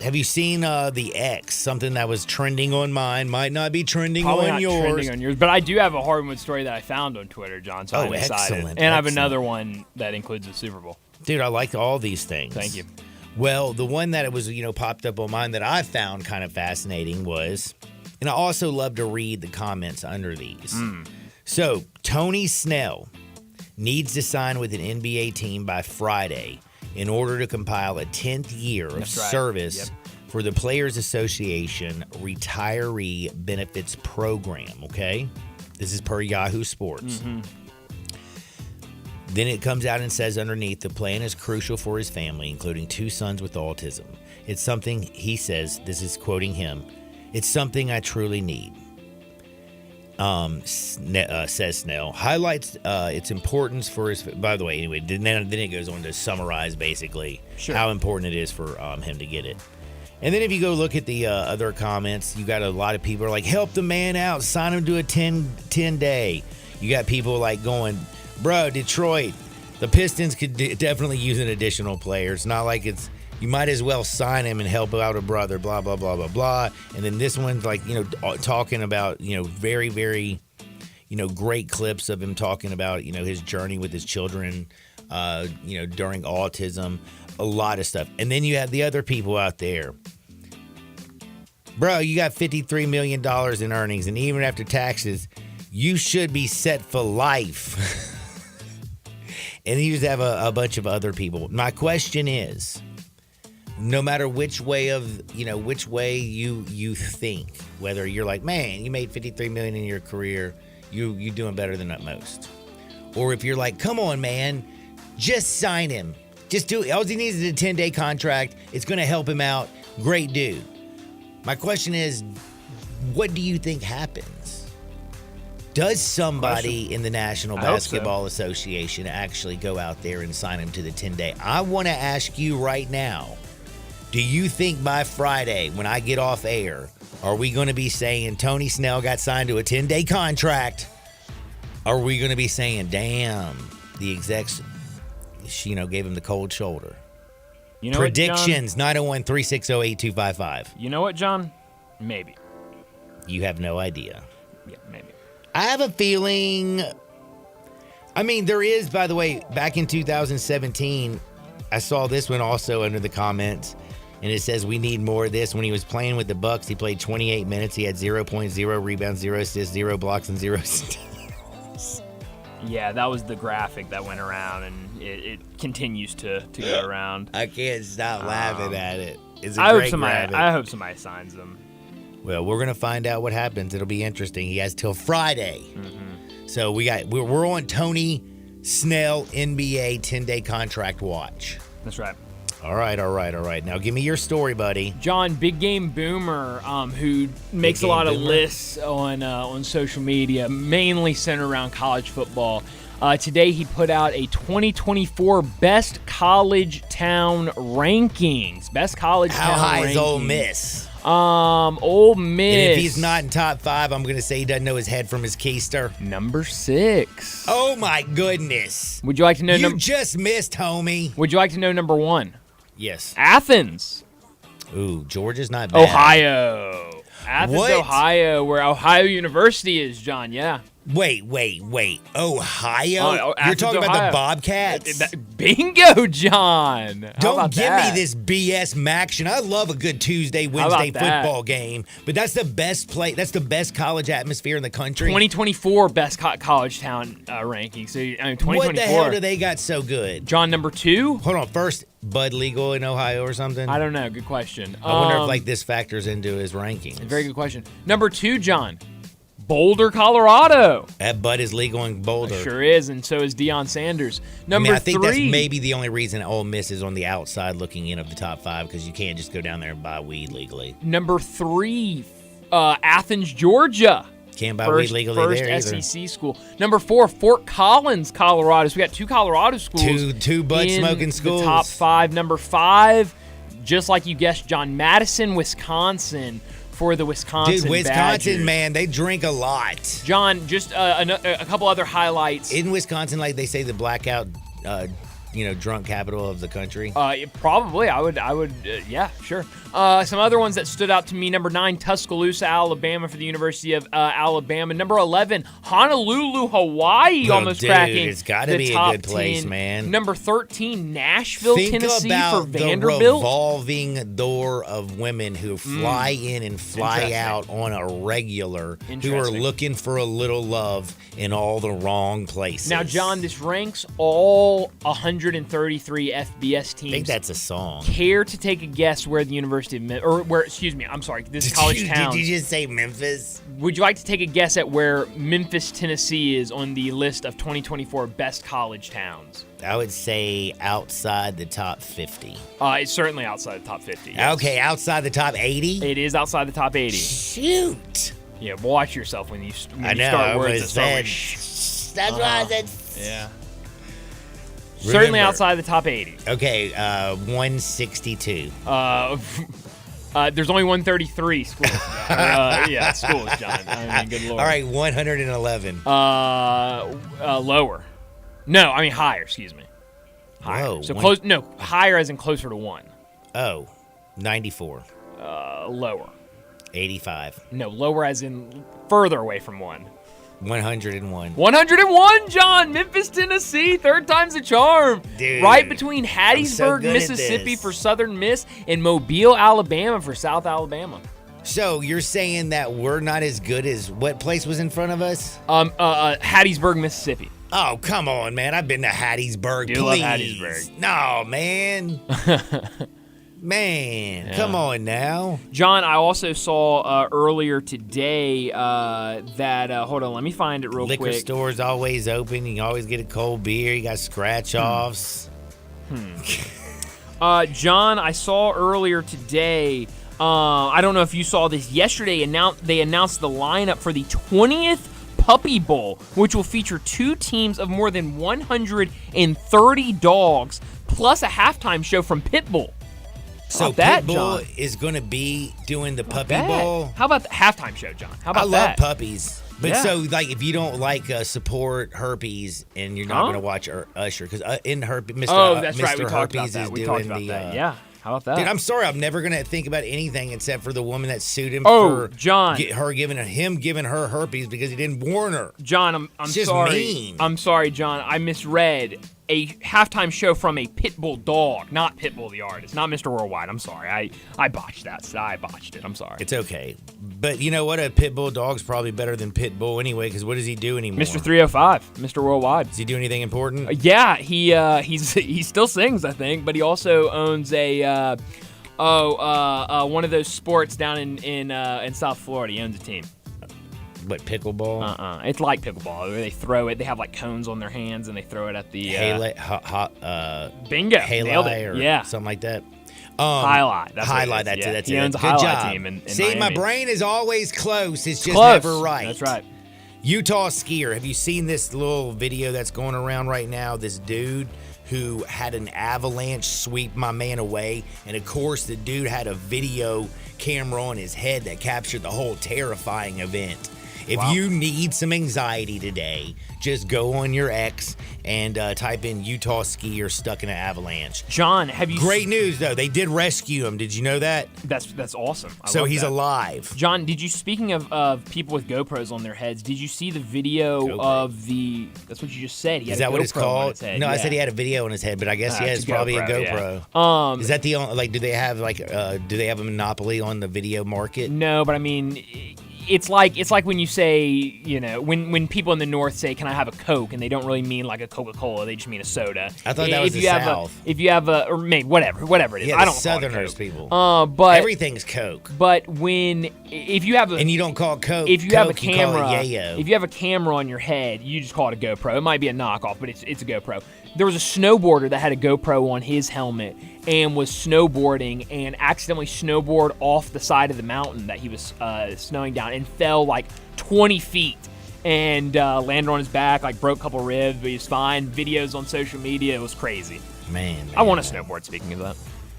Speaker 2: Have you seen the X? Something that was trending on mine. Might not be trending
Speaker 3: Probably
Speaker 2: on
Speaker 3: not
Speaker 2: yours.
Speaker 3: trending on yours, but I do have a Hardwood story that I found on Twitter, John. So I'm excited.
Speaker 2: Excellent.
Speaker 3: And I have another one that includes the Super Bowl.
Speaker 2: Dude, I like all these things.
Speaker 3: Thank you.
Speaker 2: Well, the one that it was, popped up on mine that I found kind of fascinating was, and I also love to read the comments under these. So, Tony Snell needs to sign with an NBA team by Friday in order to compile a 10th year of
Speaker 3: That's right.
Speaker 2: service for the Players Association Retiree Benefits Program, okay? This is per Yahoo Sports. Then it comes out and says underneath, the plan is crucial for his family, including 2 sons with autism. It's something, he says, this is quoting him, it's something I truly need. Says Snell. Highlights its importance for his, by the way, anyway, then it goes on to summarize basically how important it is for him to get it. And then if you go look at the other comments, you got a lot of people are like, help the man out, sign him to a 10-day. You got people like going, bro, Detroit, the Pistons could definitely use an additional player. It's not like you might as well sign him and help out a brother, blah, blah, blah, blah, blah. And then this one's like, talking about, very, very, great clips of him talking about, his journey with his children, during autism, a lot of stuff. And then you have the other people out there. Bro, you got $53 million in earnings, and even after taxes, you should be set for life. And you just have a bunch of other people. My question is, no matter which way you think, whether you're like, man, you made $53 million in your career, you doing better than most. Or if you're like, come on, man, just sign him. Just do it. All he needs is a 10-day contract. It's going to help him out. Great dude. My question is, what do you think happens? Does somebody in the National Basketball Association actually go out there and sign him to the 10-day? I want to ask you right now, Do you think by Friday, when I get off air, are we going to be saying Tony Snell got signed to a 10-day contract? Are we going to be saying, damn, the execs, gave him the cold shoulder?
Speaker 3: You know
Speaker 2: Predictions, 901-360-8255.
Speaker 3: You know what, John? Maybe.
Speaker 2: You have no idea.
Speaker 3: Yeah, maybe.
Speaker 2: I have a feeling. I mean, there is, by the way, back in 2017, I saw this one also under the comments, and it says we need more of this. When he was playing with the Bucks, he played 28 minutes. He had 0.0 rebounds, 0 assists, 0 blocks, and 0 steals.
Speaker 3: Yeah, that was the graphic that went around, and it continues to go around.
Speaker 2: I can't stop laughing at it. It's a great graphic.
Speaker 3: I hope somebody signs them.
Speaker 2: Well, we're gonna find out what happens. It'll be interesting. He has till Friday.
Speaker 3: Mm-hmm.
Speaker 2: So we're on Tony Snell NBA 10-day contract watch.
Speaker 3: That's right.
Speaker 2: All right. Now give me your story, buddy.
Speaker 3: John, Big Game Boomer, who makes a lot of lists on social media, mainly centered around college football. Today he put out a 2024 Best College Town Rankings. Best College Town Rankings.
Speaker 2: How high is Ole Miss?
Speaker 3: Ole Miss.
Speaker 2: And if he's not in top 5, I'm going to say he doesn't know his head from his keister.
Speaker 3: Number 6.
Speaker 2: Oh, my goodness.
Speaker 3: Would you like to know?
Speaker 2: You just missed, homie.
Speaker 3: Would you like to know number 1?
Speaker 2: Yes.
Speaker 3: Athens.
Speaker 2: Ooh, Georgia's not bad.
Speaker 3: Ohio. Athens,
Speaker 2: what?
Speaker 3: Ohio, where Ohio University is, John. Yeah.
Speaker 2: Wait. Ohio?
Speaker 3: Athens,
Speaker 2: You're talking
Speaker 3: Ohio.
Speaker 2: about the Bobcats?
Speaker 3: Bingo, John.
Speaker 2: Don't give me this BS Maction. I love a good Tuesday, Wednesday football game, but that's the best play. That's the best college atmosphere in the country.
Speaker 3: 2024 Best College Town ranking. So, 2024.
Speaker 2: What the hell do they got so good?
Speaker 3: John, number 2?
Speaker 2: Hold on. First, Bud legal in Ohio or something?
Speaker 3: I don't know. Good question.
Speaker 2: I wonder if this factors into his rankings.
Speaker 3: Very good question. Number 2, John. Boulder, Colorado.
Speaker 2: That Bud is legal in Boulder.
Speaker 3: Sure is, and so is Deion Sanders. Number 3.
Speaker 2: I think that's maybe the only reason Ole Miss is on the outside looking in of the top 5, because you can't just go down there and buy weed legally.
Speaker 3: Number 3, Athens, Georgia.
Speaker 2: Can't buy weed legally there either.
Speaker 3: First SEC school. Number 4, Fort Collins, Colorado. So we got 2 Colorado schools.
Speaker 2: Two bud-smoking schools.
Speaker 3: The top 5. Number 5, just like you guessed, John, Madison, Wisconsin. For the Wisconsin
Speaker 2: Dude, Wisconsin,
Speaker 3: Badgers.
Speaker 2: Man, they drink a lot.
Speaker 3: John, just a couple other highlights.
Speaker 2: In Wisconsin, like they say, the blackout, drunk capital of the country.
Speaker 3: Probably, I would, yeah, sure. Some other ones that stood out to me: number 9, Tuscaloosa, Alabama, for the University of Alabama. Number 11, Honolulu, Hawaii, almost cracking.
Speaker 2: It's got to be a good place,
Speaker 3: 10.
Speaker 2: man.
Speaker 3: Number 13, Nashville, Tennessee, for Vanderbilt.
Speaker 2: Think about the revolving door of women who fly in and fly out on a regular, who are looking for a little love in all the wrong places.
Speaker 3: Now, John, this ranks all 133 FBS teams.
Speaker 2: I think that's a song.
Speaker 3: Care to take a guess where the University of this is College Town.
Speaker 2: Did you just say Memphis?
Speaker 3: Would you like to take a guess at where Memphis, Tennessee is on the list of 2024 best college towns?
Speaker 2: I would say outside the top 50.
Speaker 3: It's certainly outside the top 50. Yes.
Speaker 2: Okay, outside the top 80?
Speaker 3: It is outside the top 80.
Speaker 2: Shoot.
Speaker 3: Yeah, watch yourself when you start words that start with
Speaker 2: That's why I said.
Speaker 3: Yeah. Certainly outside the top 80.
Speaker 2: Okay, 162.
Speaker 3: There's only 133 schools. Schools, John. I mean, good lord.
Speaker 2: All right, 111.
Speaker 3: Lower. No, I mean higher. Excuse me. Higher.
Speaker 2: Whoa,
Speaker 3: so close. No, higher as in closer to 1.
Speaker 2: Oh, 94.
Speaker 3: Lower.
Speaker 2: 85.
Speaker 3: No, lower as in further away from 1.
Speaker 2: 101.
Speaker 3: 101, John. Memphis, Tennessee. 3rd time's a charm.
Speaker 2: Dude,
Speaker 3: right between Hattiesburg,
Speaker 2: so
Speaker 3: Mississippi for Southern Miss and Mobile, Alabama for South Alabama.
Speaker 2: So you're saying that we're not as good as what place was in front of us?
Speaker 3: Hattiesburg, Mississippi.
Speaker 2: Oh, come on, man. I've been to Hattiesburg.
Speaker 3: You love Hattiesburg.
Speaker 2: No, man. Man, come on now.
Speaker 3: John, I also saw earlier today that, hold on, let me find it real quick.
Speaker 2: Liquor store's always open. You can always get a cold beer. You got scratch-offs.
Speaker 3: John, I saw earlier today, I don't know if you saw this yesterday, they announced the lineup for the 20th Puppy Bowl, which will feature 2 teams of more than 130 dogs, plus a halftime show from Pitbull.
Speaker 2: So
Speaker 3: that,
Speaker 2: Pitbull
Speaker 3: John?
Speaker 2: is going to be doing the puppy
Speaker 3: Bad.
Speaker 2: bowl.
Speaker 3: How about the halftime show, John? How about
Speaker 2: I love
Speaker 3: that?
Speaker 2: puppies. But
Speaker 3: Yeah.
Speaker 2: so, like, if you don't like support herpes and you're not
Speaker 3: Huh?
Speaker 2: going to watch Usher, because in herpes, Mr.
Speaker 3: Oh, that's right.
Speaker 2: Mr.
Speaker 3: We talked about
Speaker 2: Herpes
Speaker 3: that.
Speaker 2: is
Speaker 3: We
Speaker 2: doing
Speaker 3: talked about
Speaker 2: the.
Speaker 3: that. Yeah. How about that?
Speaker 2: Dude, I'm sorry. I'm never going to think about anything except for the woman that sued him
Speaker 3: Oh,
Speaker 2: for
Speaker 3: John.
Speaker 2: him giving her herpes because he didn't warn her.
Speaker 3: John, I'm
Speaker 2: It's just
Speaker 3: sorry.
Speaker 2: mean.
Speaker 3: I'm sorry, John. I misread a halftime show from a Pitbull dog, not Pitbull the artist, not Mr. Worldwide. I'm sorry. I botched that. I botched it. I'm sorry.
Speaker 2: It's okay. But you know what? A Pitbull dog's probably better than Pitbull anyway, because what does he do anymore?
Speaker 3: Mr. 305, Mr. Worldwide.
Speaker 2: Does he do anything important?
Speaker 3: Yeah, he still sings, I think, but he also owns a one of those sports down in South Florida. He owns a team.
Speaker 2: What, pickleball?
Speaker 3: It's like pickleball. Where they throw it. They have like cones on their hands and they throw it at the bingo. Nailed it.
Speaker 2: Or
Speaker 3: yeah,
Speaker 2: something like that.
Speaker 3: Highlight. That's what it
Speaker 2: Highlight.
Speaker 3: is.
Speaker 2: That's
Speaker 3: Yeah.
Speaker 2: it. That's
Speaker 3: He
Speaker 2: it.
Speaker 3: owns a
Speaker 2: Good
Speaker 3: highlight
Speaker 2: job.
Speaker 3: team in
Speaker 2: See, my
Speaker 3: Miami.
Speaker 2: brain is always close. It's just
Speaker 3: Close.
Speaker 2: never right.
Speaker 3: That's right.
Speaker 2: Utah skier. Have you seen this little video that's going around right now? This dude who had an avalanche sweep my man away. And of course, the dude had a video camera on his head that captured the whole terrifying event. If you need some anxiety today, just go on your X and type in Utah skier stuck in an avalanche.
Speaker 3: John, have you?
Speaker 2: Great news though, they did rescue him. Did you know that?
Speaker 3: That's awesome. I
Speaker 2: So
Speaker 3: love
Speaker 2: he's
Speaker 3: that.
Speaker 2: alive.
Speaker 3: John, did you? Speaking of people with GoPros on their heads, did you see the video of the? That's what you just said. He
Speaker 2: Is
Speaker 3: had
Speaker 2: that
Speaker 3: a
Speaker 2: what it's
Speaker 3: GoPro on
Speaker 2: called?
Speaker 3: his head.
Speaker 2: No, I
Speaker 3: Yeah.
Speaker 2: said he had a video on his head, but I guess
Speaker 3: It's
Speaker 2: it's
Speaker 3: a
Speaker 2: probably a
Speaker 3: GoPro,
Speaker 2: GoPro.
Speaker 3: yeah.
Speaker 2: Is that the only? Like, do they have do they have a monopoly on the video market?
Speaker 3: No, but I mean, it's like when you say, when people in the North say, "Can I have a Coke?" and they don't really mean like a Coca-Cola, they just mean a soda.
Speaker 2: I thought that was the South.
Speaker 3: If you have or maybe whatever it is,
Speaker 2: Yeah,
Speaker 3: I
Speaker 2: the
Speaker 3: don't call it
Speaker 2: Southerners
Speaker 3: Coke.
Speaker 2: people.
Speaker 3: But
Speaker 2: everything's Coke.
Speaker 3: But if you have
Speaker 2: and you don't call it Coke,
Speaker 3: if you have a
Speaker 2: Coke, you call it
Speaker 3: camera,
Speaker 2: Yayo.
Speaker 3: if you have a camera on your head, you just call it a GoPro. It might be a knockoff, but it's a GoPro. There was a snowboarder that had a GoPro on his helmet and was snowboarding and accidentally snowboarded off the side of the mountain that he was snowing down and fell like 20 feet and landed on his back, like broke a couple ribs, but he was fine. Videos on social media, it was crazy.
Speaker 2: Man,
Speaker 3: I want to snowboard, speaking of that.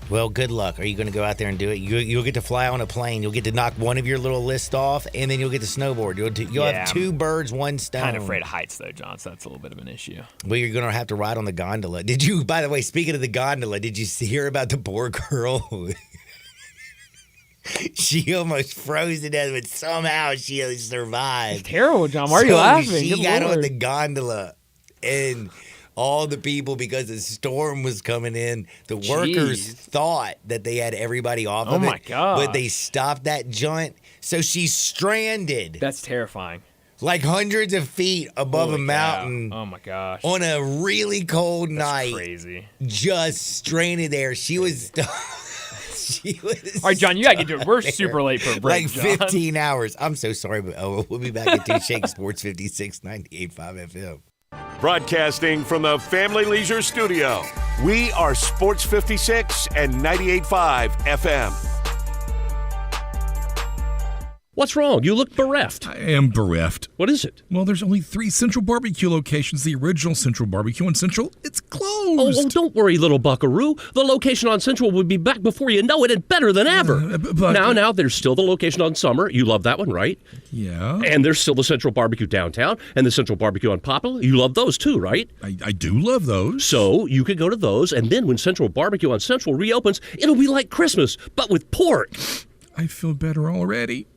Speaker 2: Well, good luck. Are you going to go out there and do it? You'll get to fly on a plane. You'll get to knock one of your little lists off, and then you'll get to snowboard. You'll have two birds, one stone.
Speaker 3: Kind of afraid of heights, though, John, so that's a little bit of an issue.
Speaker 2: Well, you're going to have to ride on the gondola. Did you, by the way, speaking of the gondola, did you hear about the poor girl? She almost froze to death, but somehow she survived.
Speaker 3: It's terrible, John. Why are you laughing?
Speaker 2: She
Speaker 3: Good
Speaker 2: got
Speaker 3: Lord.
Speaker 2: on the gondola, and all the people, because the storm was coming in, the workers thought that they had everybody off of it.
Speaker 3: Oh, my God.
Speaker 2: But they stopped that joint, so she's stranded.
Speaker 3: That's terrifying.
Speaker 2: Like hundreds of feet above
Speaker 3: Holy
Speaker 2: a mountain.
Speaker 3: cow. Oh, my gosh.
Speaker 2: On a really cold night.
Speaker 3: Crazy.
Speaker 2: Just stranded there. She was... She was
Speaker 3: all right, John, you got to get to it. We're super late for a break,
Speaker 2: like
Speaker 3: John.
Speaker 2: 15 hours. I'm so sorry, but we'll be back at 2 Shake Sports 56, 98.5 FM.
Speaker 1: Broadcasting from the Family Leisure Studio, we are Sports 56 and 98.5 FM.
Speaker 17: What's wrong? You look bereft.
Speaker 18: I am bereft.
Speaker 17: What is it?
Speaker 18: Well, there's only 3 Central Barbecue locations. The original Central Barbecue on Central, it's closed.
Speaker 17: Oh, don't worry, little buckaroo. The location on Central will be back before you know it and better than ever. Now, there's still the location on Summer. You love that one, right?
Speaker 18: Yeah.
Speaker 17: And there's still the Central Barbecue downtown and the Central Barbecue on Poplar. You love those too, right?
Speaker 18: I do love those.
Speaker 17: So you could go to those, and then when Central Barbecue on Central reopens, it'll be like Christmas, but with pork.
Speaker 18: I feel better already.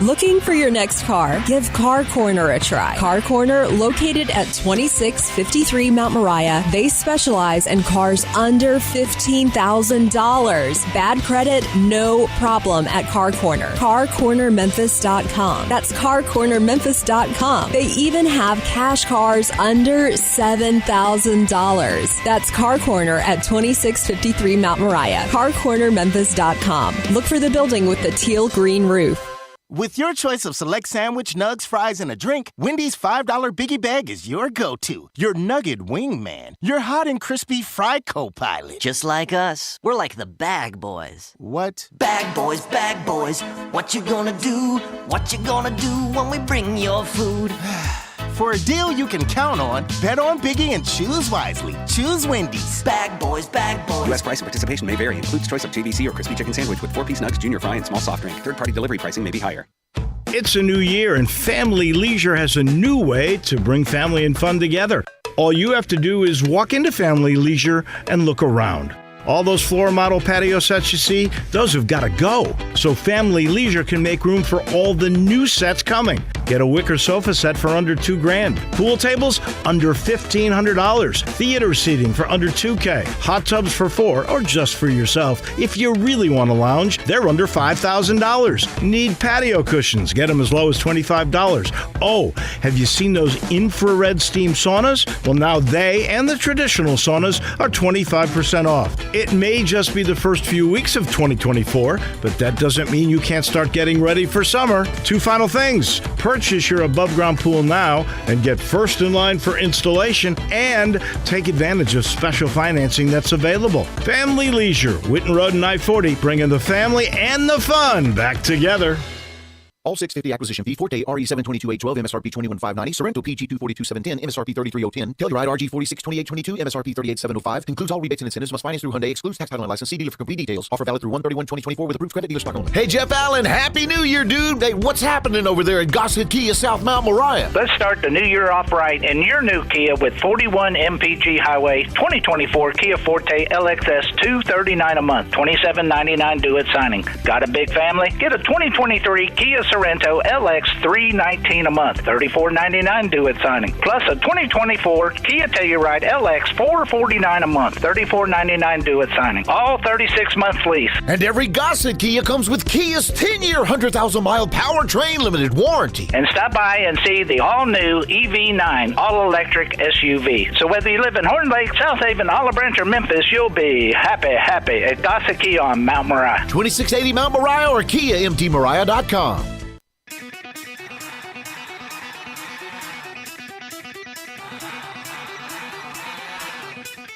Speaker 20: Looking for your next car? Give Car Corner a try. Car Corner, located at 2653 Mount Moriah. They specialize in cars under $15,000. Bad credit? No problem at Car Corner. CarCornerMemphis.com. That's CarCornerMemphis.com. They even have cash cars under $7,000. That's Car Corner at 2653 Mount Moriah. CarCornerMemphis.com. Look for the building with the teal green roof.
Speaker 22: With your choice of select sandwich, nugs, fries, and a drink, Wendy's $5 Biggie Bag is your go-to. Your nugget wingman. Your hot and crispy fry co-pilot.
Speaker 25: Just like us. We're like the Bag Boys.
Speaker 22: What?
Speaker 25: Bag Boys, what you gonna do? What you gonna do when we bring your food?
Speaker 22: For a deal you can count on, bet on Biggie and choose wisely. Choose Wendy's.
Speaker 25: Bag boys, bag boys.
Speaker 4: U.S. price and participation may vary. Includes choice of JVC or crispy chicken sandwich with 4-piece nugs, junior fry, and small soft drink. Third-party delivery pricing may be higher.
Speaker 5: It's a new year, and Family Leisure has a new way to bring family and fun together. All you have to do is walk into Family Leisure and look around. All those floor model patio sets you see, those have got to go, so Family Leisure can make room for all the new sets coming. Get a wicker sofa set for under $2,000. Pool tables under $1,500. Theater seating for under $2,000. Hot tubs for $4,000 or just for yourself. If you really want to lounge, they're under $5,000. Need patio cushions? Get them as low as $25. Oh, have you seen those infrared steam saunas? Well, now they and the traditional saunas are 25% off. It may just be the first few weeks of 2024, but that doesn't mean you can't start getting ready for summer. Two final things. Purchase your above-ground pool now and get first in line for installation and take advantage of special financing that's available. Family Leisure, Whitten Road and I-40, bringing the family and the fun back together.
Speaker 21: All 650 acquisition fee, Forte RE722-812, MSRP 21590, Sorrento PG 242-710, MSRP 33010, Telluride RG 462822, MSRP 38705, includes all rebates and incentives, must finance through Hyundai, excludes tax, title, and license. See dealer for complete details. Offer valid through 1/31/2024 with approved credit dealer stock only. Hey, Jeff Allen, Happy New Year, dude. Hey, what's happening over there at Gossett Kia South Mount Moriah?
Speaker 9: Let's start the new year off right in your new Kia with 41 MPG Highway 2024 Kia Forte LXS $239 a month, $27.99 due at signing. Got a big family? Get a 2023 Kia Sorrento LX $319 a month, $34.99 due at signing. Plus a 2024 Kia Telluride LX $449 a month, $34.99 due at signing. All 36-month lease.
Speaker 21: And every Gossett Kia comes with Kia's 10-year, 100,000-mile powertrain limited warranty.
Speaker 9: And stop by and see the all-new EV9 all-electric SUV. So whether you live in Horn Lake, South Haven, Olive Branch, or Memphis, you'll be happy at Gossett Kia on Mount Moriah.
Speaker 21: 2680 Mount Moriah or KiaMTMoriah.com.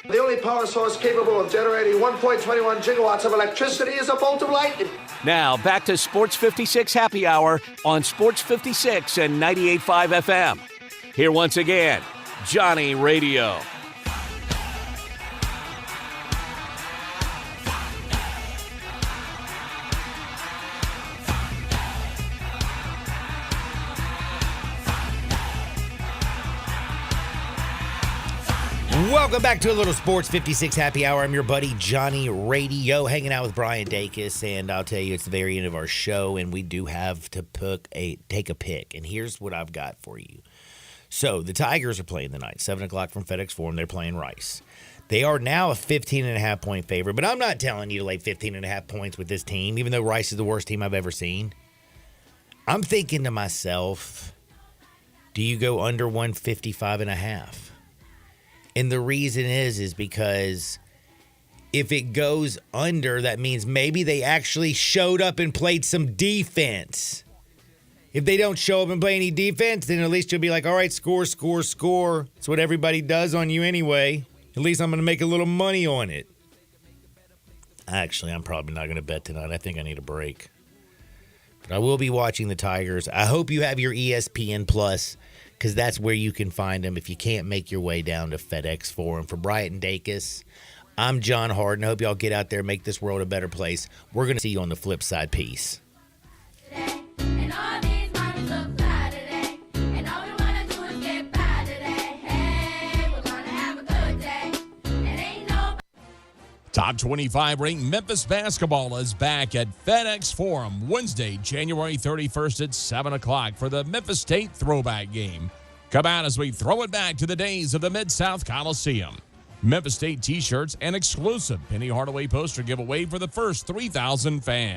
Speaker 6: The only power source capable of generating 1.21 gigawatts of electricity is a bolt of lightning.
Speaker 1: Now, back to Sports 56 Happy Hour on Sports 56 and 98.5 FM. Here once again, Johnny Radio.
Speaker 2: Welcome back to a little Sports 56 Happy Hour. I'm your buddy Johnny Radio, hanging out with Brian Dacus, and I'll tell you, it's the very end of our show, and we do have to take a pick, and here's what I've got for you. So, the Tigers are playing tonight, 7 o'clock from FedEx Forum. They're playing Rice. They are now a 15.5-point favorite, but I'm not telling you to lay 15.5 points with this team, even though Rice is the worst team I've ever seen. I'm thinking to myself, do you go under 155.5? And the reason is because if it goes under, that means maybe they actually showed up and played some defense. If they don't show up and play any defense, then at least you'll be like, all right, score, score, score. It's what everybody does on you anyway. At least I'm going to make a little money on it. Actually, I'm probably not going to bet tonight. I think I need a break. But I will be watching the Tigers. I hope you have your ESPN Plus, because that's where you can find them if you can't make your way down to FedEx Forum. For Brian Dacus, I'm John Harden. I hope y'all get out there and make this world a better place. We're going to see you on the flip side. Peace.
Speaker 15: Top 25 ranked Memphis basketball is back at FedEx Forum Wednesday, January 31st at 7 o'clock for the Memphis State throwback game. Come out as we throw it back to the days of the Mid-South Coliseum. Memphis State t-shirts and exclusive Penny Hardaway poster giveaway for the first 3,000 fans.